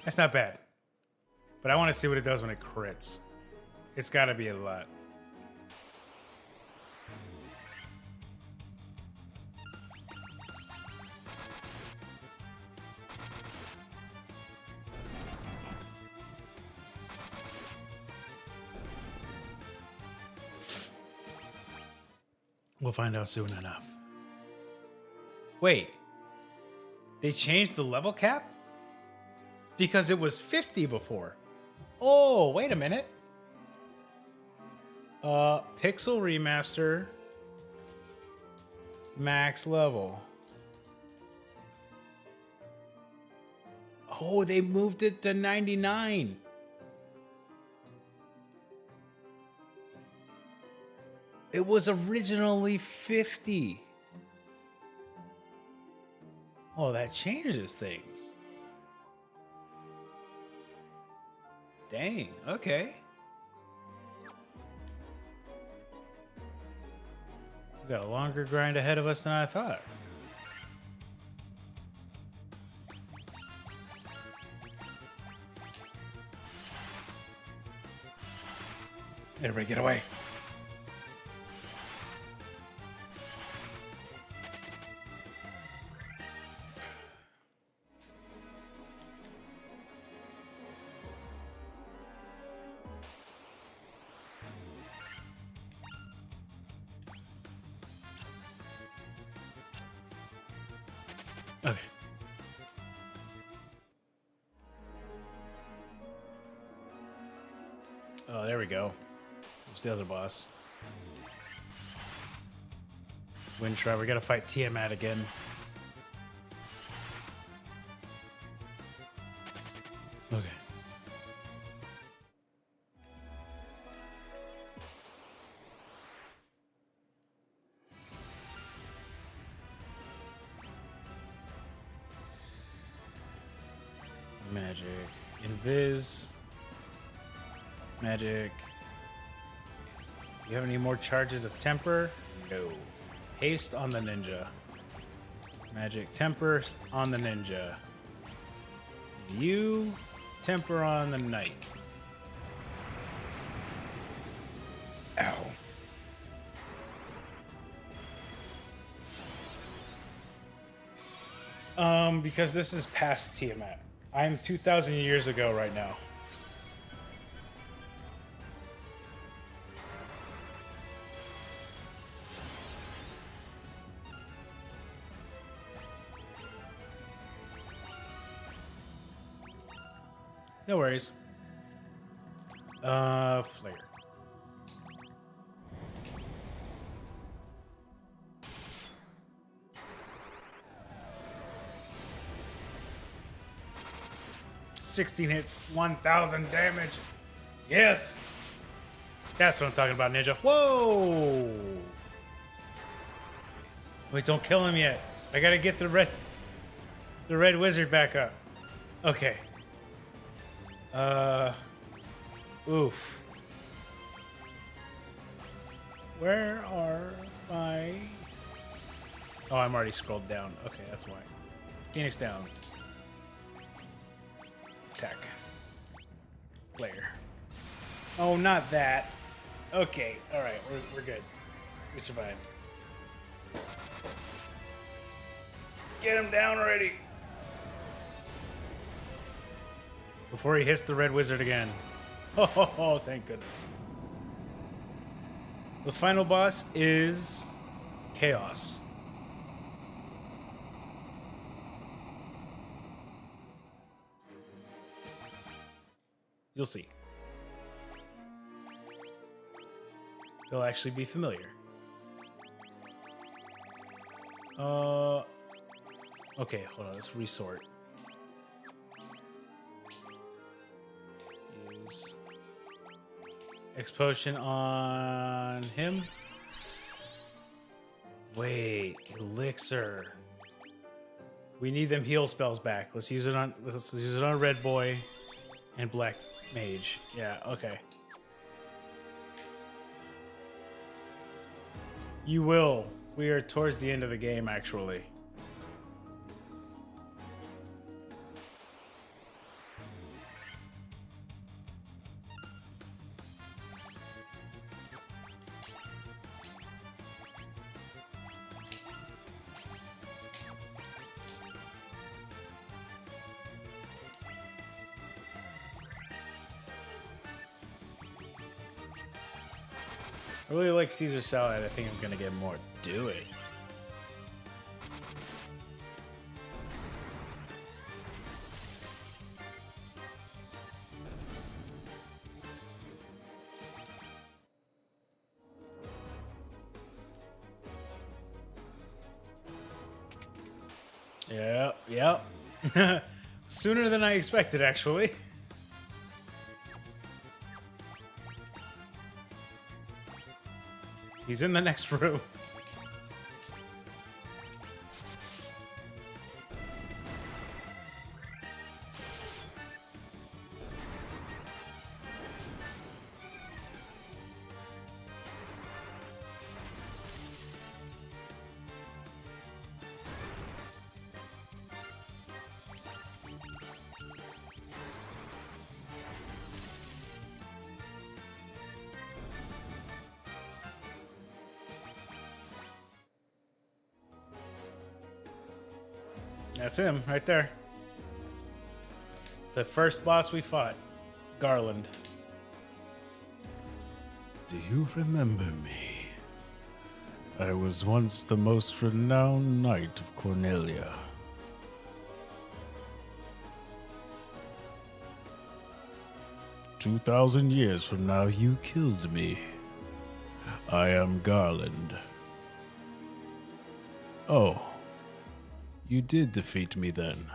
That's not bad. But I want to see what it does when it crits. It's got to be a lot. We'll find out soon enough. Wait. They changed the level cap? Because it was 50 before. Oh, wait a minute. Pixel Remaster. Max level. Oh, they moved it to 99. It was originally 50. Oh, that changes things. Dang, okay. We got a longer grind ahead of us than I thought. Everybody get away. Okay. Oh, there we go. There's the other boss. Wind Tribe. We gotta fight Tiamat again. Okay. Magic. Invis. Magic. You have any more charges of temper? No. Haste on the ninja. Magic temper on the ninja. You temper on the knight. Ow. Because this is past Tiamat. I'm 2,000 years ago right now. No worries. Flare. $16 hits, 1,000 damage. Yes! That's what I'm talking about, ninja. Whoa! Wait, don't kill him yet. I gotta get the red wizard back up. Okay. Oof. Where are my... Oh, I'm already scrolled down. Okay, that's why. Phoenix down. Attack. Flare. Oh, not that. Okay, alright, we're good. We survived. Get him down already! Before he hits the red wizard again. Oh, thank goodness. The final boss is Chaos. You'll see. He'll actually be familiar. Okay, hold on, let's resort. Use X potion on him. Wait, elixir. We need them heal spells back. Let's use it on Red Boy and Black Mage. Yeah, okay. You will. We are towards the end of the game, actually. I really like Caesar salad. I think I'm gonna get more. Do it. Yep. Sooner than I expected, actually. He's in the next room. That's him right there. The first boss we fought, Garland. Do you remember me? I was once the most renowned knight of Cornelia. "2,000 years from now, you killed me. I am Garland." Oh, you did defeat me then.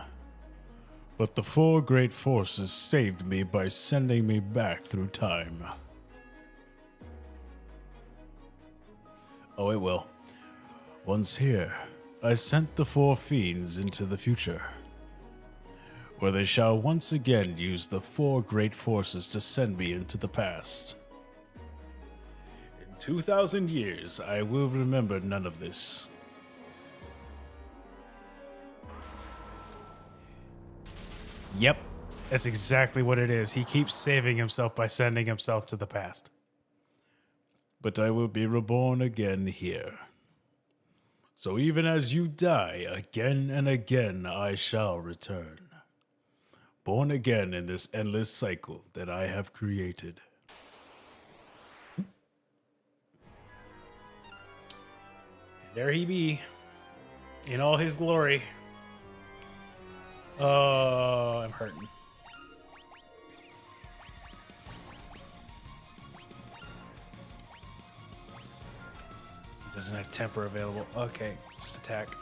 But the four great forces saved me by sending me back through time. Oh, it will. Once here, I sent the four fiends into the future, where they shall once again use the four great forces to send me into the past. In 2,000 years, I will remember none of this. Yep, that's exactly what it is. He keeps saving himself by sending himself to the past. But I will be reborn again here. So even as you die again and again, I shall return. Born again in this endless cycle that I have created. There he be, in all his glory. Oh, I'm hurting. He doesn't have temper available. Okay, just attack.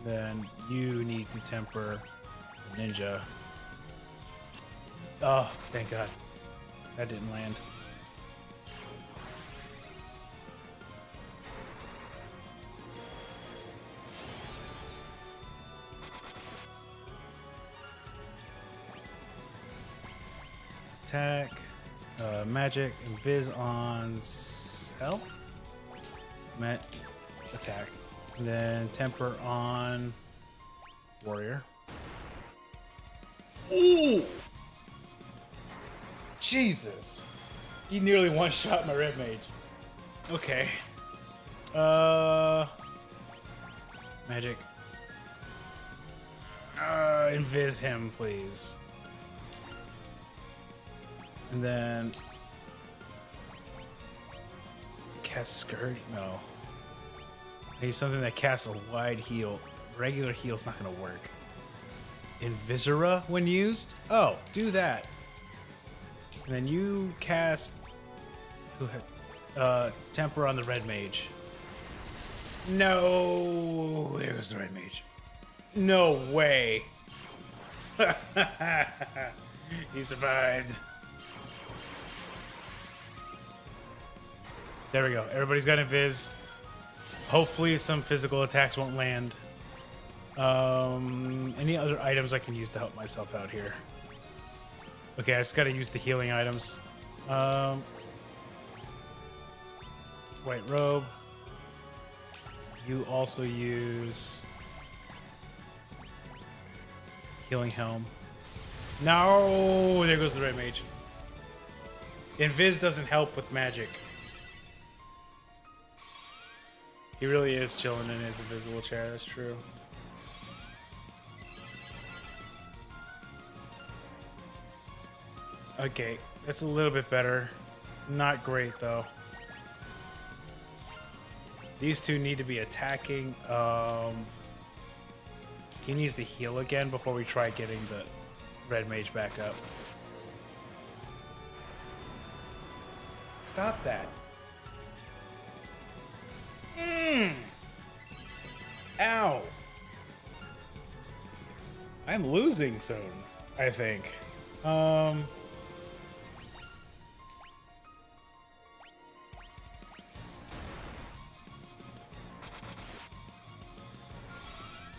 Then you need to temper ninja. Oh, thank God. That didn't land. Attack, magic, and viz on self. Met attack, and then temper on warrior. Ooh, Jesus! He nearly one-shot my red mage. Okay. Magic. Invis him, please. And then cast Scourge? No. I need something that casts a wide heal. Regular heal's not gonna work. Invisora when used? Oh, do that. And then you cast temper on the red mage. No, there goes the red mage. No way. He survived. There we go. Everybody's got invis. Hopefully some physical attacks won't land. Any other items I can use to help myself out here? Okay, I just gotta use the healing items. White robe. You also use healing helm. No, there goes the red mage. Invis doesn't help with magic. He really is chilling in his invisible chair, that's true. Okay, that's a little bit better. Not great, though. These two need to be attacking. He needs to heal again before we try getting the red mage back up. Stop that. Ow. I'm losing soon, I think.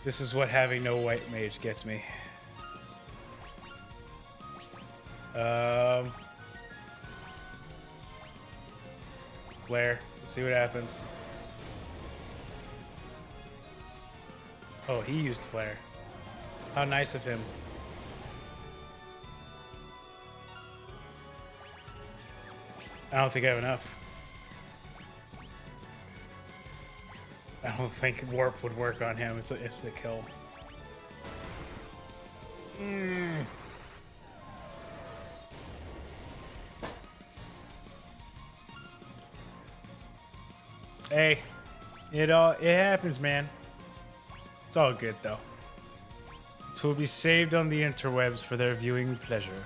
This is what having no white mage gets me. Flare. Let's see what happens. Oh, he used flare. How nice of him. I don't think I have enough. I don't think warp would work on him. It's a kill. Hey, it happens, man. It's all good though. It will be saved on the interwebs for their viewing pleasure.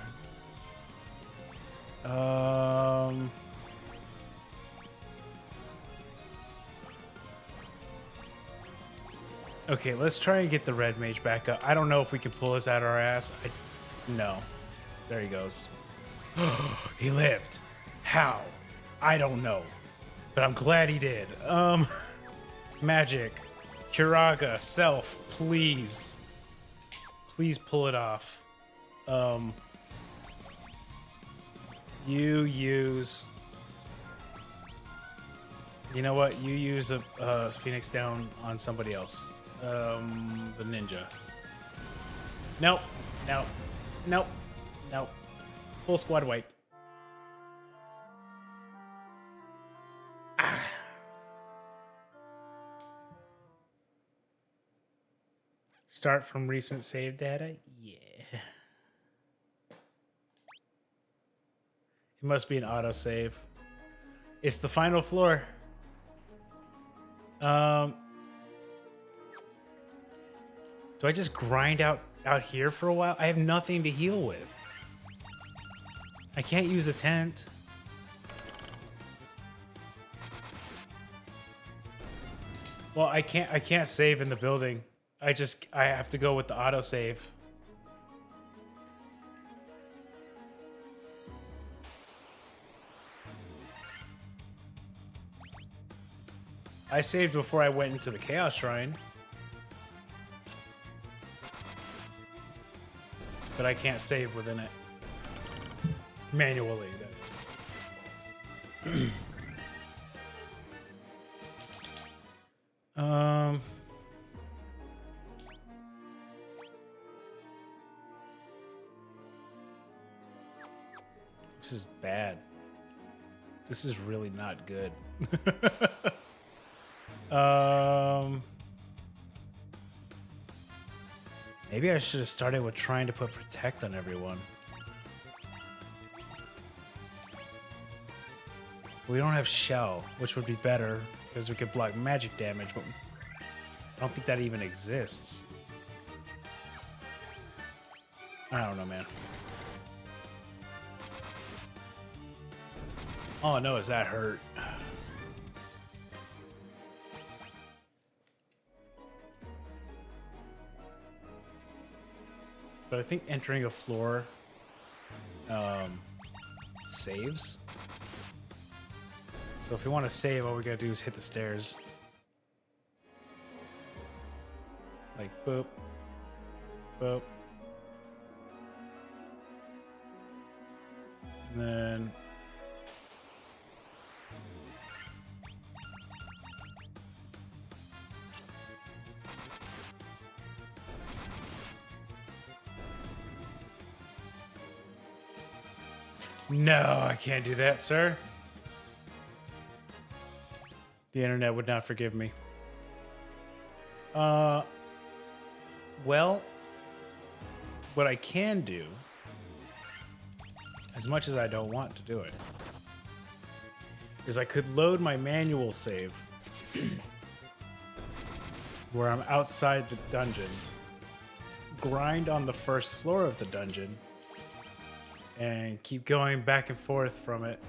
Okay, let's try and get the red mage back up. I don't know if we can pull this out of our ass. No. There he goes. He lived. How? I don't know. But I'm glad he did. Magic. Kiraga, self, please. Please pull it off. You use... You know what? You use a Phoenix down on somebody else. The ninja. Nope. Nope. Nope. Nope. Full squad wipe. Ah. Start from recent save data? Yeah. It must be an autosave. It's the final floor. Do I just grind out here for a while? I have nothing to heal with. I can't use a tent. Well, I can't save in the building. I have to go with the autosave. I saved before I went into the Chaos Shrine. But I can't save within it. Manually, that is. This is bad. This is really not good. Maybe I should have started with trying to put protect on everyone. We don't have shell, which would be better because we could block magic damage, but I don't think that even exists. I don't know, man. All I know is that hurt. But I think entering a floor saves. So if we want to save, all we gotta do is hit the stairs. Like boop, boop. And then no, I can't do that, sir. The internet would not forgive me. Well, what I can do, as much as I don't want to do it, is I could load my manual save where I'm outside the dungeon, grind on the first floor of the dungeon, and keep going back and forth from it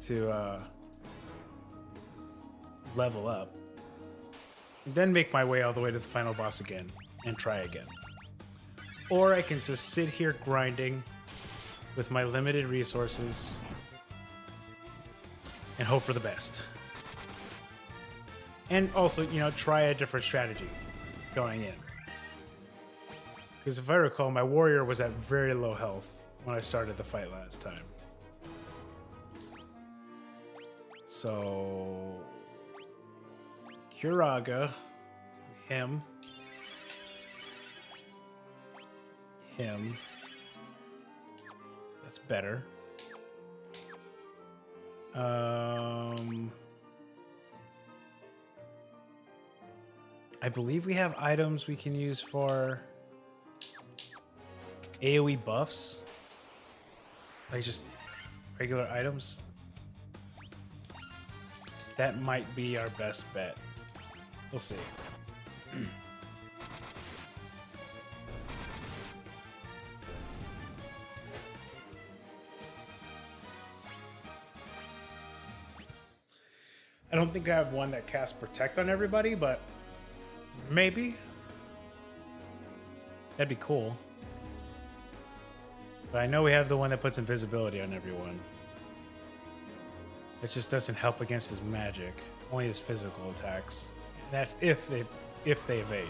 to level up. And then make my way all the way to the final boss again and try again. Or I can just sit here grinding with my limited resources and hope for the best. And also, you know, try a different strategy going in. Because if I recall, my warrior was at very low health when I started the fight last time. So Curaga, him. That's better. I believe we have items we can use for AoE buffs. Like just regular items. That might be our best bet. We'll see. I don't think I have one that casts Protect on everybody, but maybe. That'd be cool. But I know we have the one that puts invisibility on everyone. It just doesn't help against his magic, only his physical attacks. And that's if they evade.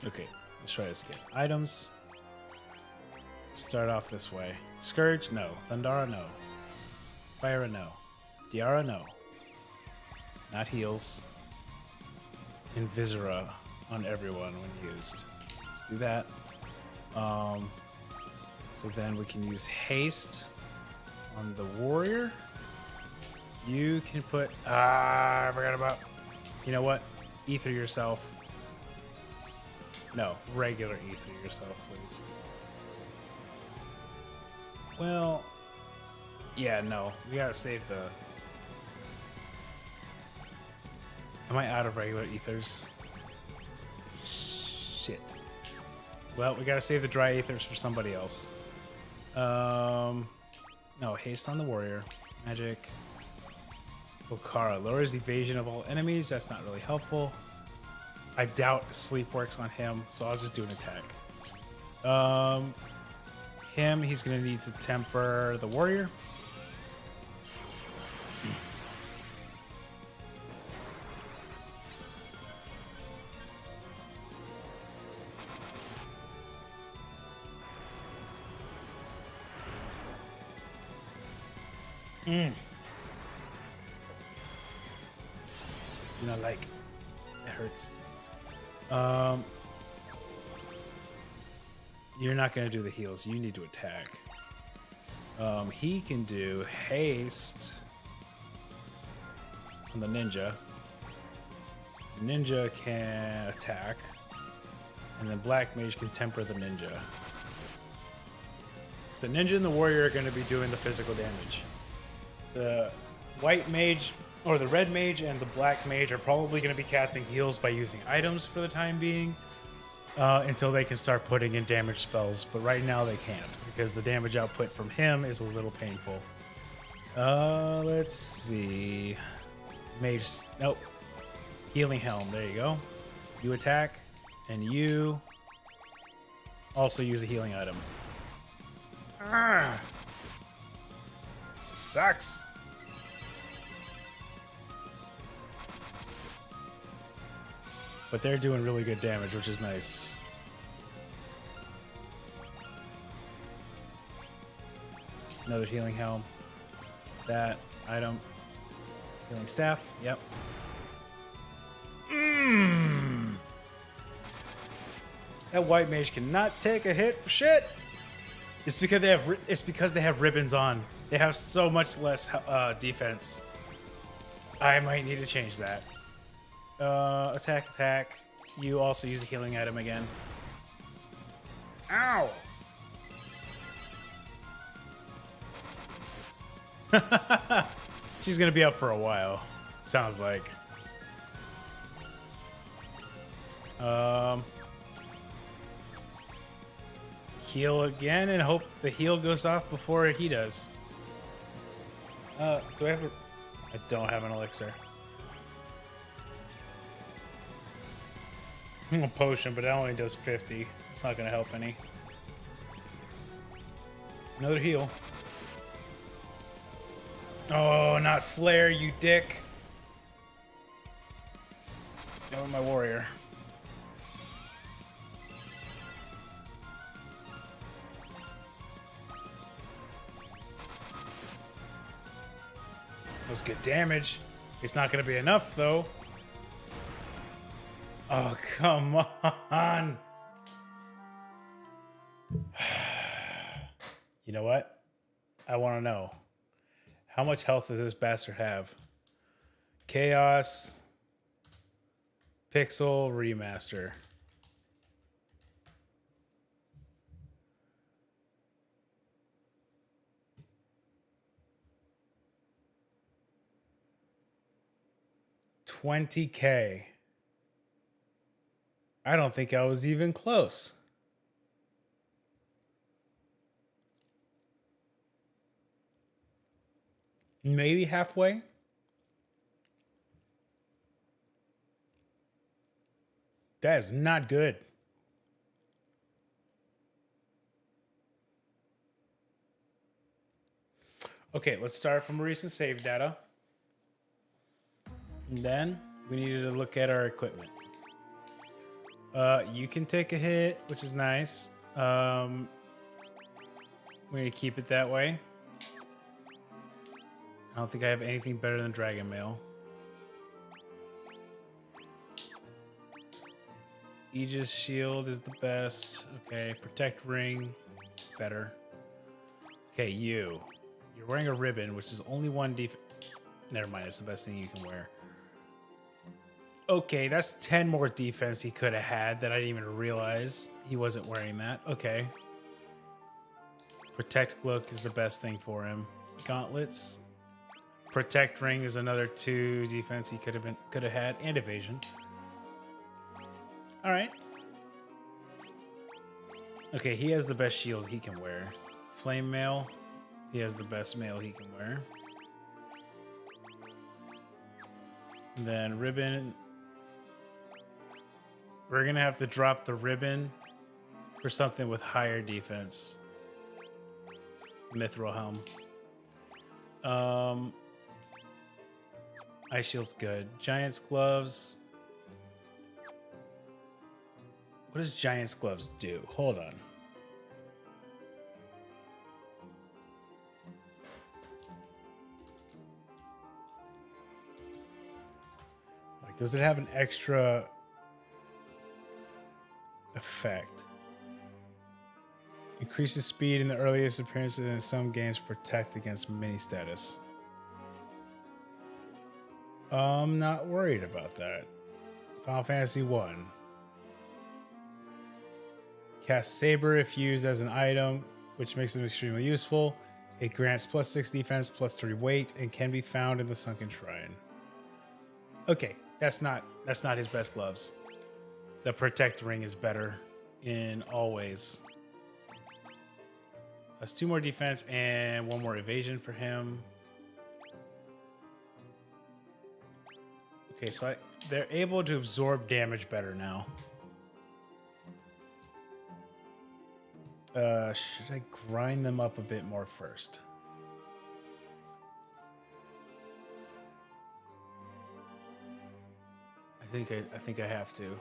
Okay, let's try this again. Items. Start off this way. Scourge, no. Thundara, no. Fire, no. Diara, no. Not heals. Invisora on everyone when used. Let's do that. So then we can use haste on the warrior. You can put... I forgot about... You know what? Ether yourself. No, regular ether yourself, please. Well... Yeah, no. We gotta save the... Am I out of regular ethers? Shit. Well, we gotta save the dry ethers for somebody else. No, haste on the warrior. Magic. Okara lowers evasion of all enemies. That's not really helpful. I doubt sleep works on him, so I'll just do an attack. Him, he's gonna need to temper the warrior. Do not like. It hurts. You're not going to do the heals. You need to attack. He can do haste on the ninja. Ninja can attack. And then Black Mage can temper the ninja. So the ninja and the warrior are going to be doing the physical damage. The white mage, or the red mage and the black mage are probably going to be casting heals by using items for the time being until they can start putting in damage spells. But right now they can't because the damage output from him is a little painful. Let's see. Mage, nope. Healing Helm, there you go. You attack, and you also use a healing item. Ah. It sucks. But they're doing really good damage, which is nice. Another healing helm. That item. Healing staff. Yep. That white mage cannot take a hit for shit. It's because they have ribbons on. They have so much less defense. I might need to change that. Attack. You also use a healing item again. Ow! She's gonna be up for a while. Sounds like. Heal again and hope the heal goes off before he does. Do I have I don't have an elixir. A potion, but that only does 50. It's not gonna help any. Another heal. Oh, not flare, you dick. Go my warrior. That was good damage. It's not going to be enough, though. Oh, come on. You know what? I want to know. How much health does this bastard have? Chaos. Pixel Remaster. $20K. I don't think I was even close. Maybe halfway. That is not good. Okay, let's start from recent save data. And then we needed to look at our equipment. You can take a hit, which is nice. We're gonna keep it that way. I don't think I have anything better than Dragon Mail. Aegis Shield is the best. Okay, Protect Ring, better. Okay, you're wearing a ribbon, which is only one defense. Never mind, it's the best thing you can wear. Okay, that's 10 more defense he could have had that I didn't even realize he wasn't wearing that. Okay. Protect Cloak is the best thing for him. Gauntlets. Protect Ring is another 2 defense he could have had, and evasion. All right. Okay, he has the best shield he can wear. Flame Mail. He has the best mail he can wear. And then ribbon. We're going to have to drop the ribbon for something with higher defense. Mithril Helm. Ice Shield's good. Giant's Gloves. What does Giant's Gloves do? Hold on. Like, does it have an extra effect? Increases speed in the earliest appearances in some games. Protect against mini status. I'm not worried about that. Final Fantasy 1. Cast Saber if used as an item, which makes it extremely useful. It grants +6 defense, +3 weight, and can be found in the Sunken Shrine. Okay, that's not his best gloves. The Protect Ring is better in all ways. That's 2 more defense and 1 more evasion for him. Okay, so they're able to absorb damage better now. Should I grind them up a bit more first? I think I have to.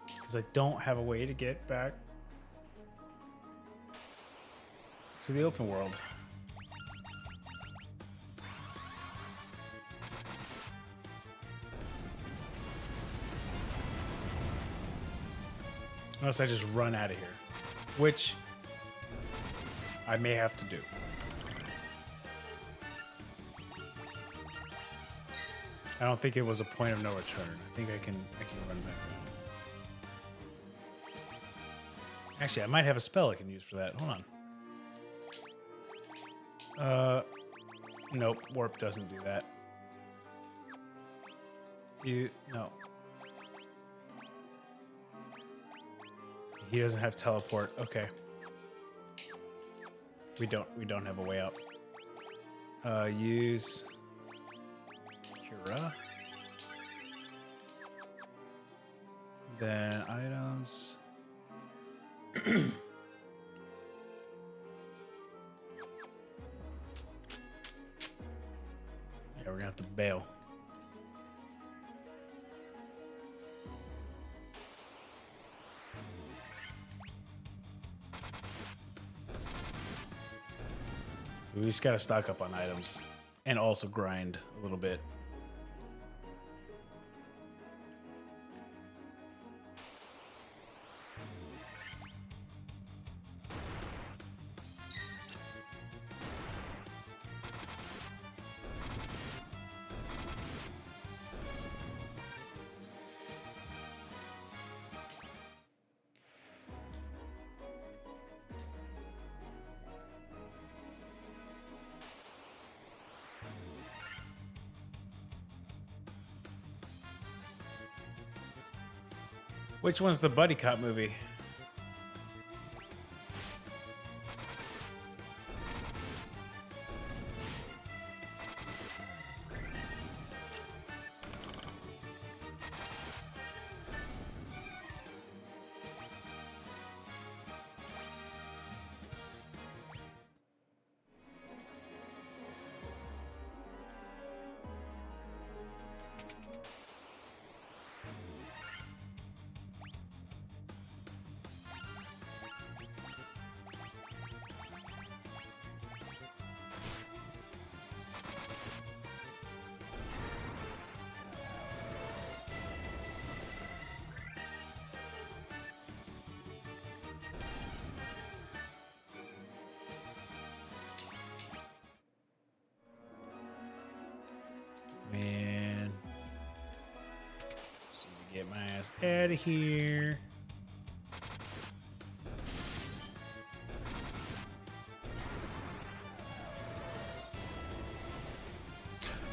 Because I don't have a way to get back to the open world. Unless I just run out of here, which I may have to do. I don't think it was a point of no return. I think I can run back around. Actually, I might have a spell I can use for that. Hold on. Nope, warp doesn't do that. No. He doesn't have teleport. Okay. We don't have a way out. Use Cura. Then items. Yeah, we're gonna have to bail. We just gotta stock up on items and also grind a little bit. Which one's the buddy cop movie? Man. So get my ass out of here.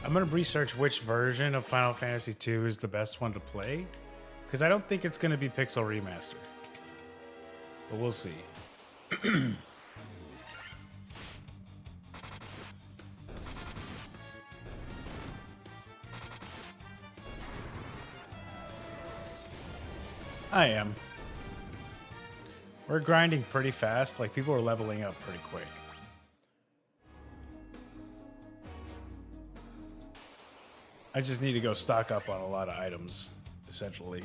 I'm going to research which version of Final Fantasy II is the best one to play, because I don't think it's going to be Pixel Remaster. But we'll see. I am. We're grinding pretty fast. Like, people are leveling up pretty quick. I just need to go stock up on a lot of items, essentially.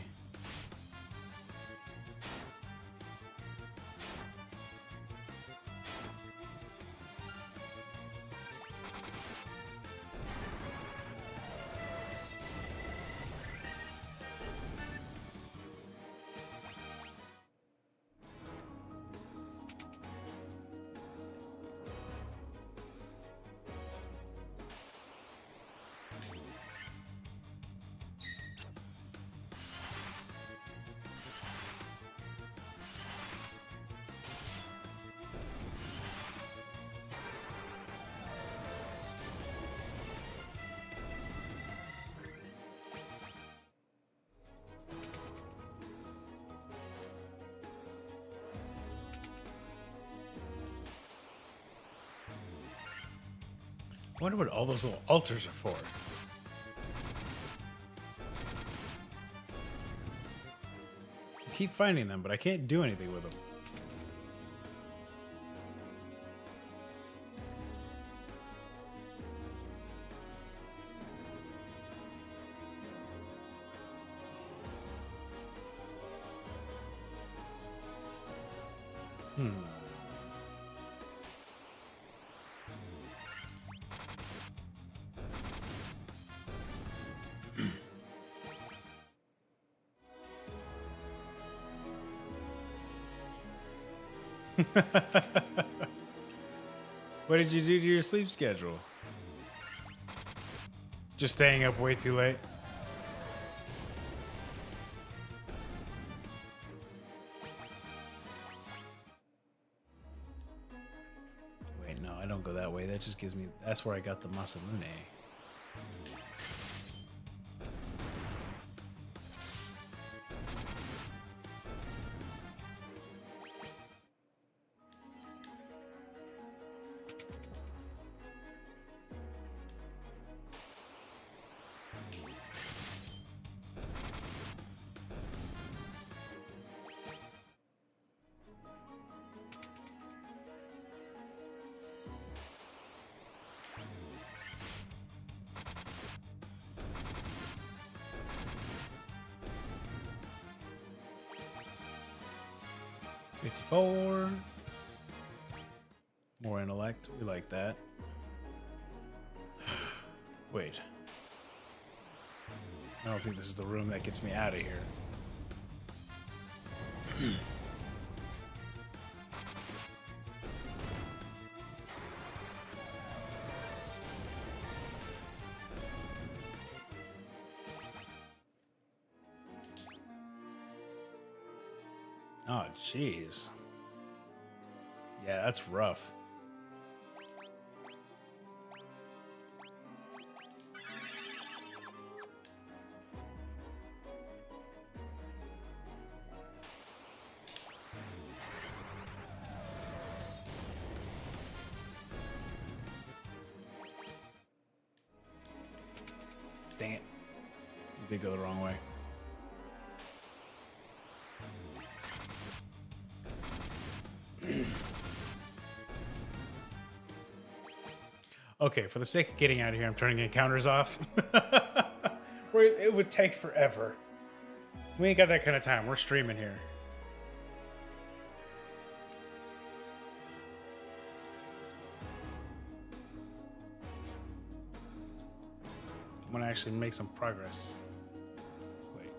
I wonder what all those little altars are for. keep finding them, but I can't do anything with them. What did you do to your sleep schedule? Just staying up way too late? Wait, no, I don't go that way. That just gives me... That's where I got the Masamune. $54. More intellect. We like that. Wait. I don't think this is the room that gets me out of here. Oh, jeez. Yeah, that's rough. Dang it. I did go the wrong way. Okay, for the sake of getting out of here, I'm turning encounters off. It would take forever. We ain't got that kind of time. We're streaming here. I'm gonna actually make some progress. Wait.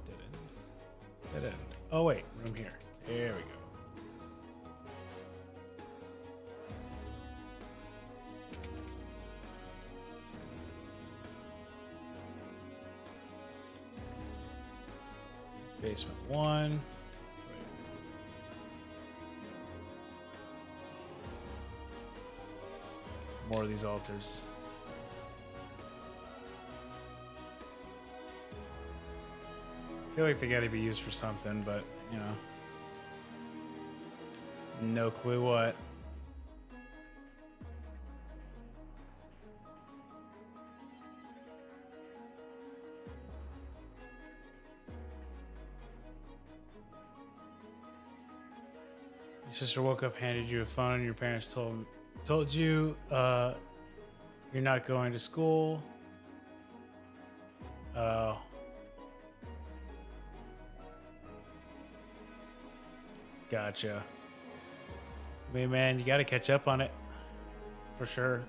Dead end. Dead end. Oh, wait. Room here. There we go. Basement 1. More of these altars. I feel like they gotta be used for something, but, you know. No clue what. Your sister woke up, handed you a phone, and your parents told you you're not going to school. Oh. Gotcha. I mean, man, you got to catch up on it. For sure.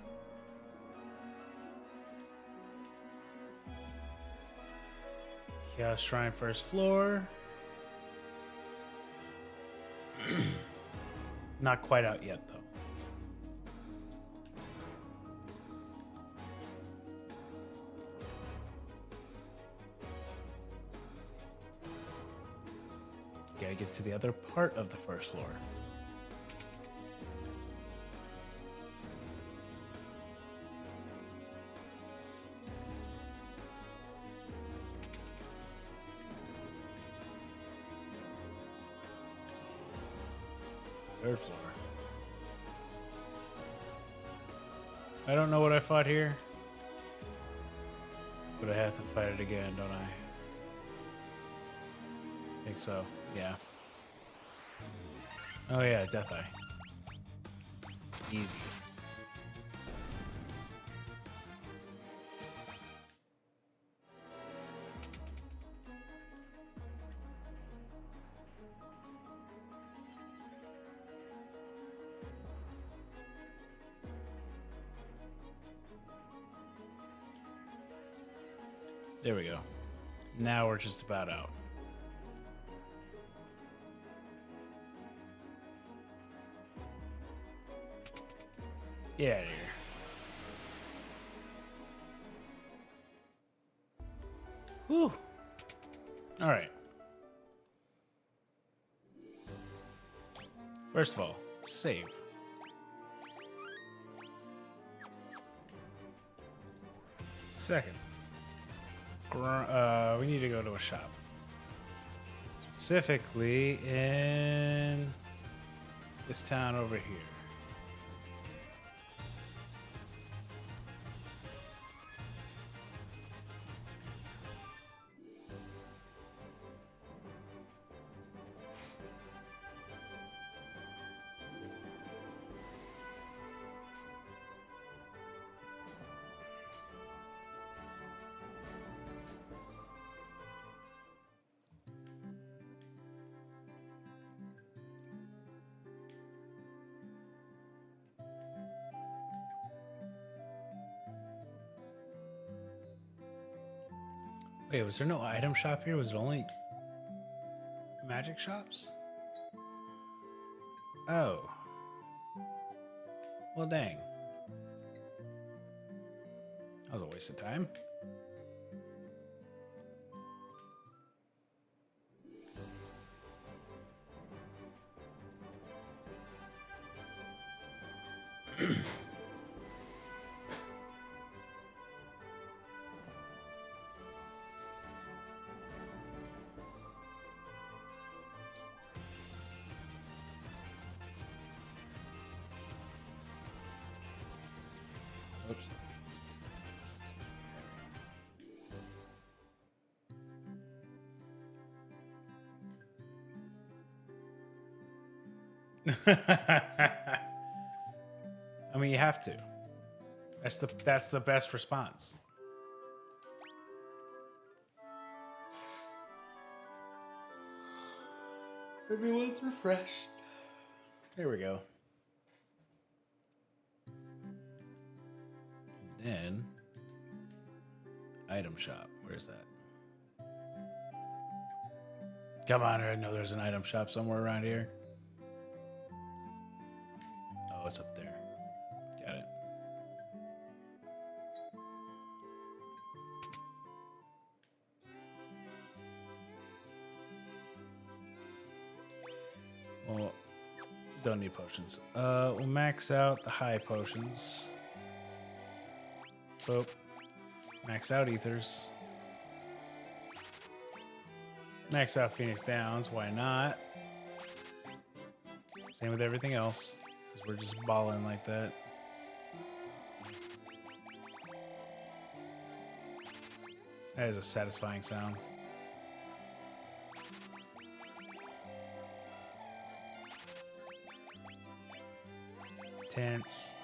Chaos Shrine first floor. Not quite out yet, though. Gotta get to the other part of the first floor. Third floor. I don't know what I fought here, but I have to fight it again, don't I? think so. Yeah. Oh yeah, Death Eye. Easy. There we go. Now we're just about out. Get out of here. Whew. All right. First of all, save. Second, we need to go to a shop. Specifically in this town over here. Wait, was there no item shop here? Was it only magic shops? Oh. Well, dang. That was a waste of time. Oops. I mean, you have to. That's the best response. Everyone's refreshed. There we go. Then, item shop. Where's that? Come on, I know there's an item shop somewhere around here. Oh, it's up there. Got it. Well, don't need potions. We'll max out the high potions. Boop. Max out ethers. Max out Phoenix Downs. Why not? Same with everything else. Because we're just balling like that. That is a satisfying sound. Tents.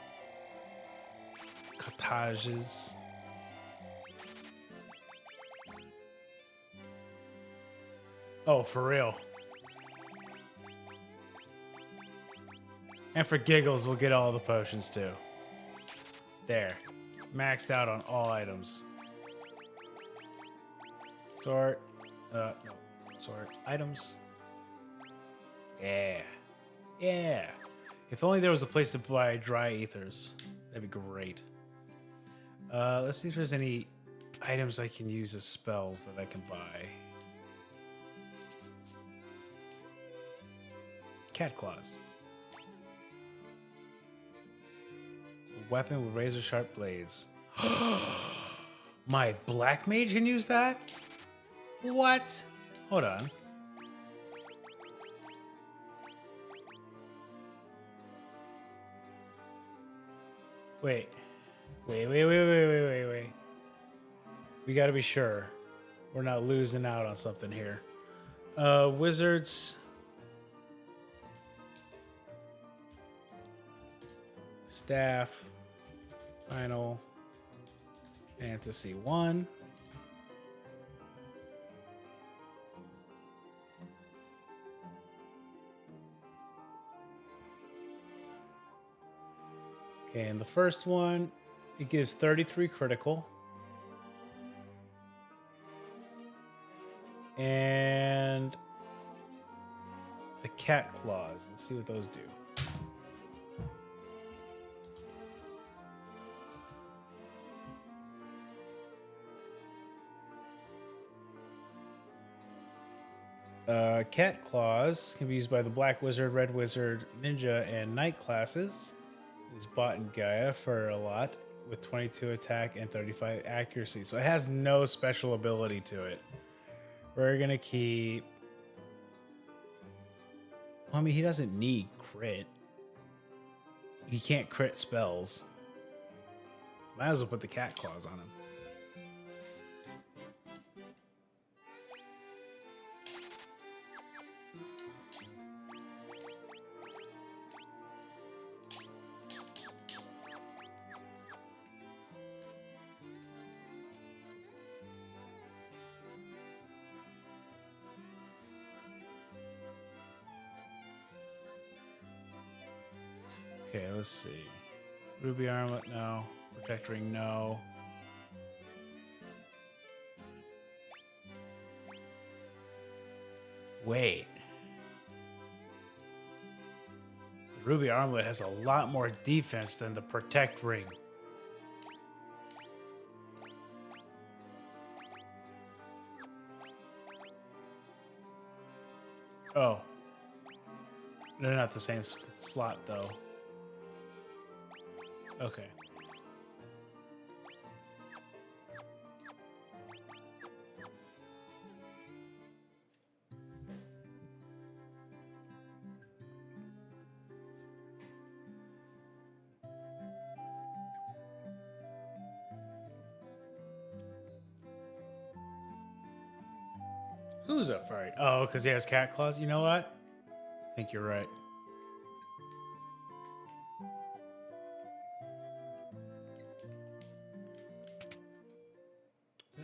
Cottages. Oh, for real. And for giggles, we'll get all the potions too. There. Maxed out on all items. Sort. No. Sort. Items. Yeah. Yeah. If only there was a place to buy dry ethers. That'd be great. Let's see if there's any items I can use as spells that I can buy. Cat claws. A weapon with razor sharp blades. My black mage can use that? What? Hold on. Wait. We gotta be sure we're not losing out on something here. Wizards. Staff. Final Fantasy 1. Okay, and the first one, it gives 33 critical. And the cat claws. Let's see what those do. Cat claws can be used by the Black Wizard, Red Wizard, Ninja, and Knight classes. It's bought in Gaia for a lot with 22 attack and 35 accuracy. So it has no special ability to it. We're gonna keep. Well, I mean, he doesn't need crit. He can't crit spells. Might as well put the cat claws on him. Okay, let's see. Ruby armlet, no. Protect ring, no. Wait. The Ruby armlet has a lot more defense than the protect ring. Oh. They're not the same slot, though. Okay. Who's up for it? Oh, because he has cat claws? You know what? I think you're right.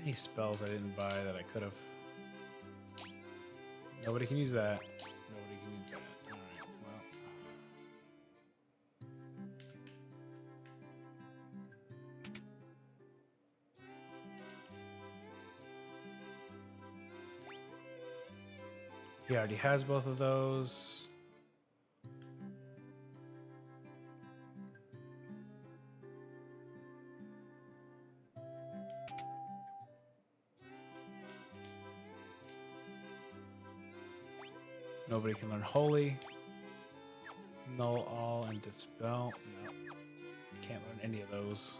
Any spells I didn't buy that I could have? Nobody can use that. Nobody can use that. Alright, well. He already has both of those. Nobody can learn Holy. Null all and Dispel. No. Can't learn any of those.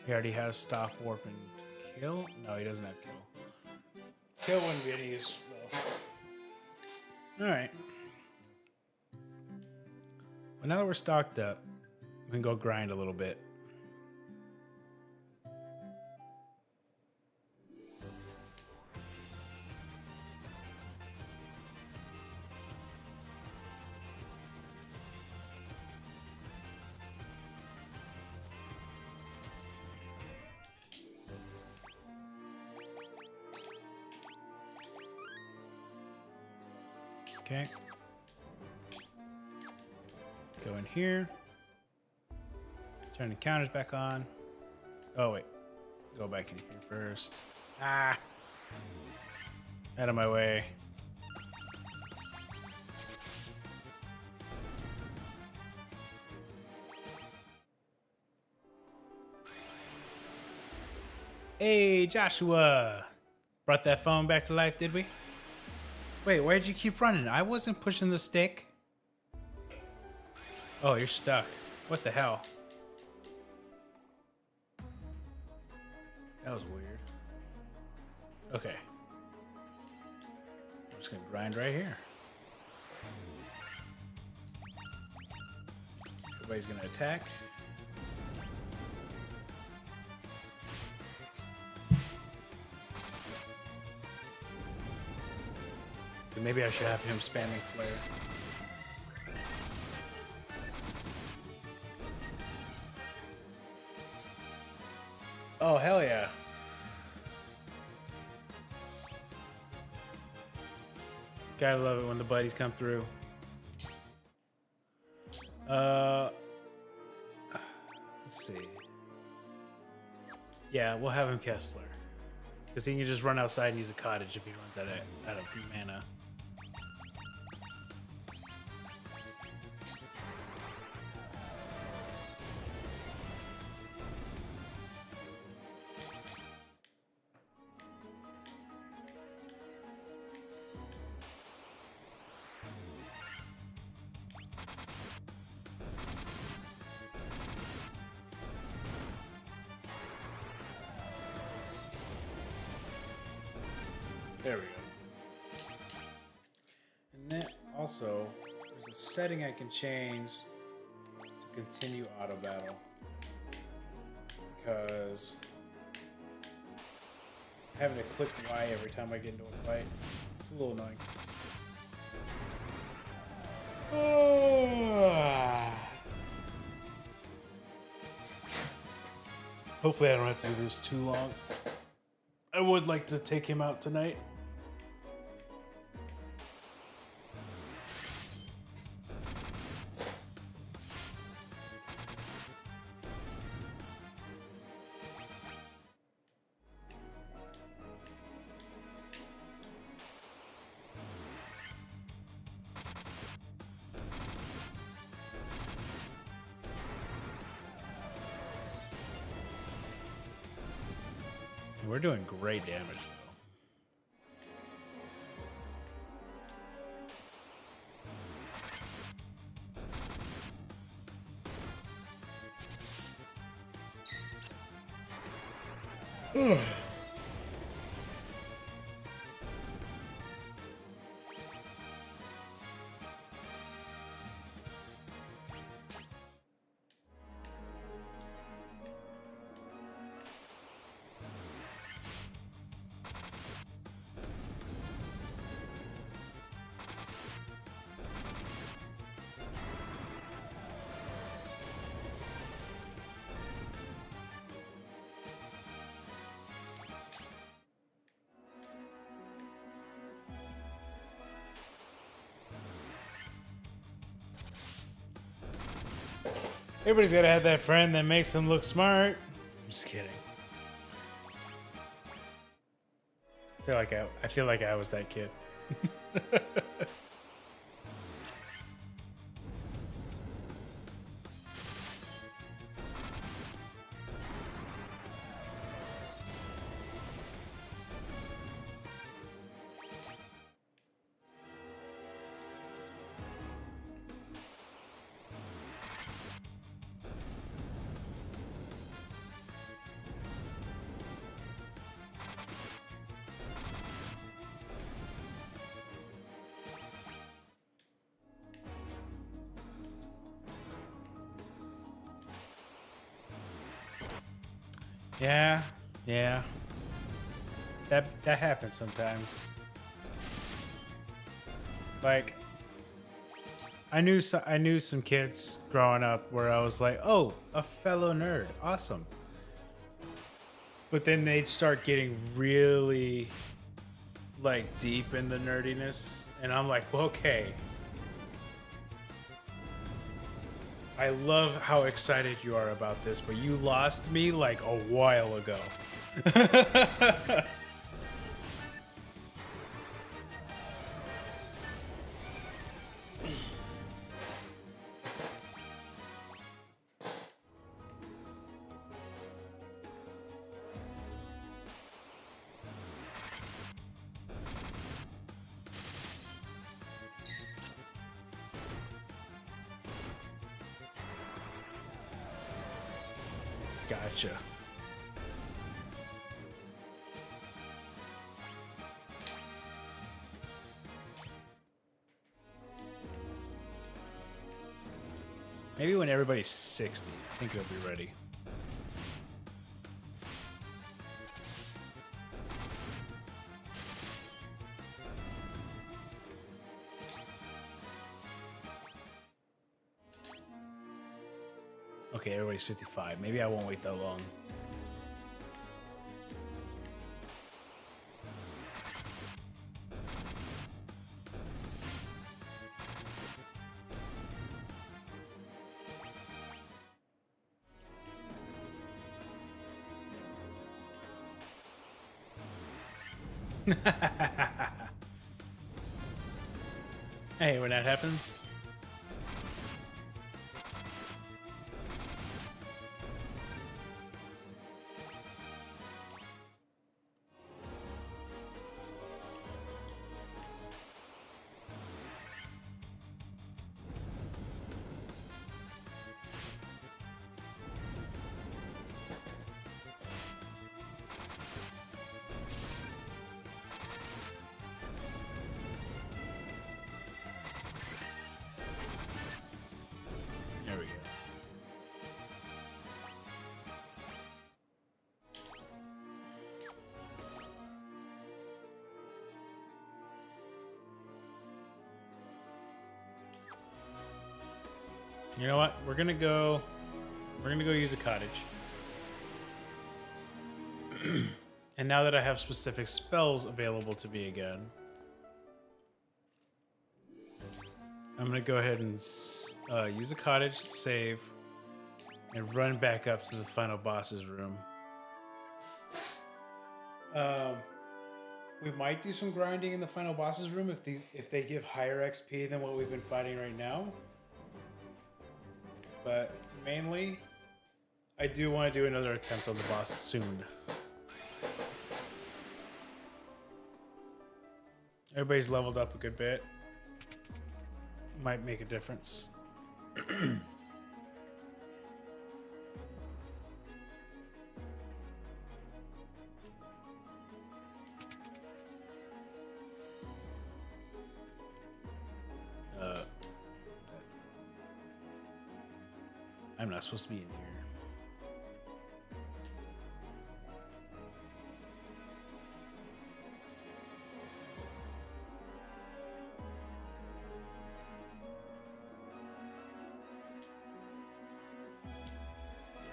He already has Stop, Warp, and Kill. No, he doesn't have Kill. Kill wouldn't be any use, though. Alright. Well, now that we're stocked up, we can go grind a little bit. Okay. Go in here. Turn the counters back on. Oh, wait. Go back in here first. Ah! Out of my way. Hey, Joshua! Brought that phone back to life, did we? Wait, why'd you keep running? I wasn't pushing the stick. Oh, you're stuck. What the hell? That was weird. Okay. I'm just gonna grind right here. Everybody's gonna attack. Maybe I should have him spamming flare. Oh, hell yeah. Gotta love it when the buddies come through. Let's see. Yeah, we'll have him cast flare. Because he can just run outside and use a cottage if he runs out of mana. There we go. And then also, there's a setting I can change to continue auto battle. Because having to click Y every time I get into a fight, it's a little annoying. Hopefully I don't have to do this too long. I would like to take him out tonight. We're doing great damage, though. Everybody's gotta have that friend that makes them look smart. I'm just kidding. I feel like I was that kid. Yeah. That happens sometimes. Like, I knew some kids growing up where I was like, oh, a fellow nerd, awesome. But then they'd start getting really like deep in the nerdiness, and I'm like, well, okay. I love how excited you are about this, but you lost me like a while ago. Gotcha. Maybe when everybody's 60, I think they'll be ready. Okay, everybody's 55. Maybe I won't wait that long. Hey, when that happens. There we go. You know what? We're gonna go use a cottage. And now that I have specific spells available to me again, I'm gonna go ahead and use a cottage, save, and run back up to the final boss's room. We might do some grinding in the final boss's room if they give higher XP than what we've been fighting right now. But mainly, I do want to do another attempt on the boss soon. Everybody's leveled up a good bit. Might make a difference. I'm not supposed to be in here.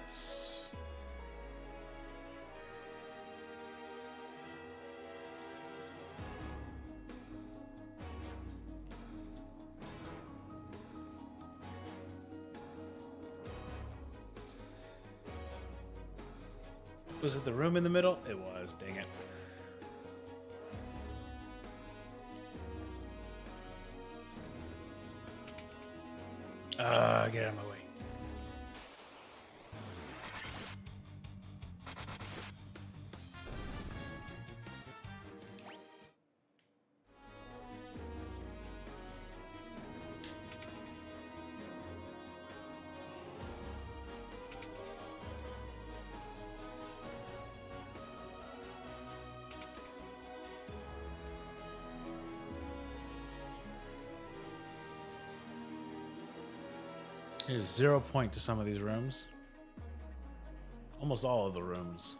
Yes. Was it the room in the middle? It was, dang it. Get out of my way. There's 0 point to some of these rooms. Almost all of the rooms.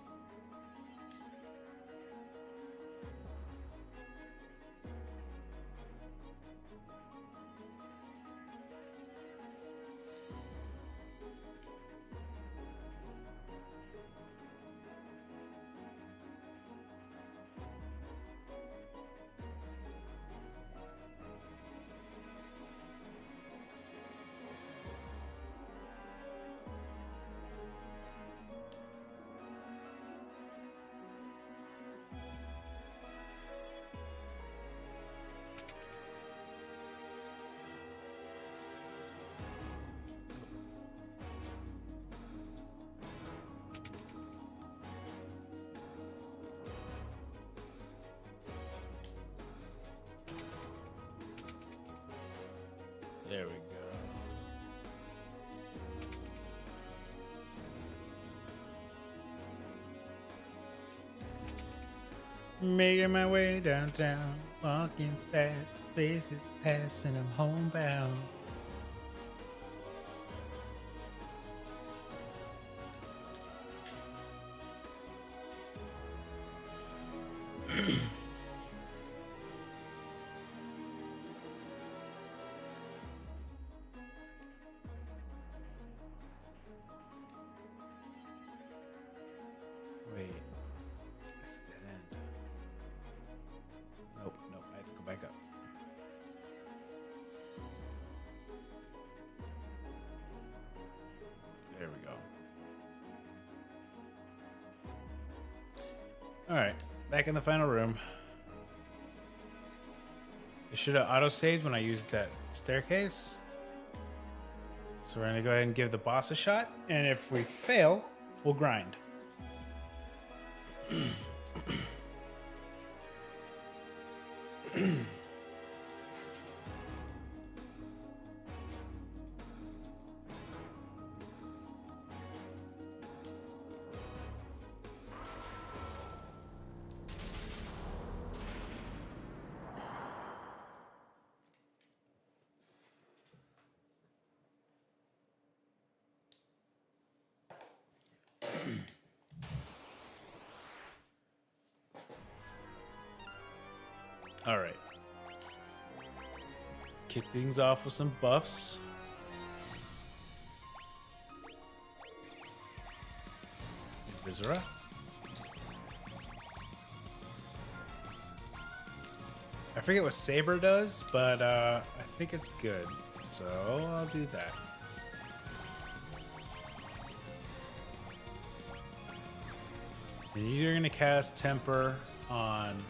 There we go. Making my way downtown, walking fast, faces pass, and I'm homebound. All right, back in the final room. I should have auto-saved when I used that staircase. So we're gonna go ahead and give the boss a shot, and if we fail, we'll grind. All right. Kick things off with some buffs. Viscera. I forget what Saber does, but I think it's good. So I'll do that. And you're going to cast Temper on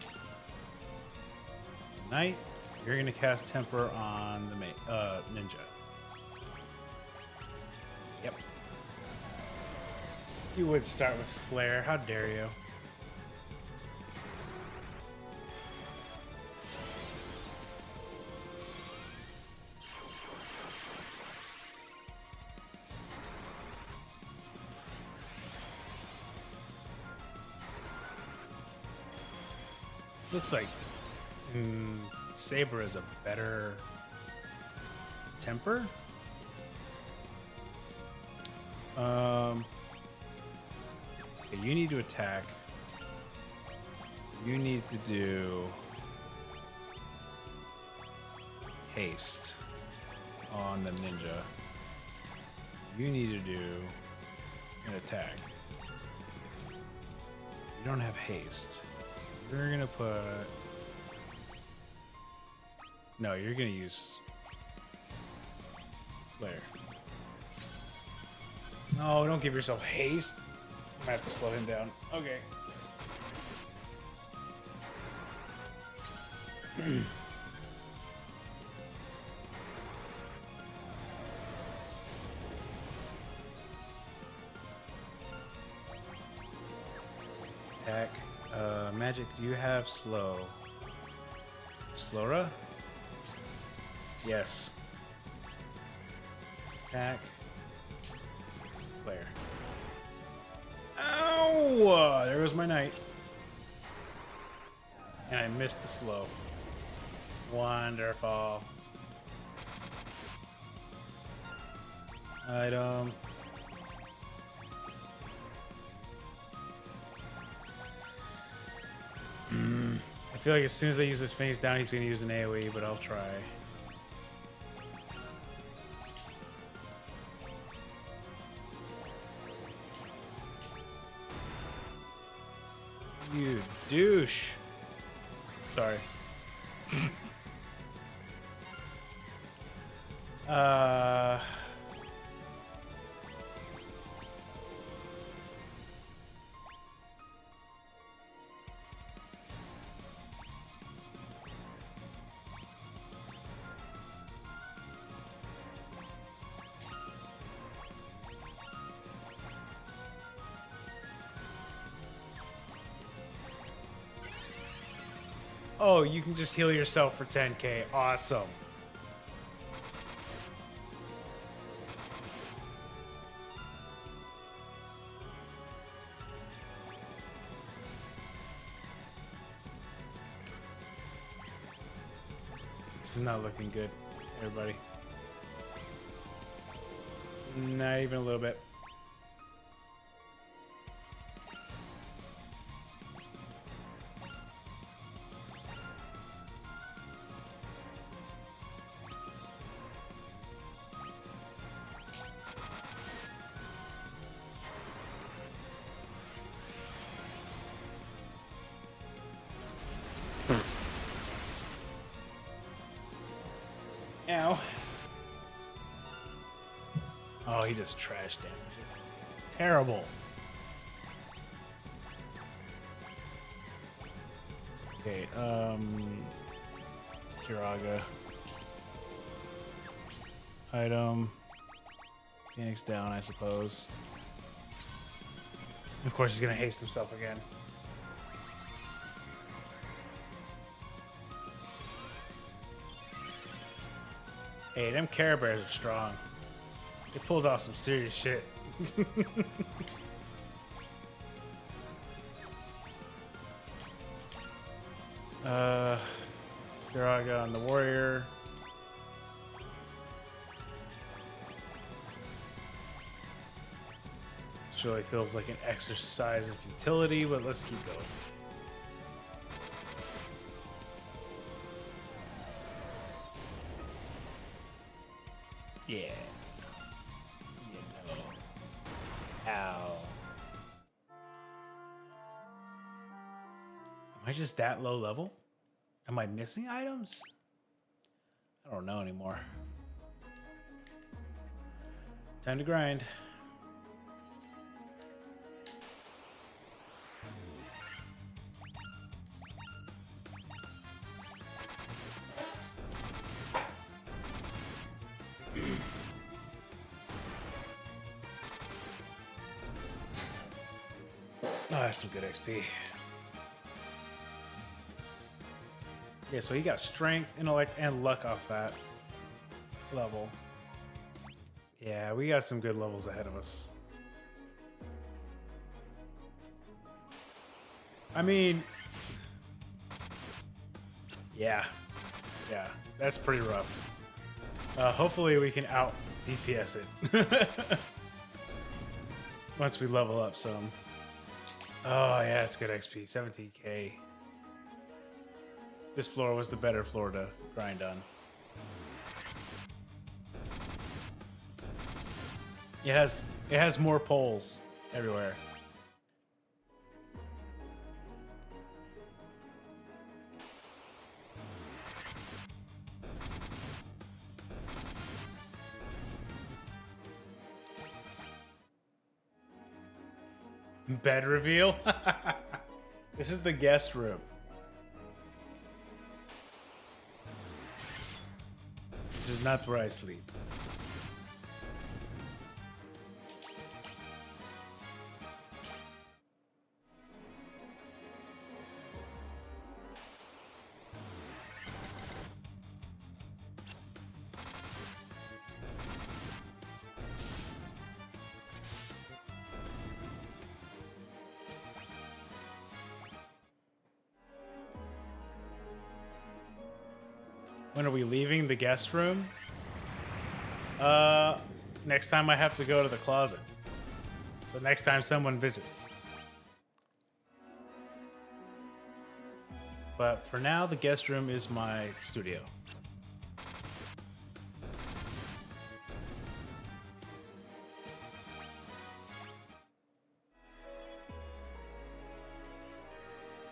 Knight. You're going to cast Temper on the Ninja. Yep. You would start with Flare. How dare you? Looks like Saber is a better Temper. Okay, you need to attack. You need to do haste on the ninja. You need to do an attack. You don't have haste. You're gonna put... No, you're gonna use Flare. No, don't give yourself haste. I might have to slow him down. Okay. Attack. Magic, do you have slow? Slowra? Yes. Attack. Flare. Ow! There goes my knight. And I missed the slow. Wonderful. Item. I feel like as soon as I use this face down, he's going to use an AoE, but I'll try. You douche. Sorry. Oh, you can just heal yourself for 10k. Awesome. This is not looking good, everybody. Not even a little bit. Ow. Oh, he does trash damage. It's terrible. Okay, Kiraga. Item. Phoenix down, I suppose. Of course, he's gonna haste himself again. Hey, them Care Bears are strong. They pulled off some serious shit. Kiraga on the warrior. This really feels like an exercise in futility, but let's keep going. Yeah. You know. Ow. Am I just that low level? Am I missing items? I don't know anymore. Time to grind. Oh, that's some good XP. Yeah, so he got strength, intellect, and luck off that level. Yeah, we got some good levels ahead of us. I mean, yeah, that's pretty rough. Hopefully we can out DPS it once we level up some. Oh yeah, it's good XP, 17k. This floor was the better floor to grind on. It has more poles everywhere. Bed reveal. This is the guest room. This is not where I sleep. When are we leaving the guest room? Next time I have to go to the closet. So next time someone visits. But for now, the guest room is my studio.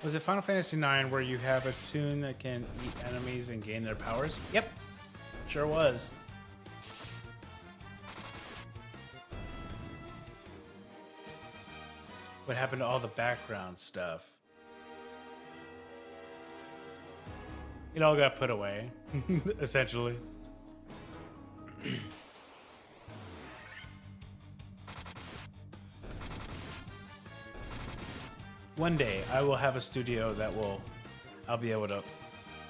Was it Final Fantasy IX where you have a tune that can eat enemies and gain their powers? Yep, sure was. What happened to all the background stuff? It all got put away, essentially. One day I will have a studio that I'll be able to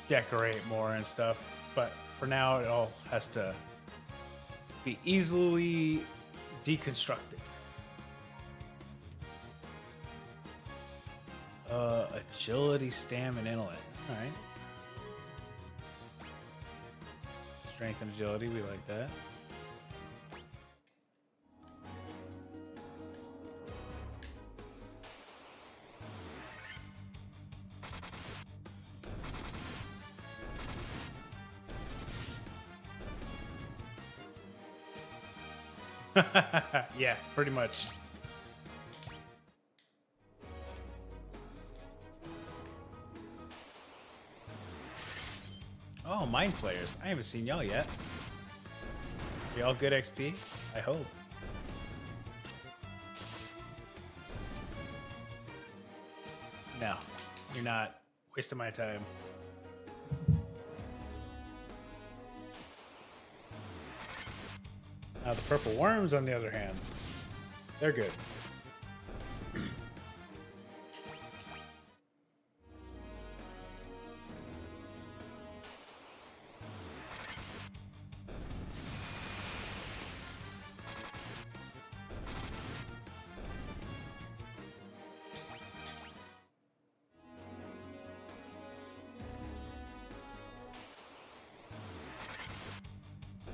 decorate more and stuff. But for now, it all has to be easily deconstructed. Agility, stamina, and intellect. All right. Strength and agility, we like that. Yeah, pretty much. Oh, Mind Flayers. I haven't seen y'all yet. Y'all good XP? I hope. No, you're not Wasting my time. Now the purple worms, on the other hand, they're good.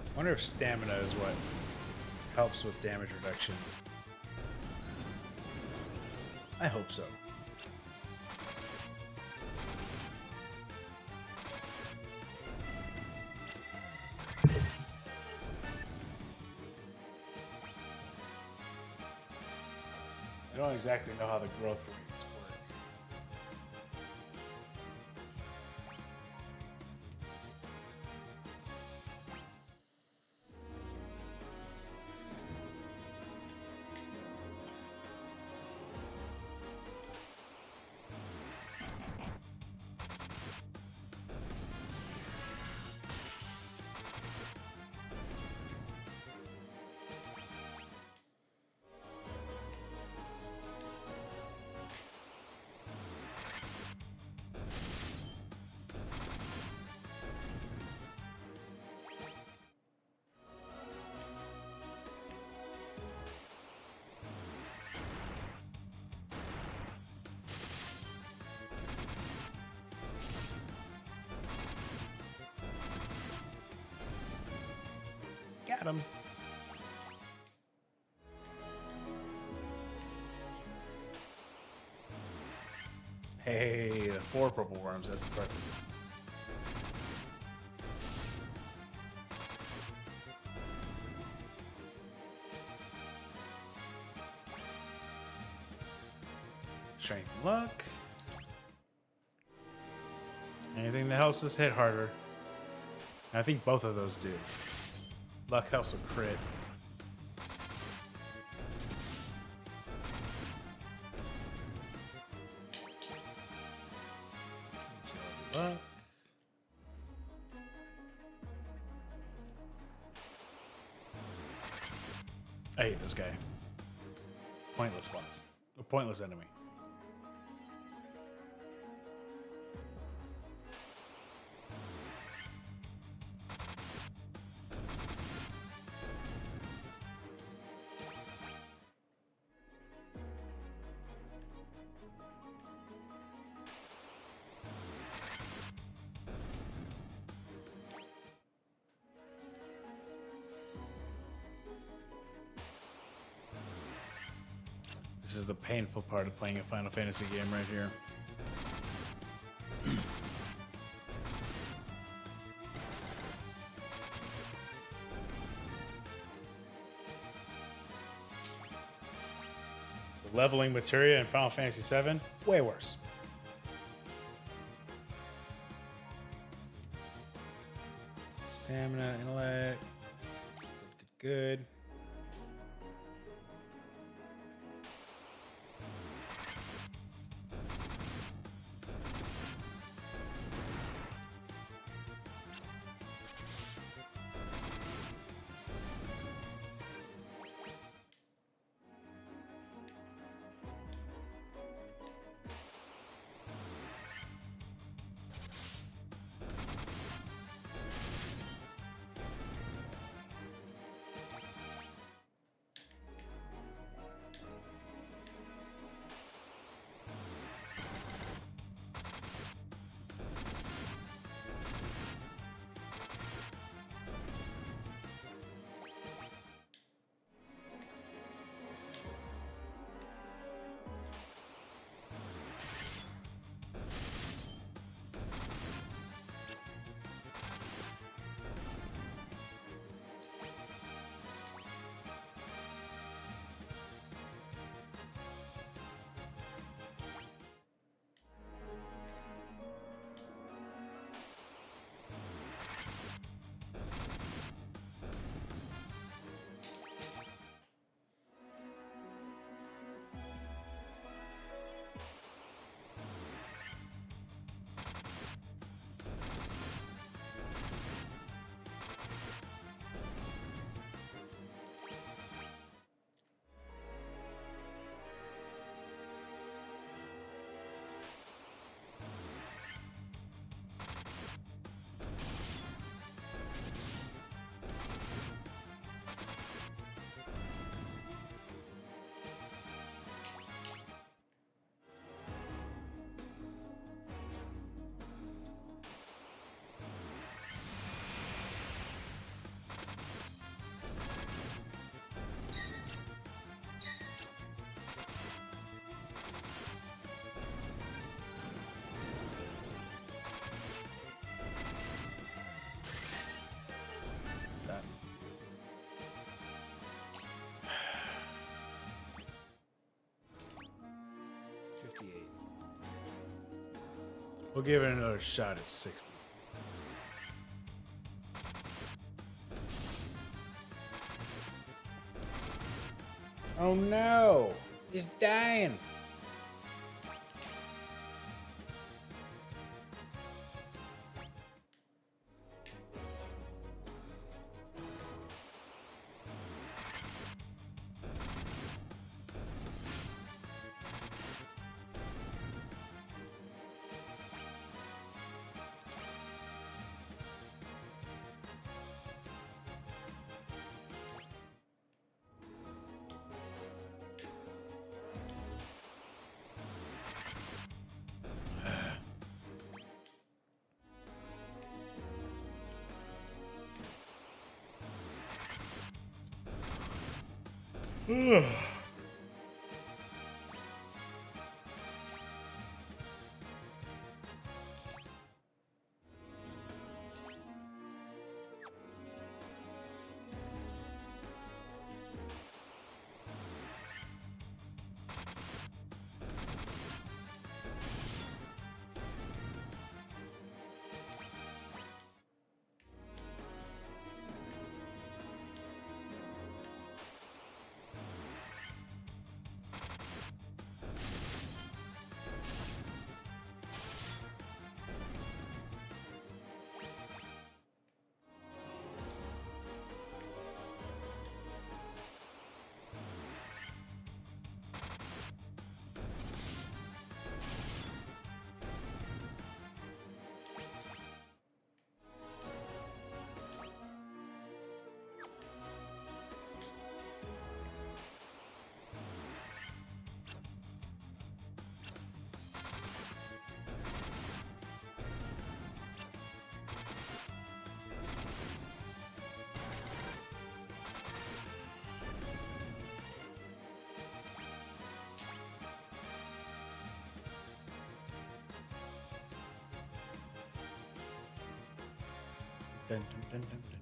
I wonder if stamina is what helps with damage reduction. I hope so. I don't exactly know how the growth rates work. Got him. Hey, the 4 purple worms. That's the perfect. Strength and luck. Anything that helps us hit harder. And I think both of those do. Luck helps with crit. Luck. I hate this guy. Pointless boss. A pointless enemy. This is the painful part of playing a Final Fantasy game right here. The leveling materia in Final Fantasy VII, way worse. Stamina, intellect, good. We'll give it another shot at 60. Oh no! He's dying! Dun, dun, dun, dun, dun.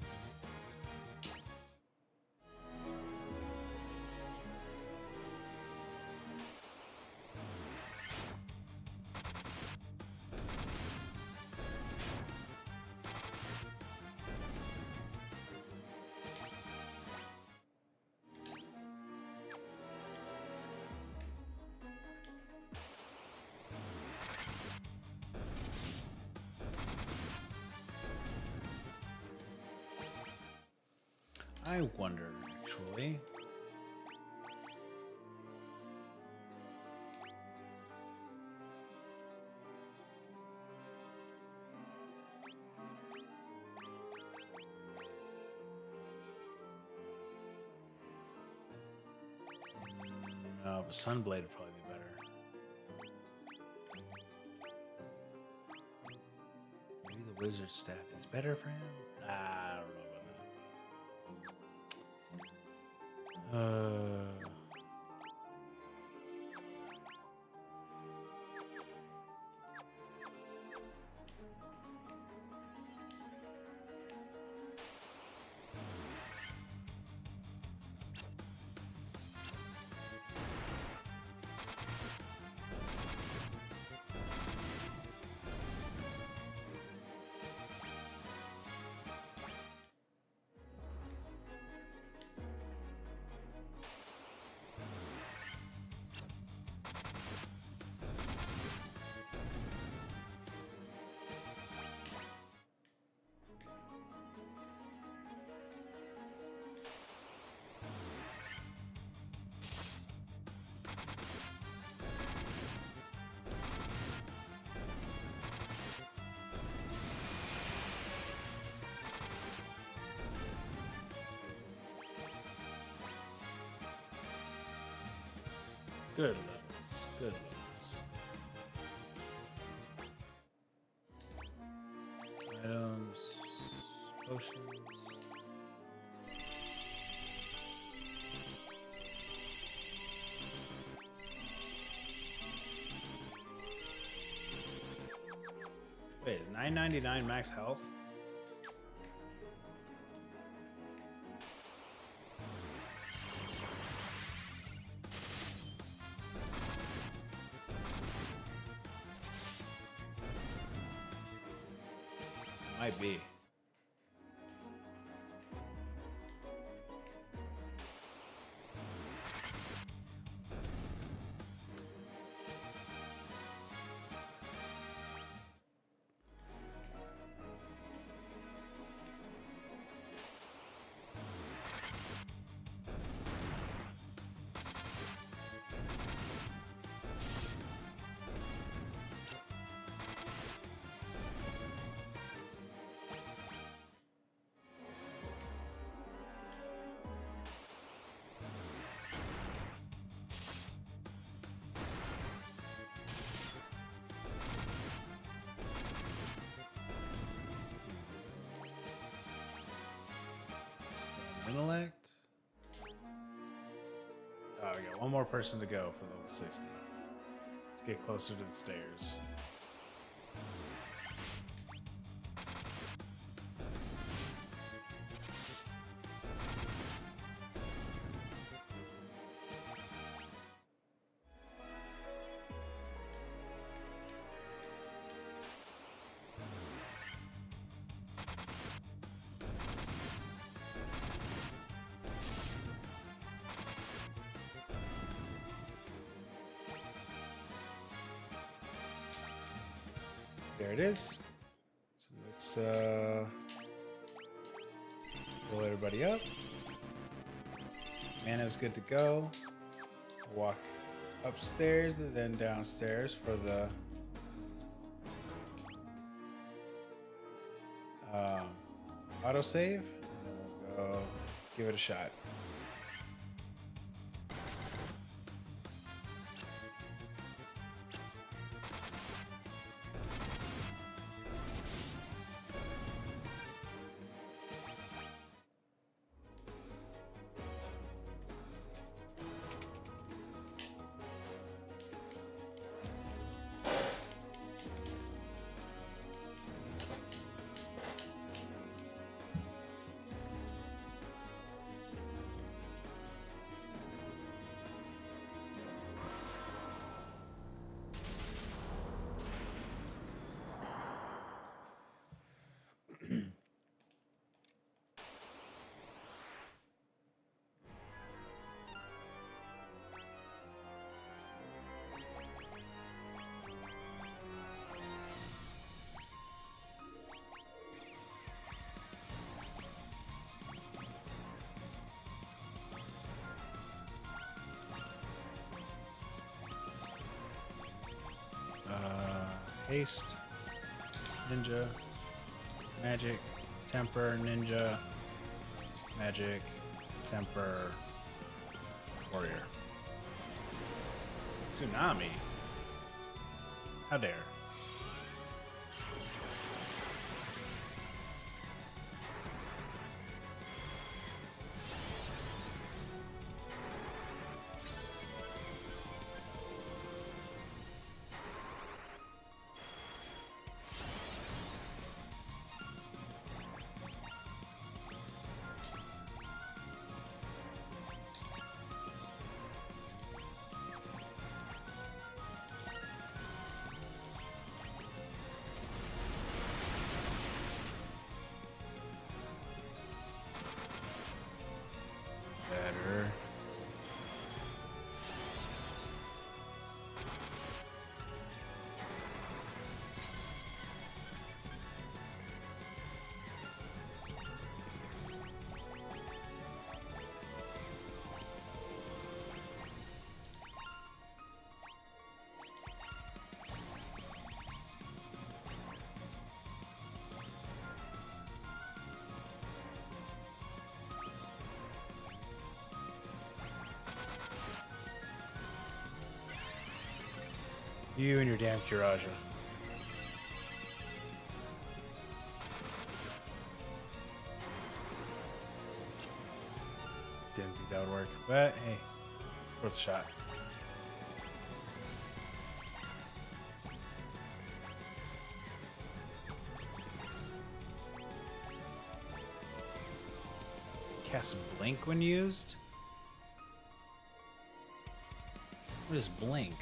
I wonder, actually. No, the Sunblade would probably be better. Maybe the Wizard Staff is better for him? I don't know about that. Good levels. Good levels. Items. Potions. Wait, is $9.99 max health? Might be. Intellect. Oh, we got one more person to go for level 60. Let's get closer to the stairs. There it is. So let's pull everybody up. Mana's good to go. Walk upstairs and then downstairs for the autosave. And then we'll go give it a shot. Haste, ninja, magic, temper, ninja, magic, temper, warrior. Tsunami? How dare. Better. You and your damn Kiraja. Didn't think that would work, but hey, worth a shot. Cast Blink when used? What is Blink?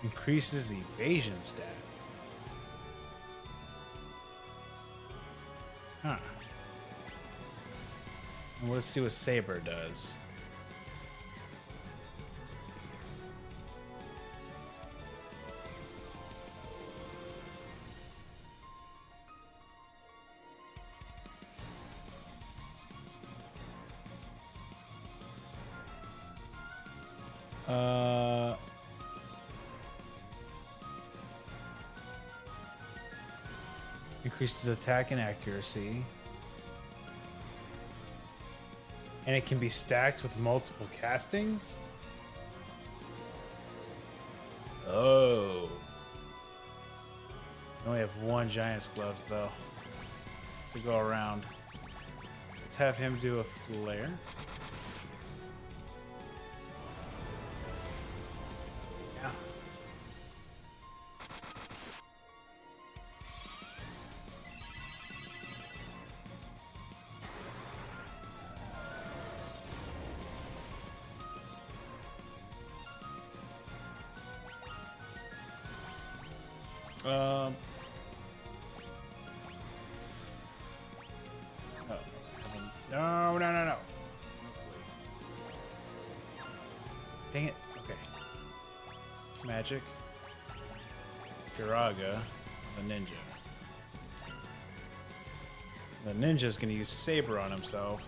Increases evasion stat. Huh. And let's see what Saber does. Increases attack and accuracy. And it can be stacked with multiple castings? Oh. I only have one Giant's Gloves, though, to go around. Let's have him do a flare. Yeah. No. Dang it. Okay. Magic. Kiraga. The ninja. The ninja's gonna use Saber on himself.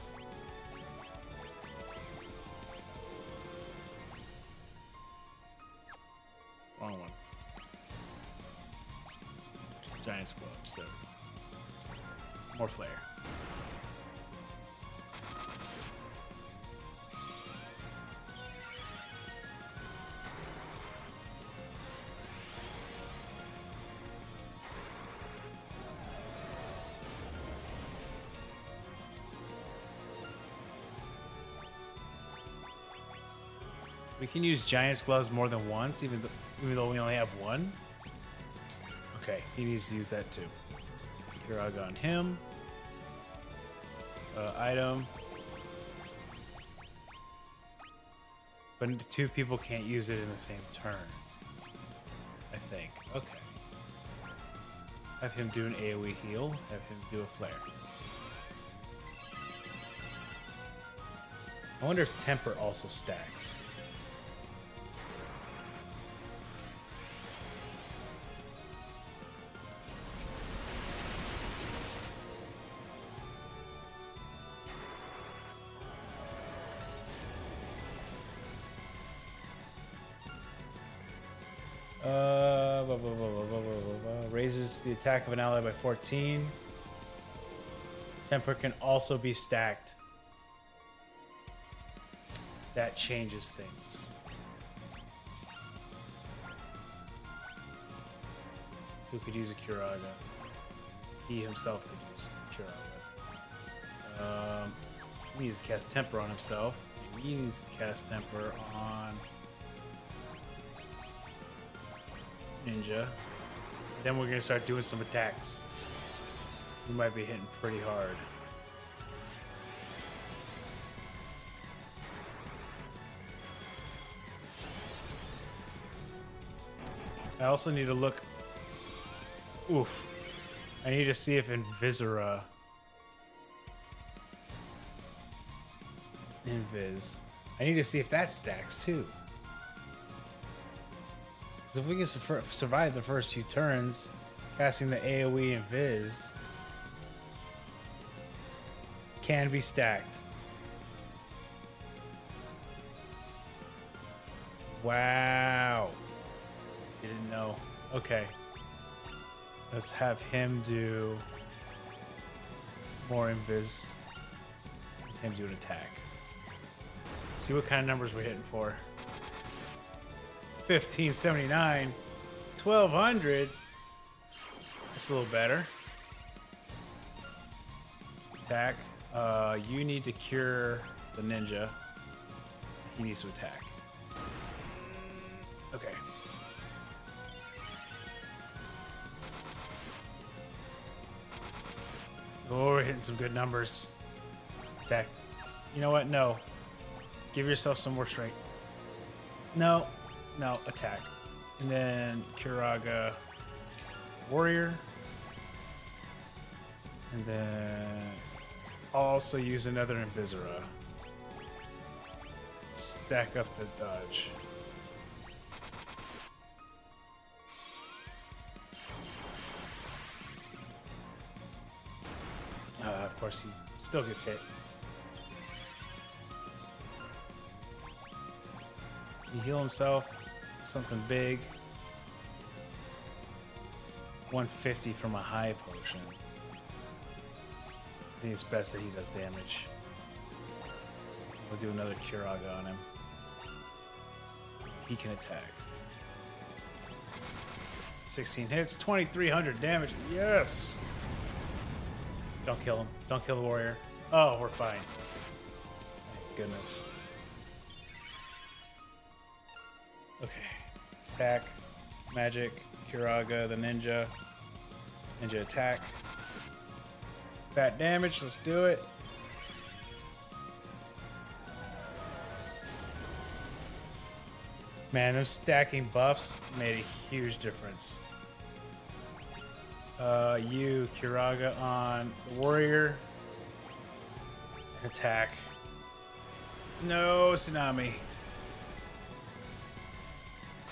Wrong one. Giant's Gloves. There. More flare. We can use Giant's Gloves more than once, even though we only have one. Okay, he needs to use that too. Kiraga on him. Item. But the two people can't use it in the same turn. I think. Okay. Have him do an AoE heal. Have him do a flare. I wonder if Temper also stacks. Raises the attack of an ally by 14. Temper can also be stacked. That changes things. Who could use a Kiraga? He himself could use a Kiraga. He needs to cast Temper on himself. And he needs to cast Temper on Ninja. Then we're gonna start doing some attacks. We might be hitting pretty hard. I also need to look. Oof. I need to see if Invisora. Invis. I need to see if that stacks too. Because if we can survive the first few turns, casting the AoE and Viz can be stacked. Wow. Didn't know. Okay. Let's have him do more invis. Him do an attack. See what kind of numbers we're hitting for. 1579. 1200. That's a little better. Attack. You need to cure the ninja. He needs to attack. Okay. Oh, we're hitting some good numbers. Attack. You know what? No. Give yourself some more strength. No. No. Attack. And then Kiraga Warrior. And then I'll also use another Invisora. Stack up the dodge. Of course, he still gets hit. He heal himself. Something big. 150 from a high potion. I think it's best that he does damage. We'll do another Kiraga on him. He can attack. 16 hits, 2,300 damage. Yes! Don't kill him. Don't kill the warrior. Oh, we're fine. Thank goodness. Okay. Attack. Magic. Kiraga, the ninja. Ninja attack. Fat damage. Let's do it. Man, those stacking buffs made a huge difference. You, Kiraga on the warrior. Attack. No, Tsunami.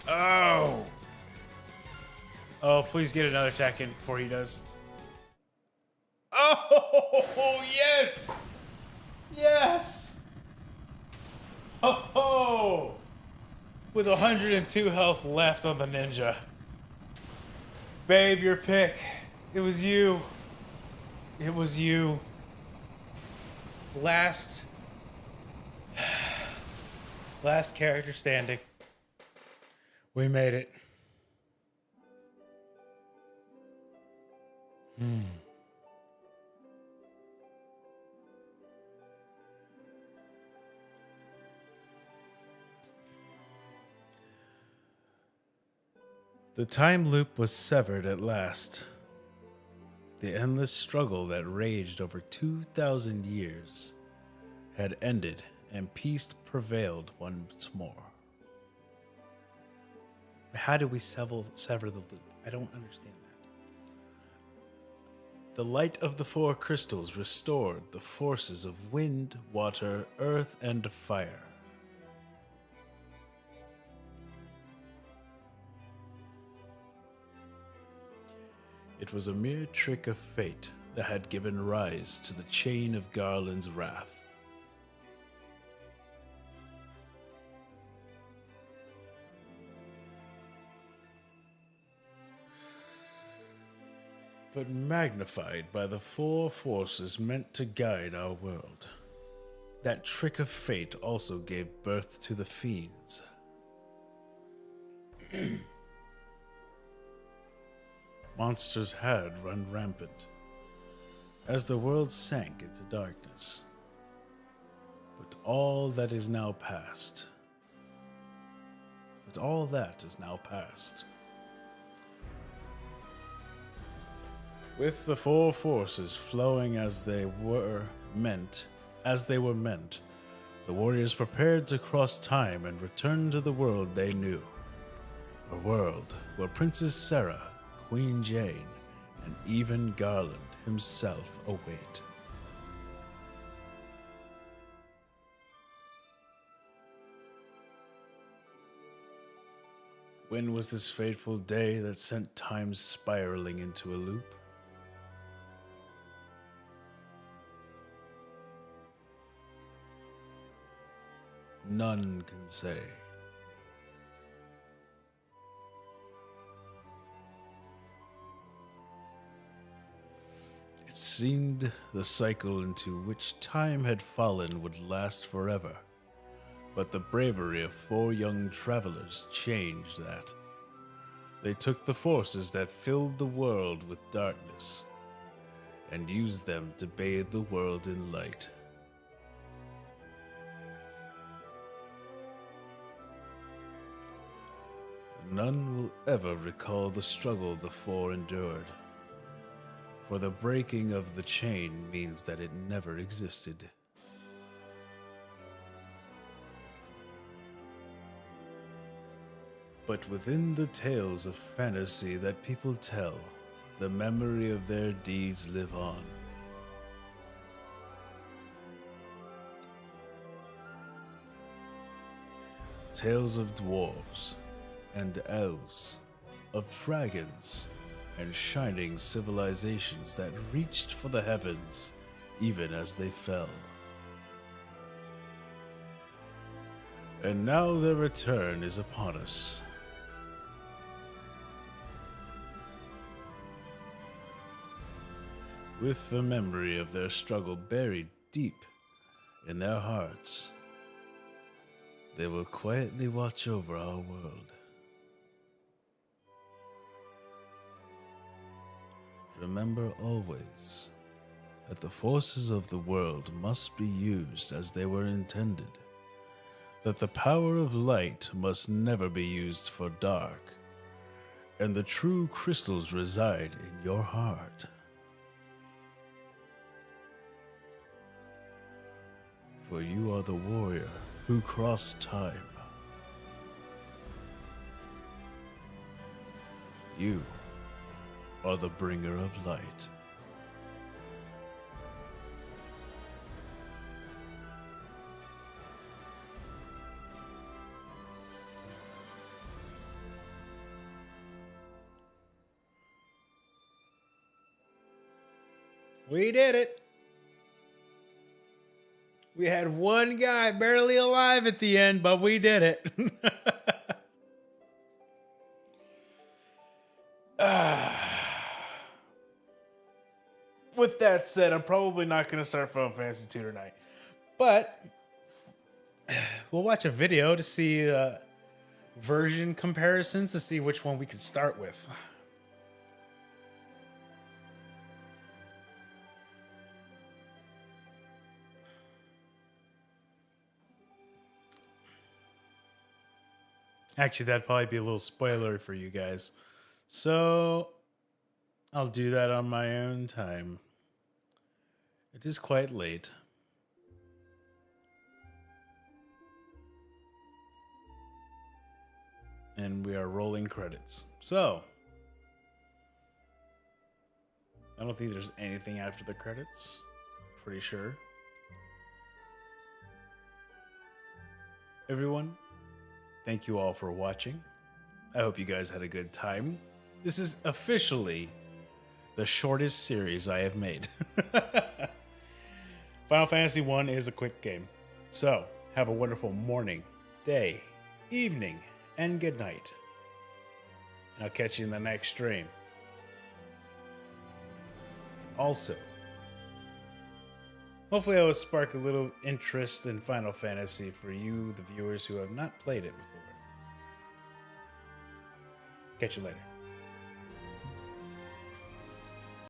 Oh! Oh, please get another attack in before he does. Oh, yes! Yes! Oh! With 102 health left on the ninja. Babe, your pick. It was you. It was you. Last character standing. We made it. The time loop was severed at last. The endless struggle that raged over 2,000 years had ended, and peace prevailed once more. How do we sever the loop? I don't understand that. The light of the four crystals restored the forces of wind, water, earth, and fire. It was a mere trick of fate that had given rise to the chain of Garland's wrath. But magnified by the four forces meant to guide our world. That trick of fate also gave birth to the fiends. Monsters had run rampant as the world sank into darkness. But all that is now past. With the four forces flowing as they were meant, the warriors prepared to cross time and return to the world they knew. A world where Princess Sarah, Queen Jane, and even Garland himself await. When was this fateful day that sent time spiraling into a loop? None can say. It seemed the cycle into which time had fallen would last forever, but the bravery of four young travelers changed that. They took the forces that filled the world with darkness and used them to bathe the world in light. None will ever recall the struggle the four endured. For the breaking of the chain means that it never existed. But within the tales of fantasy that people tell, the memory of their deeds live on. Tales of dwarves and elves, of dragons and shining civilizations that reached for the heavens even as they fell. And now their return is upon us. With the memory of their struggle buried deep in their hearts, they will quietly watch over our world. Remember always that the forces of the world must be used as they were intended, that the power of light must never be used for dark, and the true crystals reside in your heart. For you are the warrior who crossed time. You are the bringer of light. We did it. We had one guy barely alive at the end, but we did it. With that said, I'm probably not going to start Final Fantasy 2 tonight. But we'll watch a video to see version comparisons to see which one we can start with. Actually, that'd probably be a little spoiler for you guys. So I'll do that on my own time. It is quite late. And we are rolling credits. So I don't think there's anything after the credits. Pretty sure. Everyone, thank you all for watching. I hope you guys had a good time. This is officially the shortest series I have made. Final Fantasy 1 is a quick game. So, have a wonderful morning, day, evening, and good night. And I'll catch you in the next stream. Also, hopefully I will spark a little interest in Final Fantasy for you, the viewers who have not played it before. Catch you later.